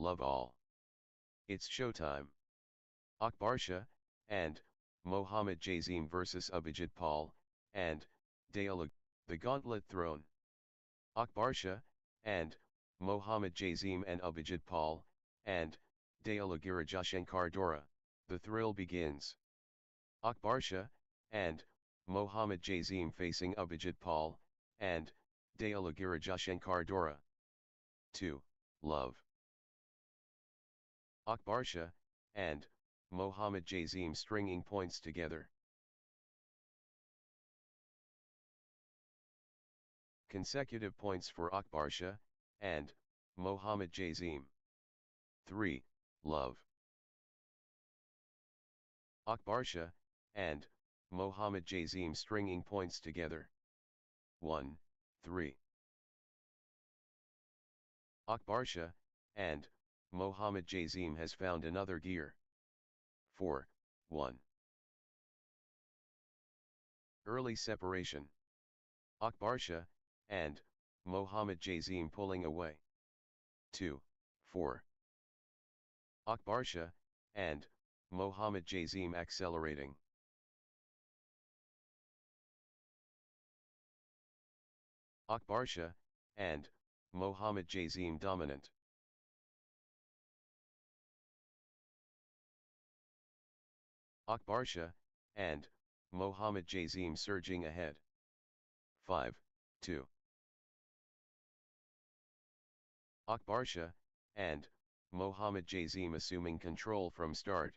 love all. It's showtime. Akbarsha, and, Mohammad Jazim vs Abhijit Paul, and, Dayala, the Gauntlet Throne. Akbarsha, and, Mohammad Jazim and Abhijit Paul, and, Dayala Girajashankar Dora, the thrill begins. Akbarsha, and, Mohammad Jazim facing Abhijit Paul, and, Dayala Girajashankar Dora. 2. Love. Akbarsha, and, Mohammad Jazim stringing points together. Consecutive points for Akbarsha, and, Mohammad Jazim. 3. Love. Akbarsha, and, Mohammad Jazim stringing points together. 1, 3. Akbarsha, and, Mohammad Jazim has found another gear. 4, 1. Early separation. Akbarsha, and, Mohammad Jazim pulling away. 2, 4. Akbarsha, and, Mohammad Jazim accelerating. Akbarsha, and, Mohammad Jazim dominant. Akbarsha, and, Mohammad Jazim surging ahead. 5, 2. Akbarsha, and, Mohammad Jazim assuming control from start.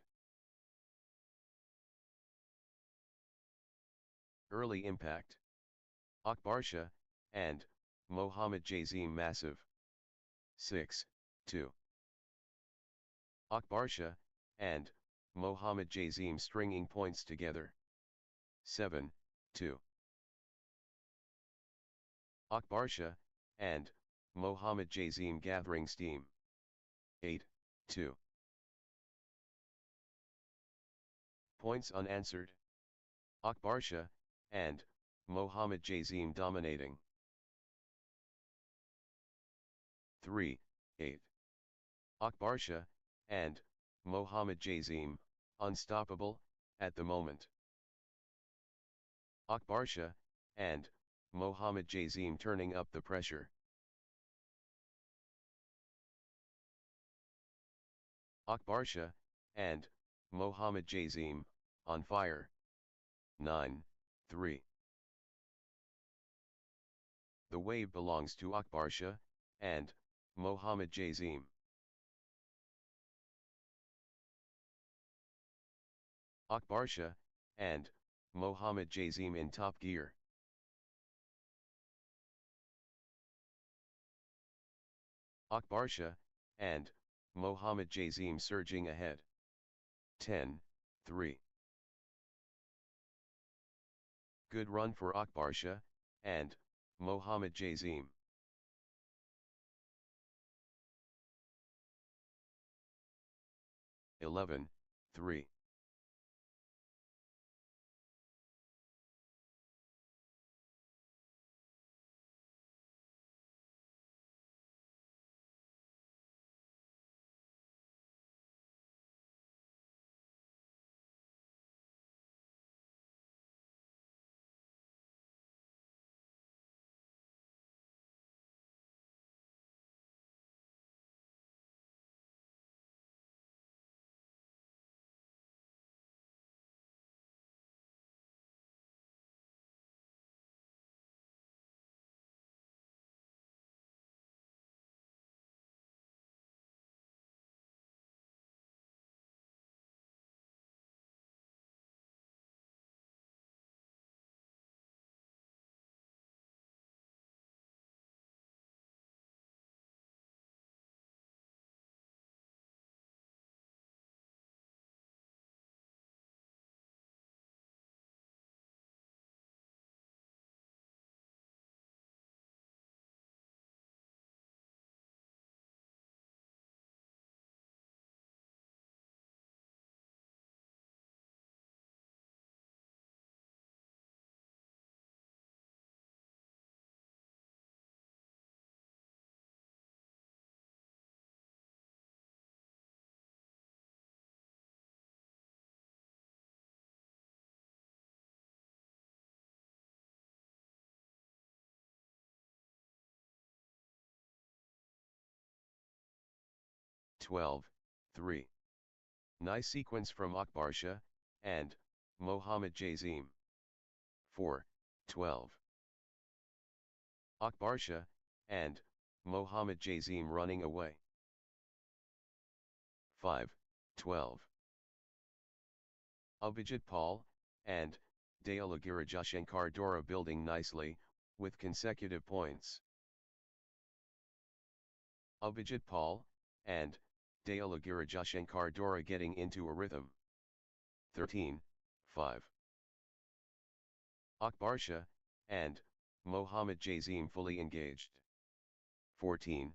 Early impact. Akbarsha, and, Mohammad Jazim massive. 6, 2. Akbarsha, and, Mohammad Jazim stringing points together. 7, 2. Akbarsha, and, Mohammad Jazim gathering steam. 8, 2. Points unanswered. Akbarsha, and, Mohammad Jazim dominating. 3, 8. Akbarsha, and, Mohammad Jazim, unstoppable, at the moment. Akbarsha, and, Mohammad Jazim turning up the pressure. Akbarsha, and, Mohammad Jazim, on fire. 9, 3. The wave belongs to Akbarsha, and, Mohammad Jazim. Akbarsha, and, Mohammad Jazim in top gear. Akbarsha, and, Mohammad Jazim surging ahead. 10, 3. Good run for Akbarsha, and, Mohammad Jazim. Eleven, 3. 12, 3. Nice sequence from Akbarsha, and Mohammad Jazim. 4, 12. Akbarsha, and Mohammad Jazim running away. 5, 12. Abhijit Paul, and Dayalagirajashankar Dora building nicely, with consecutive points. Abhijit Paul, and Dayalagirajashankar Dora getting into a rhythm. 13, 5. Akbarsha, and Mohammad Jazim fully engaged. 14,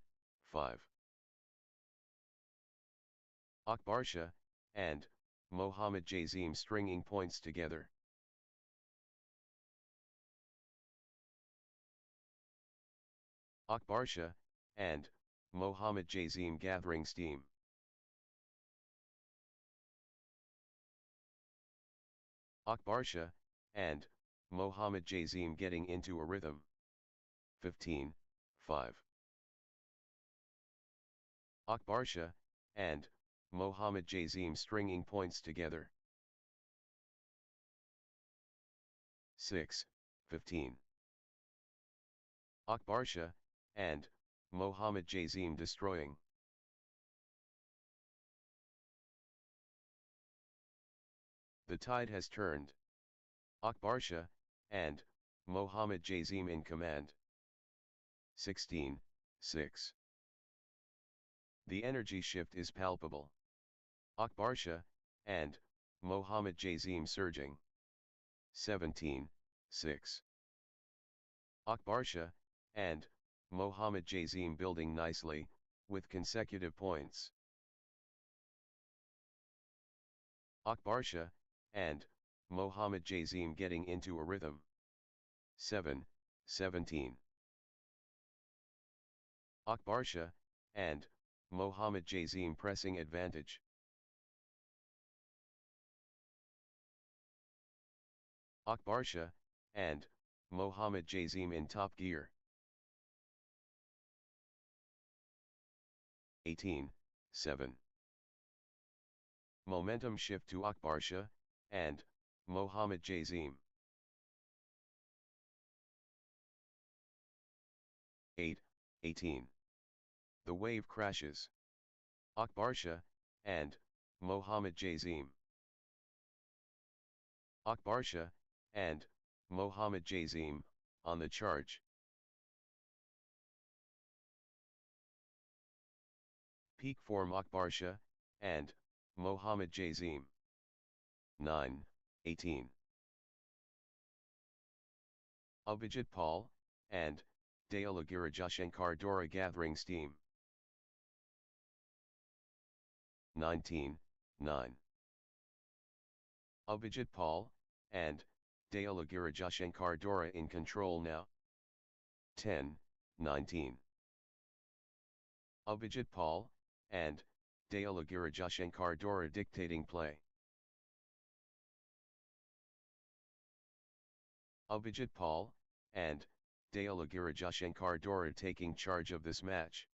5. Akbarsha, and Mohammad Jazim stringing points together. Akbarsha, and Mohammad Jazim gathering steam. Akbarsha, and Mohammad Jazim getting into a rhythm. 15, 5. Akbarsha, and Mohammad Jazim stringing points together. 6, 15. Akbarsha, and Mohammad Jazim destroying. The tide has turned. Akbarsha, and Mohammad Jazim in command. 16, 6. The energy shift is palpable. Akbarsha, and Mohammad Jazim surging. 17, 6. Akbarsha, and Mohammad Jazim building nicely, with consecutive points. Akbarsha, and Mohammad Jazim getting into a rhythm. 7, 17. Akbarsha, and Mohammad Jazim pressing advantage. Akbarsha, and Mohammad Jazim in top gear. 18, 7. Momentum shift to Akbarsha, and Mohammad Jazim. 8, 18. The wave crashes. Akbarsha, and Mohammad Jazim. Akbarsha, and Mohammad Jazim, on the charge. Peak form Akbarsha, and Mohammad Jazim. 9, 18. Abhijit Paul, and Dayalagirajashankar Dora gathering steam. 19, 9. Abhijit Paul, and Dayalagirajashankar Dora in control now. 10, 19. Abhijit Paul, and Dayalagirajashankar Dora dictating play. Abhijit Paul, and Dayalagirajashankar Dora taking charge of this match.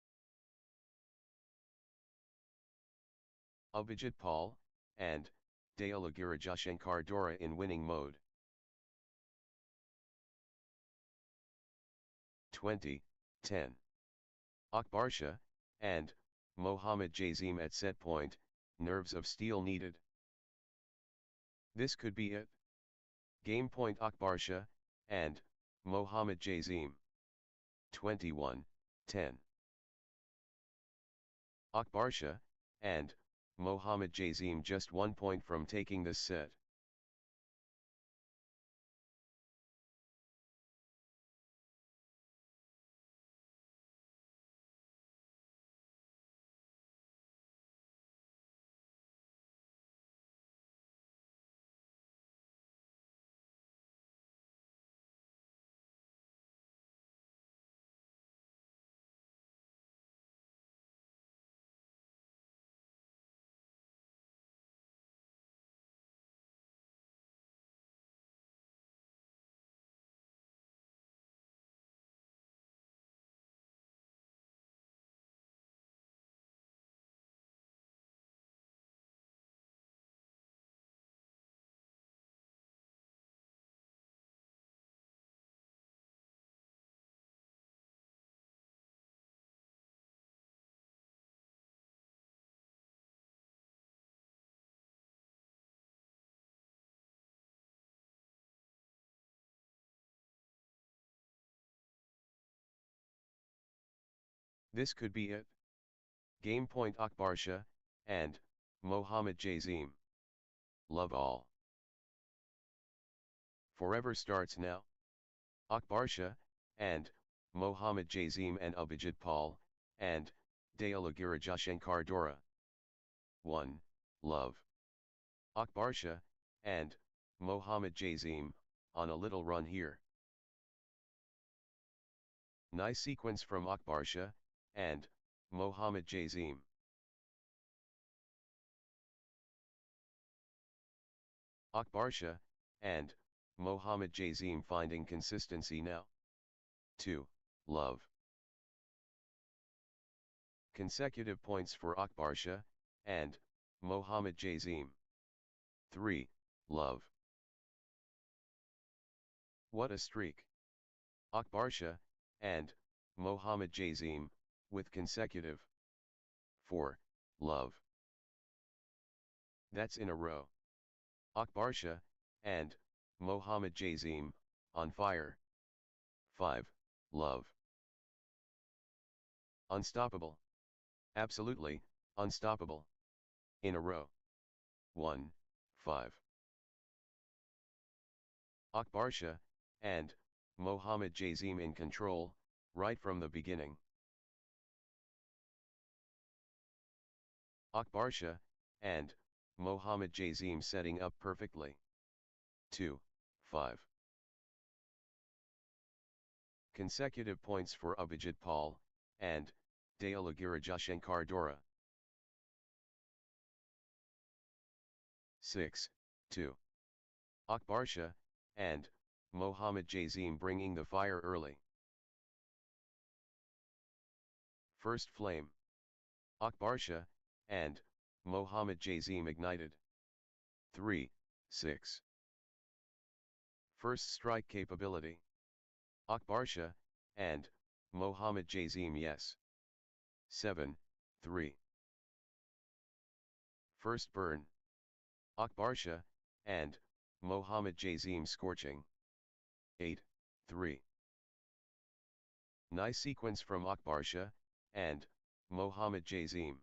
Abhijit Paul, and Dayalagirajashankar Dora in winning mode. 20, 10. Akbarsha, and Mohammad Jazim at set point, nerves of steel needed. This could be it. Game point Akbarsha, and Mohammad Jazim. 21, 10. Akbarsha, and Mohammad Jazim just 1 point from taking this set. This could be it. Game point Akbar Shah, and Mohammad Jazim. Love all. Forever starts now. Akbar Shah, and Mohammad Jazim and Abhijit Paul, and Dayalagira Jashankar Dora. 1. Love. Akbar Shah, and Mohammad Jazim, on a little run here. Nice sequence from Akbar Shah, and Mohammad Jazim. Akbar Shah, and Mohammad Jazim finding consistency now. 2. Love. Consecutive points for Akbar Shah, and Mohammad Jazim. 3. Love. What a streak. Akbar Shah, and Mohammad Jazim, with consecutive. 4. Love. That's in a row. Akbar Shah, and Mohammad Jazim, on fire. 5. Love. Unstoppable. Absolutely, unstoppable. In a row. 1. 5. Akbar Shah, and Mohammad Jazim in control, right from the beginning. Akbar Shah, and Mohammad Jazim setting up perfectly. 2. 5. Consecutive points for Abhijit Paul, and Dayalagira Jashankar Dora. 6. 2. Akbar Shah, and Mohammad Jazim bringing the fire early. First flame. Akbar Shah, and Mohammad Jazim ignited. 3. 6. First strike capability. Akbar Shah, and Mohammad Jazim yes. 7. 3. First burn. Akbar Shah, and Mohammad Jazim scorching. 8. 3. Nice sequence from Akbar Shah, and Mohammad Jazim.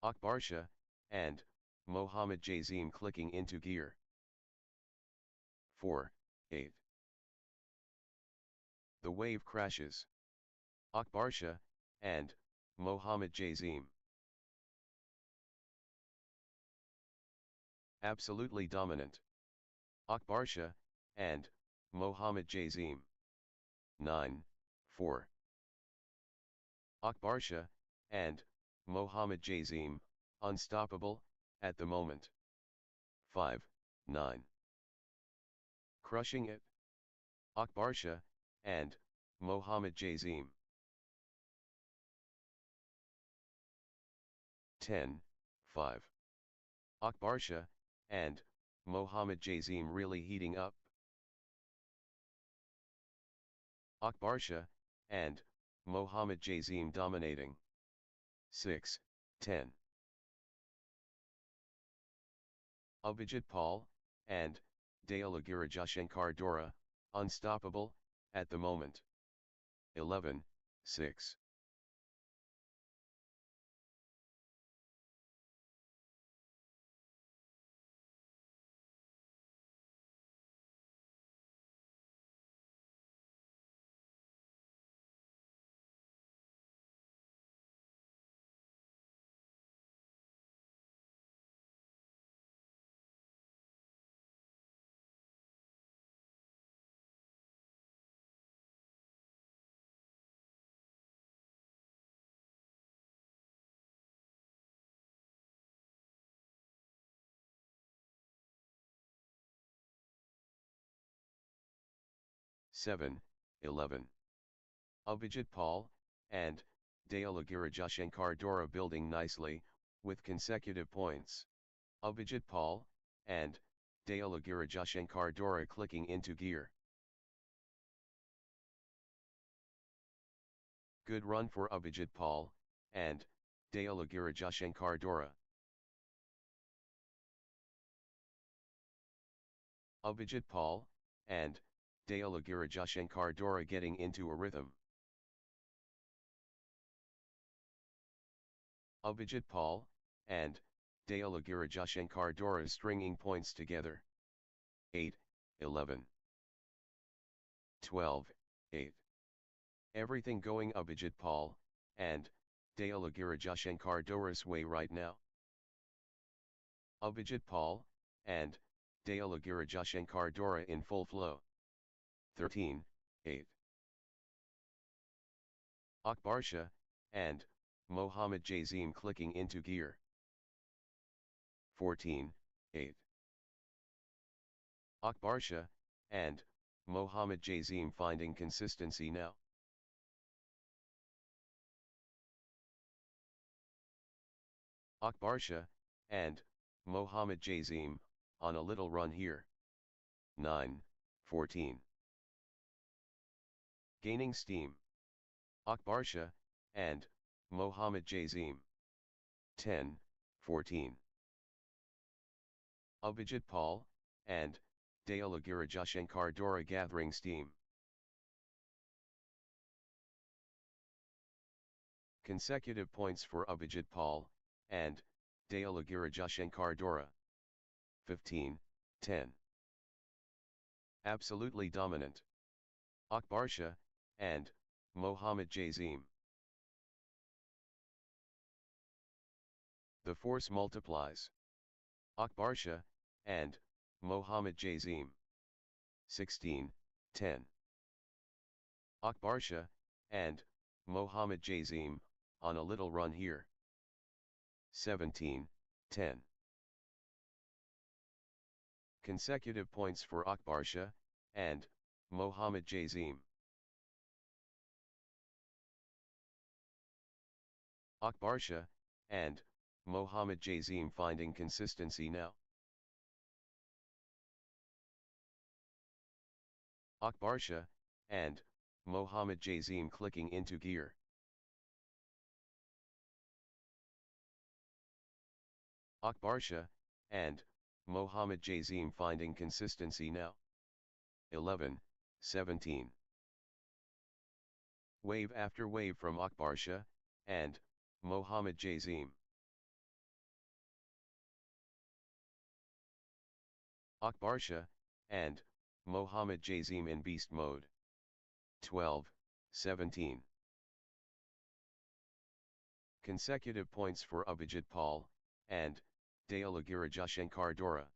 Akbar Shah, and Mohammad Jazim clicking into gear. 4. 8. The wave crashes. Akbar Shah, and Mohammad Jazim. Absolutely dominant. Akbar Shah, and Mohammad Jazim. 9. 4. Akbar Shah, and Mohammad Jazim, unstoppable, at the moment. 5. 9. Crushing it. Akbar Shah, and Mohammad Jazim. 10. 5. Akbar Shah, and Mohammad Jazim really heating up. Akbar Shah, and Mohammad Jazim dominating. 6. 10. Abhijit Paul, and Dayalagira Jashankar Dora, unstoppable, at the moment. 11. 6. Seven, 11. Abhijit Paul, and Dayalagira Jashankar Dora building nicely, with consecutive points. Abhijit Paul, and Dayalagira Jashankar Dora clicking into gear. Good run for Abhijit Paul, and Dayalagira Jashankar Dora. Abhijit Paul, and Dealagirajashankar Dora getting into a rhythm. Abhijit Paul, and Dealagirajashankar Dora stringing points together. 8, 11, 12, 8. Everything going Abhijit Paul, and Dealagirajashankar Dora's way right now. Abhijit Paul, and Dealagirajashankar Dora in full flow. 13, 8. Akbarsha, and Mohammad Jazim clicking into gear. 14, 8. Akbarsha, and Mohammad Jazim finding consistency now. Akbarsha, and Mohammad Jazim, on a little run here. 9, 14. Gaining steam. Akbarsha, and Mohammad Jazim. 10, 14. Abhijit Paul, and Dealagirajashankar Dora gathering steam. Consecutive points for Abhijit Paul, and Dealagirajashankar Dora. 15, 10. Absolutely dominant. Akbarsha, and Mohammad Jazim. The force multiplies. Akbarsha, and Mohammad Jazim. 16, 10. Akbarsha, and Mohammad Jazim, on a little run here. 17, 10. Consecutive points for Akbarsha, and Mohammad Jazim. Akbarsha, and Mohammad Jazim finding consistency now. Akbarsha, and Mohammad Jazim clicking into gear. Akbarsha, and Mohammad Jazim finding consistency now. 11, 17. Wave after wave from Akbarsha, and Mohammad Jazim. Akbarsha, and Mohammad Jazim in beast mode. 12, 17. Consecutive points for Abhijit Paul, and Dealagirajashankar Dora.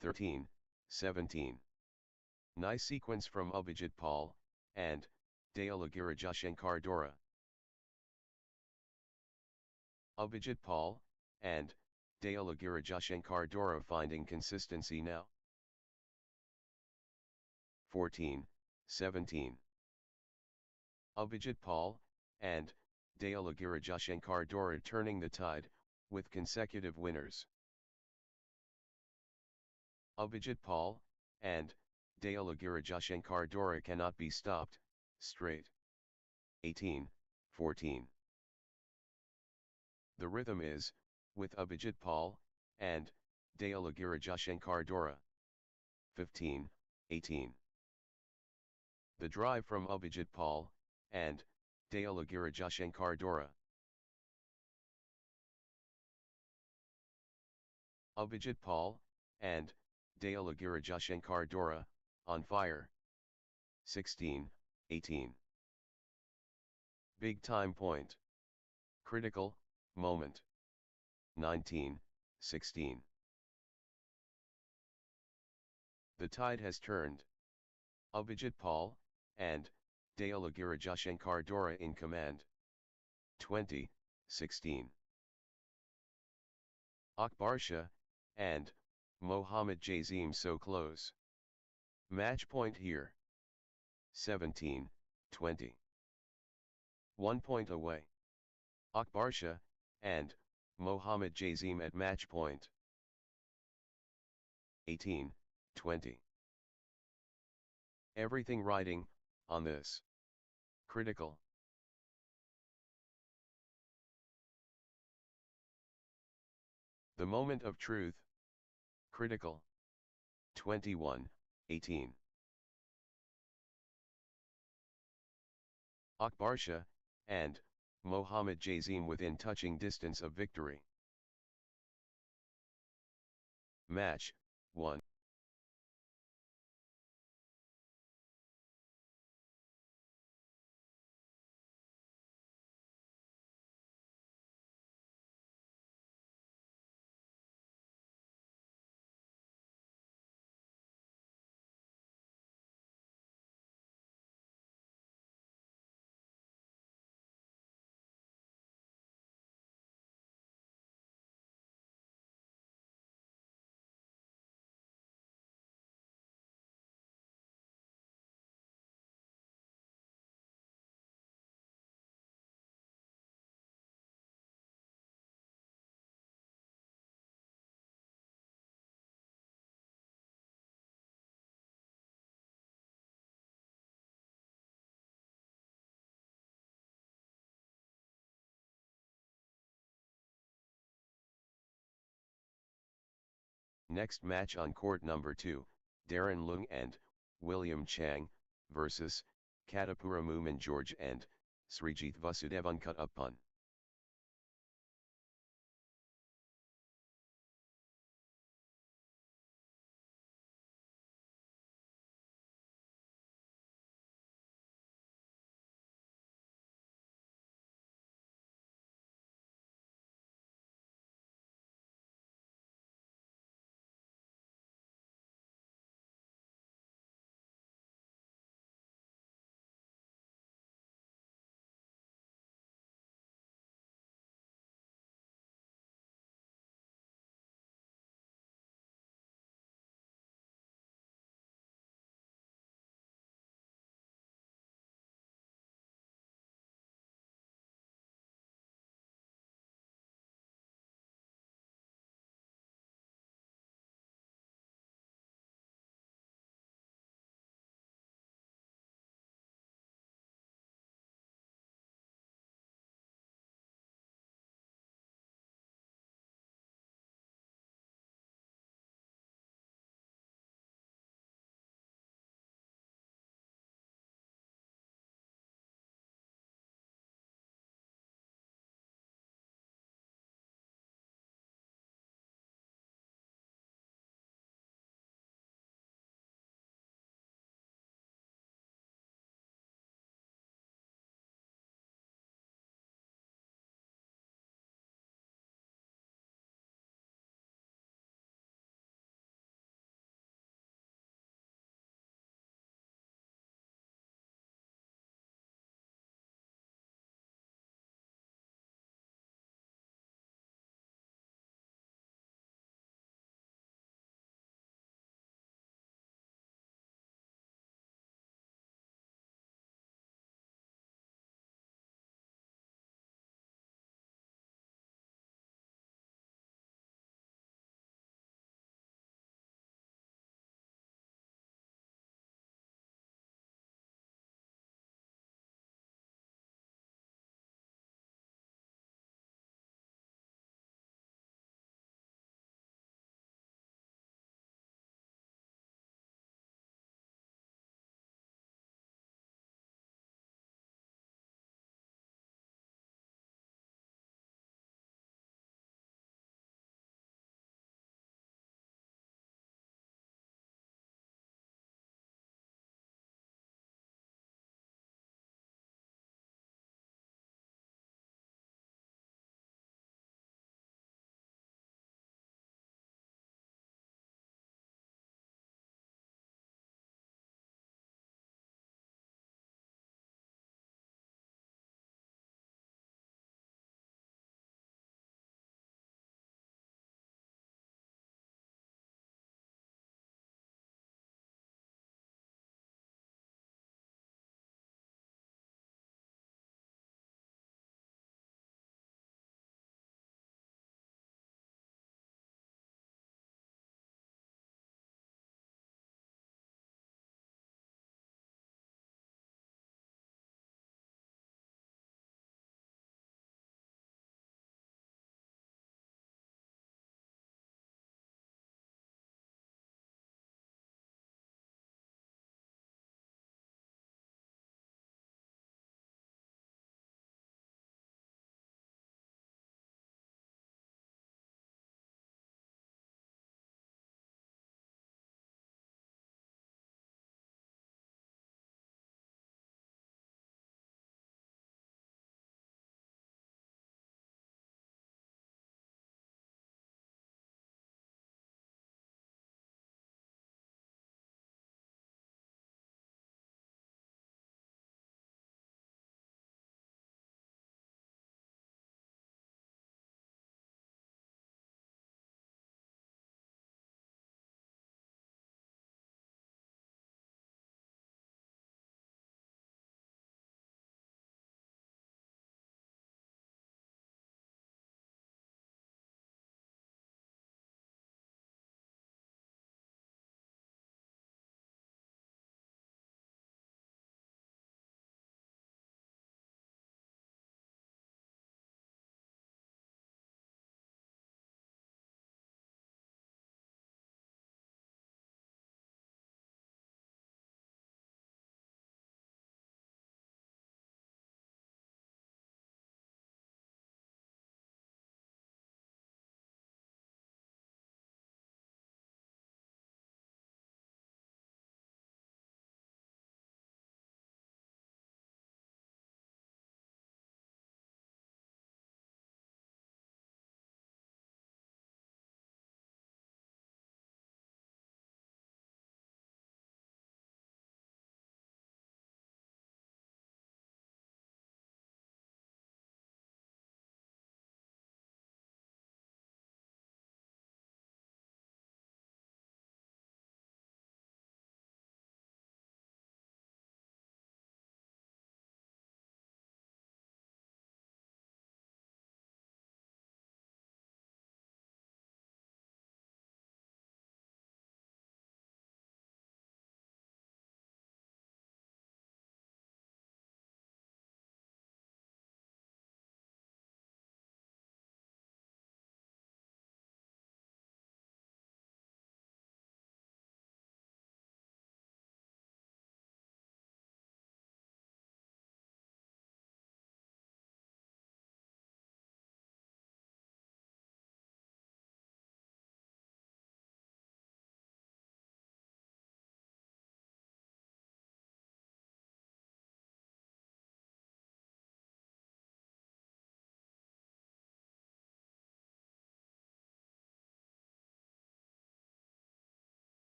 13, 17. Nice sequence from Abhijit Paul, and Dealagirajashankar Dora. Abhijit Paul, and Dealagirajashankar Dora finding consistency now. 14, 17. Abhijit Paul, and Dealagirajashankar Dora turning the tide, with consecutive winners. Abhijit Paul, and Dealagirajashankar Dora cannot be stopped, straight. 18, 14. The rhythm is, with Abhijit Paul, and Dealagirajashankar Dora. 15, 18. The drive from Abhijit Paul, and Dealagirajashankar Dora. Abhijit Paul, and Dealagirajashankar Dora, on fire. 16, 18. Big time point. Critical moment. 19, 16. The tide has turned. Abhijit Paul, and Dealagirajashankar Dora in command. 20, 16. Akbarsha, and Mohammad Jazim so close. Match point here. 17, 20. 1 point away. Akbarsha, and Mohammad Jazim at match point. 18, 20. Everything riding on this. Critical. The moment of truth. Critical. 21-18. Akbarsha, and Mohammad Jazim within touching distance of victory. Match 1. Next match on court number 2, Darren Leung and William Chang versus Katapura Moomin George and Srijit Vasudevan Kuttappan.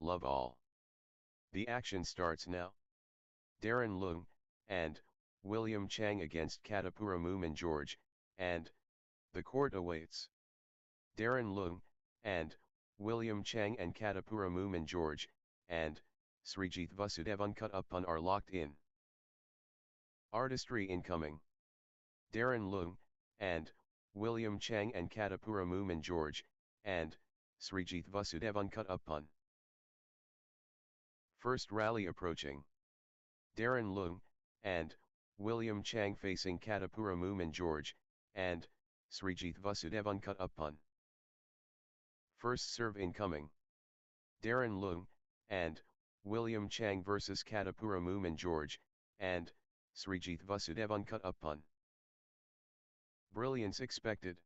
love all. The action starts now. Darren Leung and William Chang against Katapura Moomin George, and the court awaits. Darren Leung and William Chang and Katapura Moomin George, and Srijit Vasudevan Kuttappan are locked in. Artistry incoming. Darren Leung and William Chang and Katapura Moomin George, and Srijit Vasudevan Kuttappan. First rally approaching. Darren Leung and William Chang facing Katapura Moomin George, and Srijit Vasudevan Kuttappan. First serve incoming. Darren Leung and William Chang vs Katapura Moomin George, and Srijit Vasudevan Kuttappan. Brilliance expected.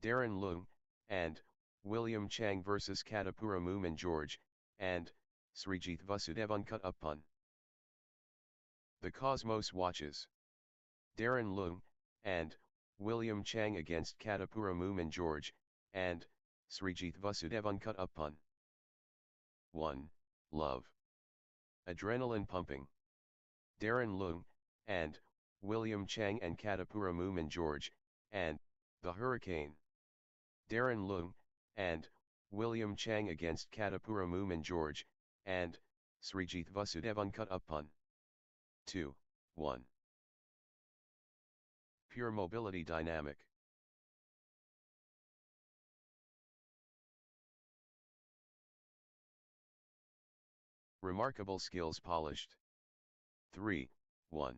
Darren Leung and William Chang vs Katapura Moomin George, and Srijit Vasudevan Kuttappan. The cosmos watches. Darren Leung and William Chang against Katapura Moomin George, and Srijit Vasudevan Kuttappan. 1. Love. Adrenaline pumping. Darren Leung and William Chang and Katapura Moomin George, and the Hurricane. Darren Leung and William Chang against Katapura Moomin George, and Srijit Vasudevan Kuttappan. 2. 1. Pure mobility dynamic. Remarkable skills polished. 3. 1.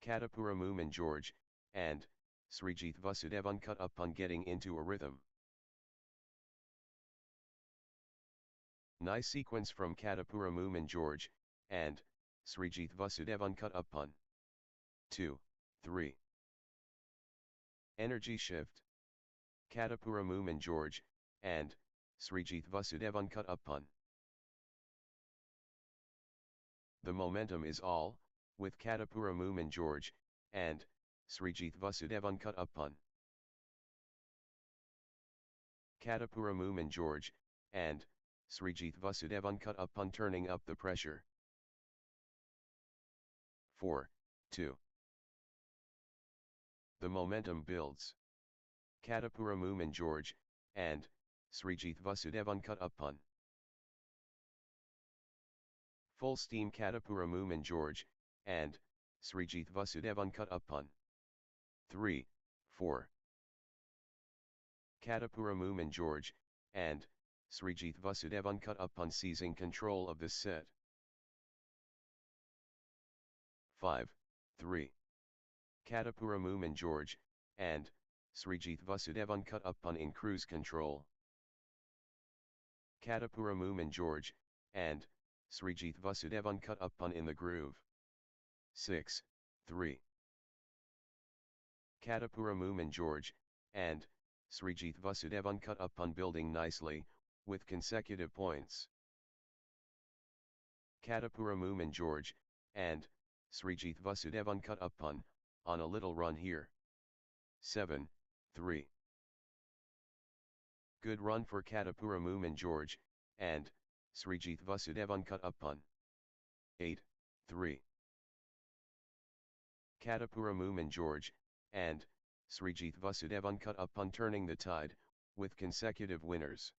Katapura Moomin George, and Srijit Vasudevan Kuttappan getting into a rhythm. Nice sequence from Katapura Moomin George, and Srijit Vasudevan Kuttappan. 2. 3. Energy shift. Katapura Moomin George, and Srijit Vasudevan Kuttappan. The momentum is all, with Katapura Moomin George, and Srijit Vasudevan Kuttappan. Katapura Moomin George, and Srijit Vasudevan Kuttappan turning up the pressure. 4. 2. The momentum builds. Katapura Moomin George, and Srijit Vasudevan Kuttappan. Full steam Katapura Moomin George, and Srijit Vasudevan Kuttappan. 3. 4. Katapura Moomin George, and Srijit Vasudevan Kuttappan seizing control of this set. 5. 3. Katapura Moomin George, and Srijit Vasudevan Kuttappan in cruise control. Katapura Moomin George, and Srijit Vasudevan Kuttappan in the groove. 6. 3. Katapura Moomin George, and Srijit Vasudevan Kuttappan building nicely, with consecutive points. Katapura Moomin George, and Srijit Vasudevan Kuttappan, on a little run here. 7. 3. Good run for Katapura Moomin George, and Srijit Vasudevan Kuttappan. 8. 3. Katapura Moomin George, and Srijit Vasudevan Kuttappan turning the tide, with consecutive winners.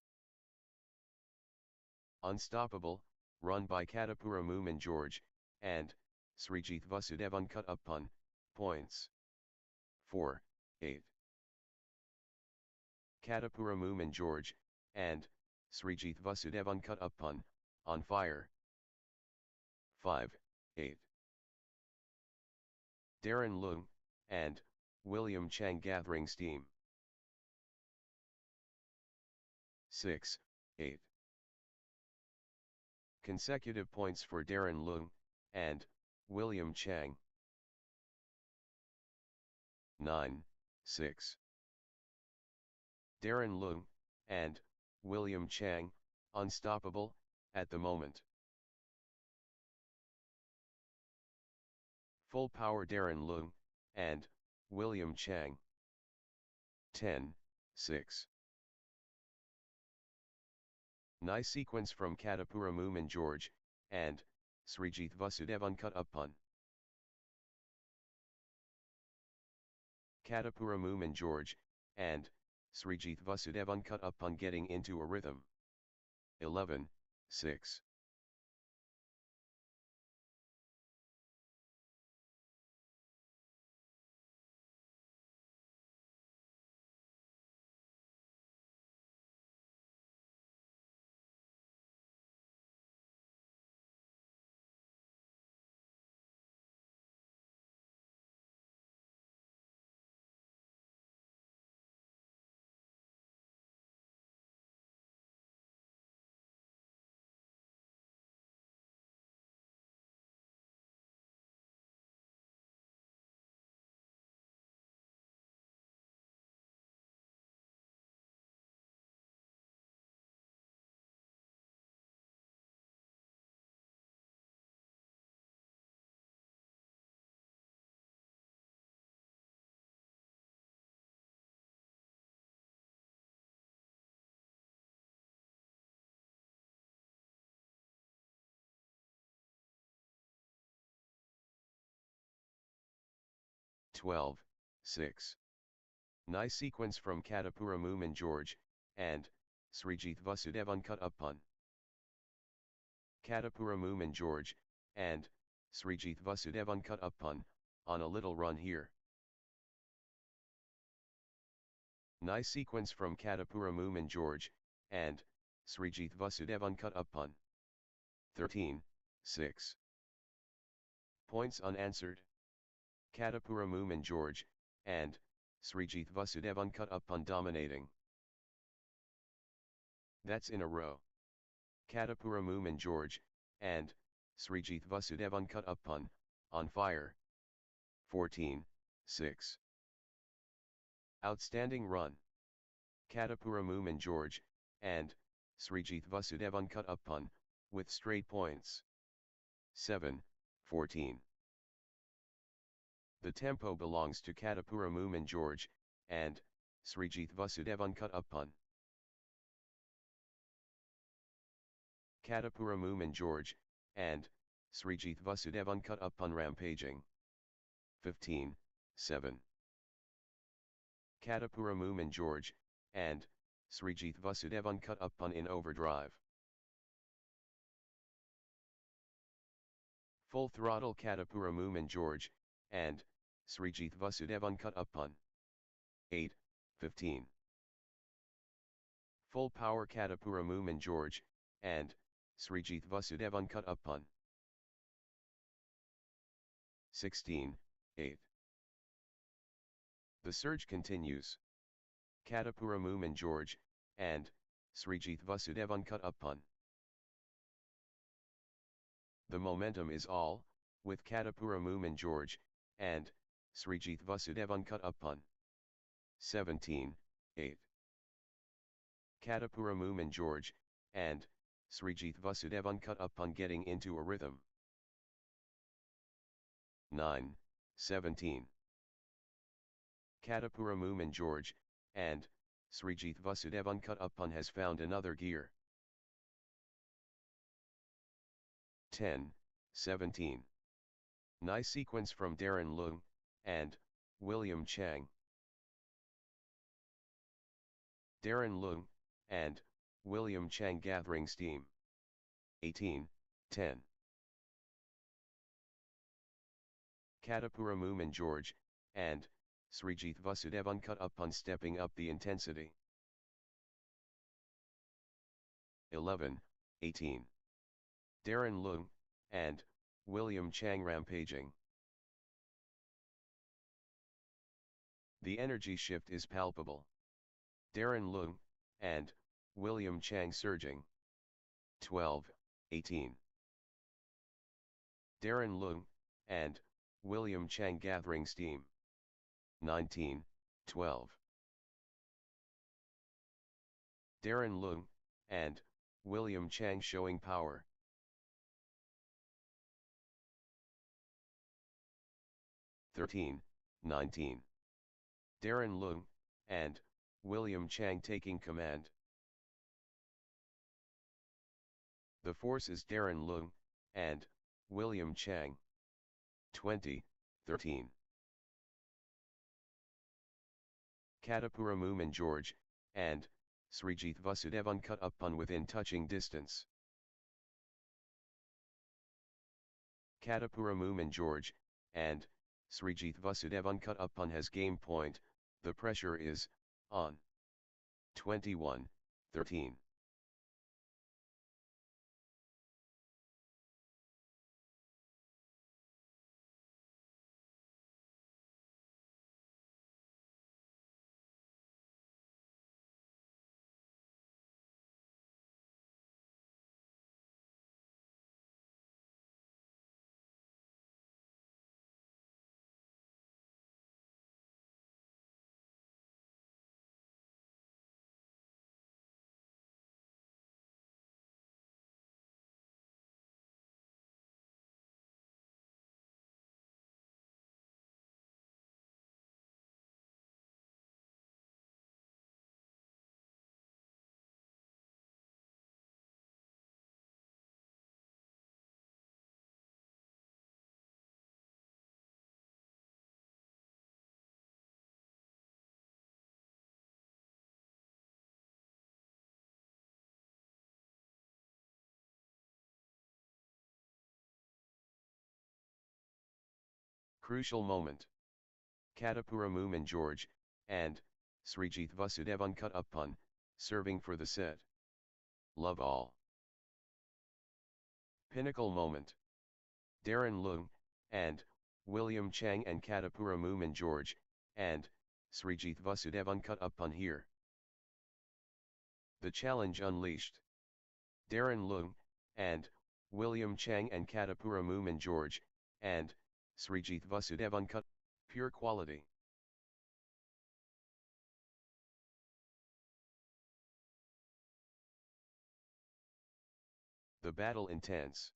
Unstoppable, run by Katapura Moomin George, and Srijit Vasudevan Kuttappan, points. 4. 8. Katapura Moomin George, and Srijit Vasudevan Kuttappan, on fire. 5. 8. Darren Leung, and William Chang gathering steam. 6. 8. Consecutive points for Darren Leung, and William Chang. 9. 6. Darren Leung, and William Chang, unstoppable, at the moment. Full power Darren Leung, and William Chang. 10. 6. Nice sequence from Katapura Moomin George, and Srijit Vasudevan cut upon. Katapura Moomin George, and Srijit Vasudevan cut upon getting into a rhythm. 11, 6. Twelve, 6. Nice sequence from Katapura Moomin George, and Srijit Vasudevan cut upon. Katapura Moomin George, and Srijit Vasudevan cut upon, on a little run here. Nice sequence from Katapura Moomin George, and Srijit Vasudevan cut upon. 13, 6. Points unanswered. Katapura Moomin George, and Srijit Vasudevan cut upon dominating. That's in a row. Katapura Moomin George, and Srijit Vasudevan cut upon, on fire. 14, 6. Outstanding run. Katapura Moomin George, and Srijit Vasudevan cut upon, with straight points. 7, 14. The tempo belongs to Katapura Moomin George, and Srijit Vasudevan cut upon. Katapura Moomin George, and Srijit Vasudevan cut upon rampaging. 15, 7. Katapura Moomin George, and Srijit Vasudevan cut upon in overdrive. Full throttle Katapura Moomin George, and Srijit Vasudevan cut upon. 8, 15. Full power Katapura Moomin George, and Srijit Vasudevan cut upon. 16, 8. The surge continues. Katapura Moomin George, and Srijit Vasudevan cut upon. The momentum is all, with Katapura Moomin George, and Srijit Vasudevan cut upon. 17, 8. Katapura Moomin George, and Srijit Vasudevan cut upon getting into a rhythm. 9, 17. Katapura Moomin George, and Srijit Vasudevan cut upon has found another gear. 10, 17. Nice sequence from Darren Leung, and William Chang. Darren Leung, and William Chang gathering steam. 18, 10. Katapura Moomin George, and Srijit Vasudevan cut upon stepping up the intensity. 11, 18. Darren Leung, and William Chang rampaging. The energy shift is palpable. Darren Leung, and William Chang surging. 12, 18. Darren Leung, and William Chang gathering steam. 19, 12. Darren Leung, and William Chang showing power. 13, 19. Darren Leung, and William Chang taking command. The force is Darren Leung, and William Chang. 2013. Katapuramuman George, and Srijit Vasudevan cut upon within touching distance. Katapuramuman George, and Srijit Vasudevan cut upon has game point, the pressure is on. 2113. Crucial moment. Katapuramuman George, and Srijit Vasudevan cut upon, serving for the set. Love all. Pinnacle moment. Darren Leung, and William Chang and Katapuramuman George, and Srijit Vasudevan cut upon here. The challenge unleashed. Darren Leung, and William Chang and Katapuramuman George, and Srijit Vasudevan cut, pure quality. The battle intense.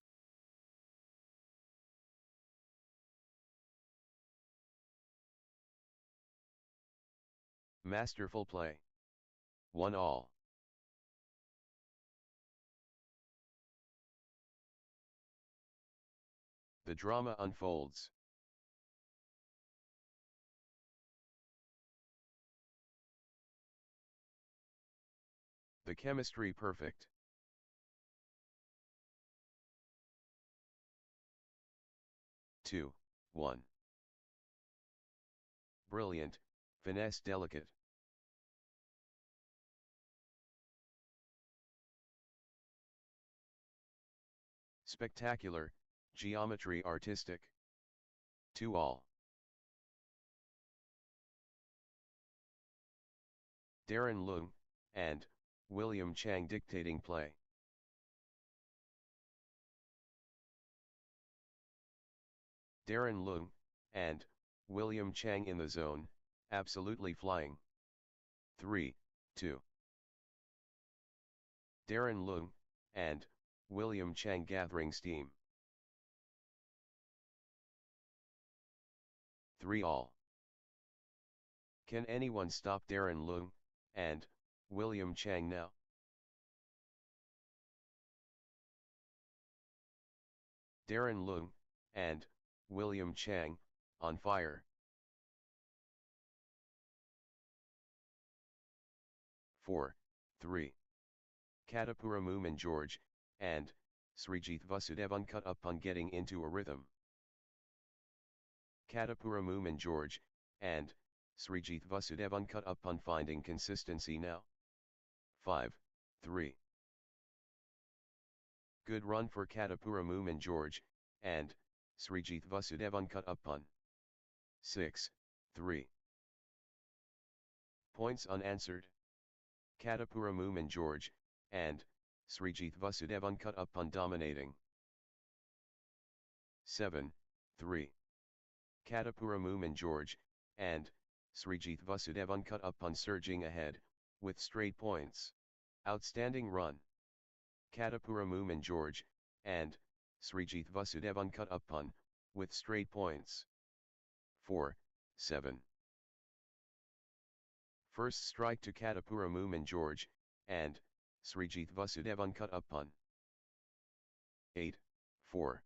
Masterful play. 1-all. The drama unfolds. The chemistry perfect. Two, 1. Brilliant, finesse delicate. Spectacular, geometry artistic. 2-all. Darren Leung, and William Chang dictating play. Darren Leung, and William Chang in the zone, absolutely flying. 3-2. Darren Leung, and William Chang gathering steam. 3-all. Can anyone stop Darren Leung, and William Chang now? Darren Leung, and William Chang, on fire. 4-3. Katapuramuman George, and Srijit Vasudevan cut upon getting into a rhythm. Katapuramuman George, and Srijit Vasudevan cut upon finding consistency now. 5-3. Good run for Katapuramuman George, and Srijit Vasudevan cut upon. 6-3. Points unanswered. Katapuramuman George, and Srijit Vasudevan cut upon dominating. 7-3. Katapuramuman George, and Srijit Vasudevan cut upon surging ahead, with straight points. Outstanding run. Katapuramuman George, and Srijit Vasudevan cut upon, with straight points. 4-7. First strike to Katapuramu and George, and Srijit Vasudev uncut upon. 8, 4.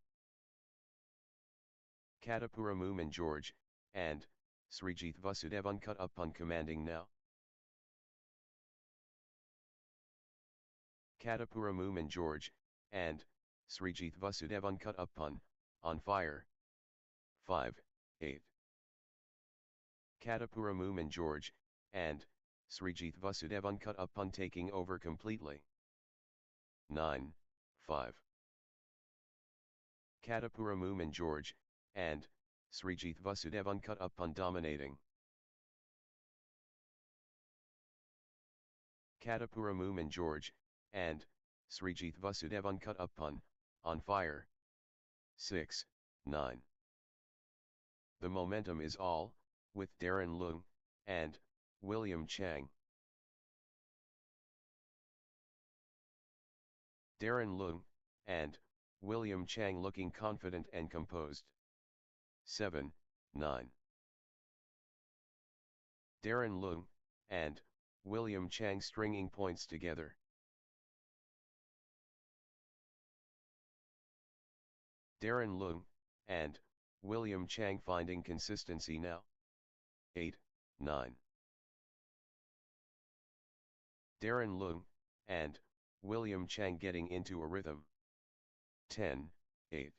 Katapuramu and George, and Srijit Vasudev uncut upon commanding now. Katapuramu and George, and Srijit Vasudev uncut upon, on fire. 5, 8. Katapuramu and George, and Srijit Vasudev uncut upon taking over completely. 9, 5. Katapuramu and George, and Srijit Vasudev uncut upon dominating. Katapuramu and George, and Srijit Vasudev uncut upon, on fire. 6, 9. The momentum is all, with Darren Leung, and William Chang. Darren Leung, and William Chang looking confident and composed. 7, 9. Darren Leung, and William Chang stringing points together. Darren Leung, and William Chang finding consistency now. 8, 9. Darren Leung, and William Chang getting into a rhythm. 10, 8.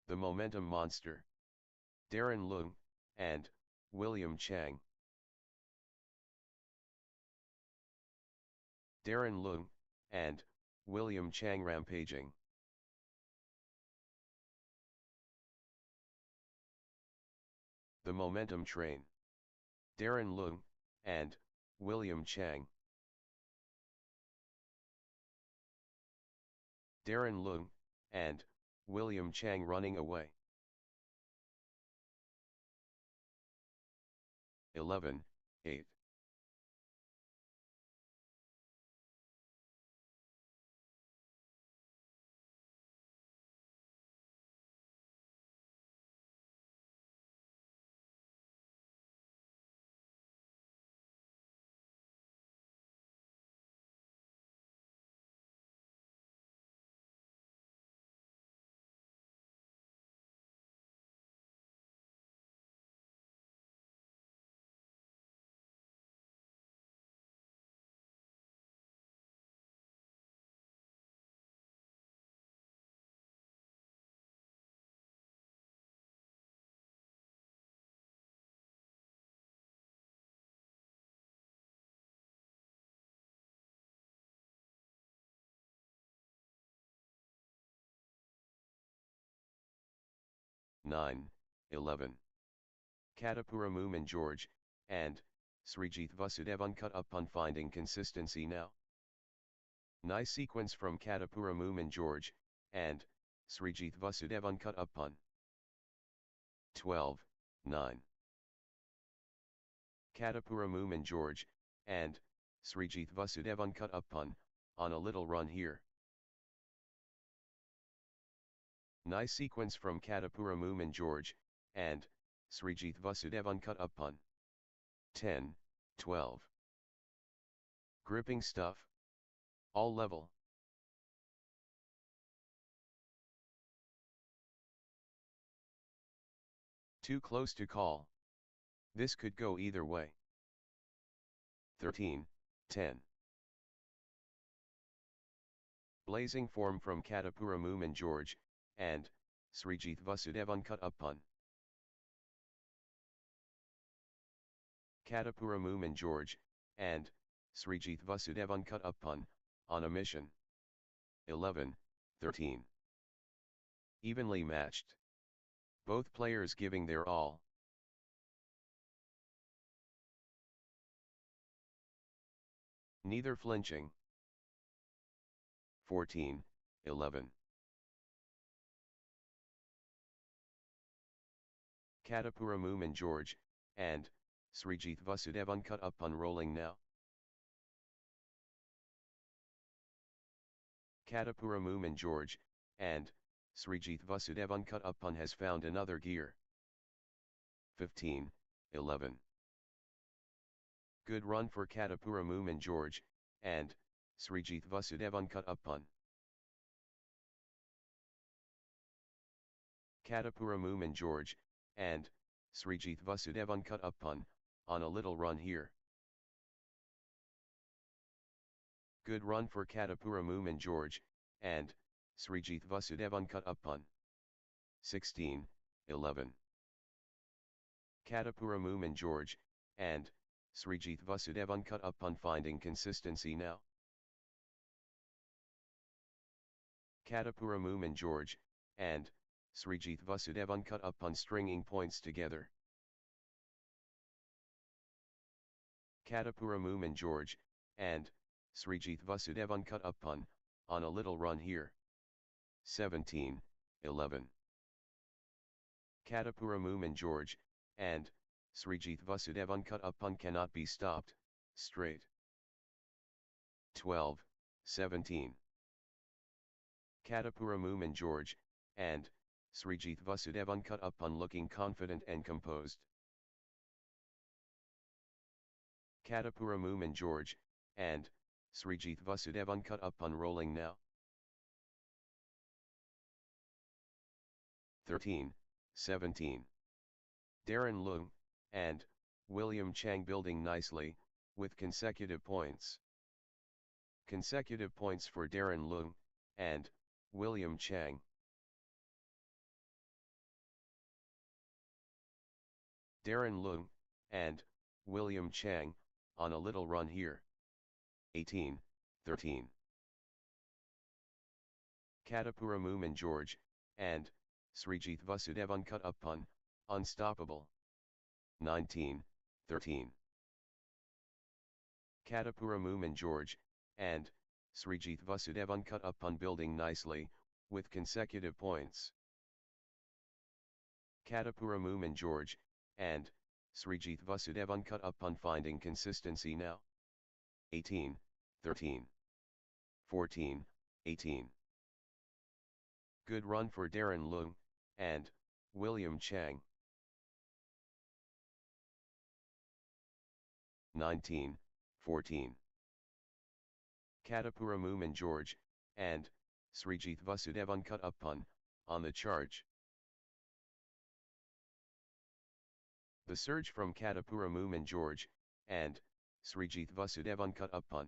The momentum monster. Darren Leung, and William Chang. Darren Leung, and William Chang rampaging. The momentum train. Darren Leung, and William Chang. Darren Leung, and William Chang running away. 11, 8. Nine, 11. Katapuramu and George, and Srijit Vasudev uncut upon finding consistency now. Nice sequence from Katapuramu and George, and Srijit Vasudev uncut upon. 12, 9. Katapuramu and George, and Srijit Vasudev uncut upon, on a little run here. Nice sequence from Katapuramu and George, and Srijit Vasudev uncut upon. 10, 12. Gripping stuff. All level. Too close to call. This could go either way. 13, 10. Blazing form from Katapuramu and George, and Srijit Vasudev uncut upon. Katapuramu and George, and Srijit Vasudev uncut upon, on a mission. 11, 13. Evenly matched. Both players giving their all. Neither flinching. 14, 11. Katapuramu and George, and Srijit Vasudev uncut upon rolling now. Katapuramu and George, and Srijit Vasudev uncut upon has found another gear. 15, 11. Good run for Katapura Moomin George, and Srijit Vasudevan cut upon. Katapura Moomin George, and Srijit Vasudevan cut upon, on a little run here. Good run for Katapura Moomin George, and Srijit Vasudevan cut upon. 16, 11. Katapura Moomin George, and Srijit Vasudevan cut upon finding consistency now. Katapura Moomin George, and Srijit Vasudevan cut upon stringing points together. Katapura Moomin George, and Srijit Vasudevan cut upon, on a little run here. 17, 11. Katapura Moomin George, and Srijit Vasudevan cut upon cannot be stopped, straight. 12, 17. Katapura Moomin George, and Srijit Vasudevan cut upon looking confident and composed. Katapura Moomin George, and Srijit Vasudevan cut upon rolling now. 13, 17. Darren Leung, and William Chang building nicely, with consecutive points. Consecutive points for Darren Leung, and William Chang. Darren Leung, and William Chang, on a little run here. 18, 13. Katapura Moomin George, and Srijit Vasudevan cut upon, unstoppable. 19, 13. Katapura Moomin George, and Srijit Vasudevan cut upon building nicely, with consecutive points. Katapura Moomin George, and Srijit Vasudevan cut upon finding consistency now. 18, 13. 14, 18. Good run for Darren Leung, and William Chang. 19, 14. Katapura Moomin George, and Srijit Vasudevan cut upon, on the charge. The surge from Katapura Moomin George, and Srijit Vasudevan cut upon.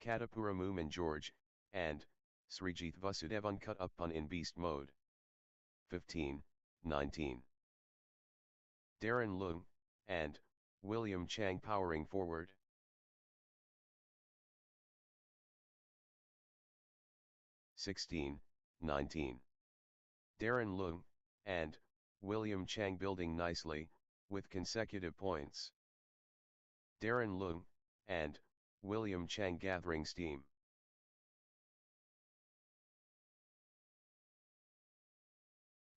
Katapura Moomin George, and Srijit Vasudevan cut upon in beast mode. 15, 19. Darren Leung, and William Chang powering forward. 16, 19. Darren Leung, and William Chang building nicely, with consecutive points. Darren Leung, and William Chang gathering steam.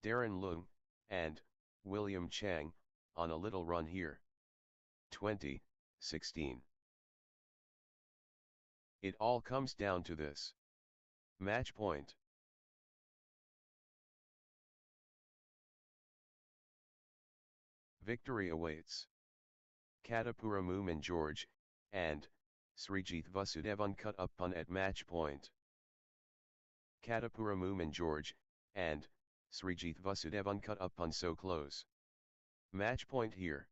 Darren Leung, and William Chang, on a little run here. 20, 16. It all comes down to this. Match point. Victory awaits. Katapura Moomin George, and Srijit Vasudevan cut upon at match point. Katapura Moomin George, and Srijit Vasudevan cut upon so close. Match point here.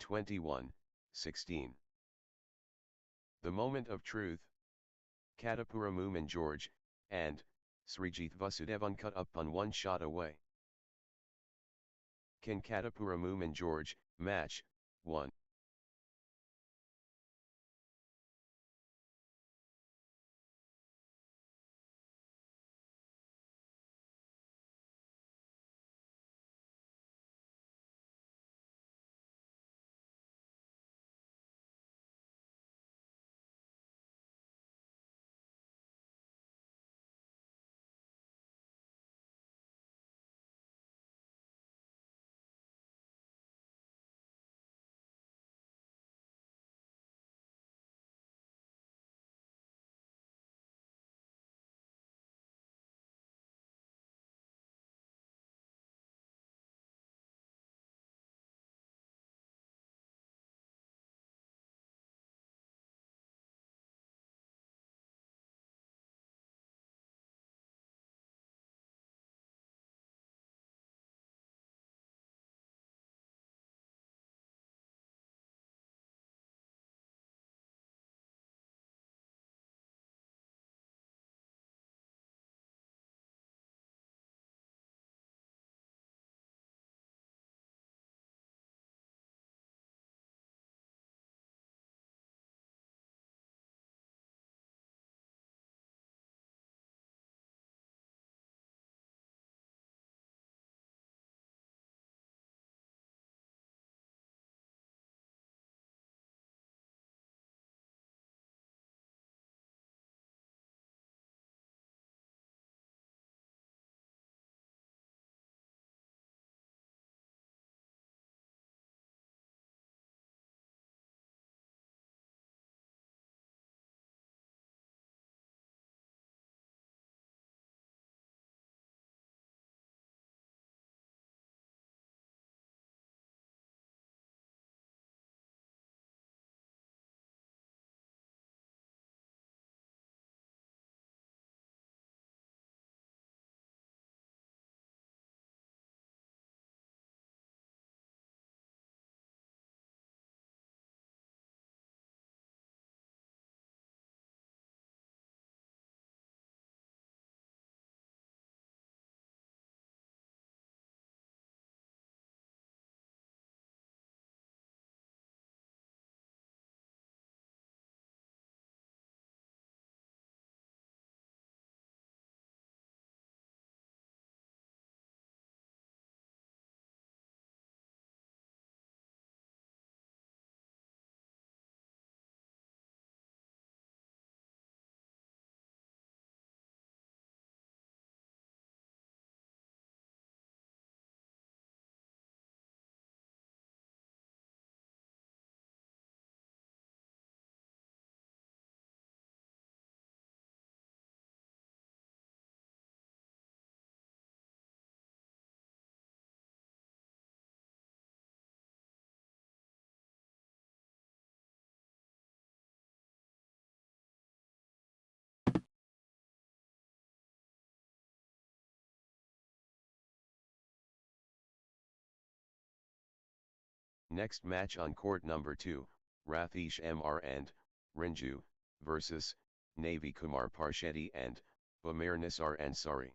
21, 16. The moment of truth. Katapura Moomin George, and Srijit Vasudevan cut upon one shot away. Can Katapura Moomin George match 1? Next match on court number 2, Rathish Mr and Rinju versus Navi Kumar Parshetti and Umair Nisar Ansari.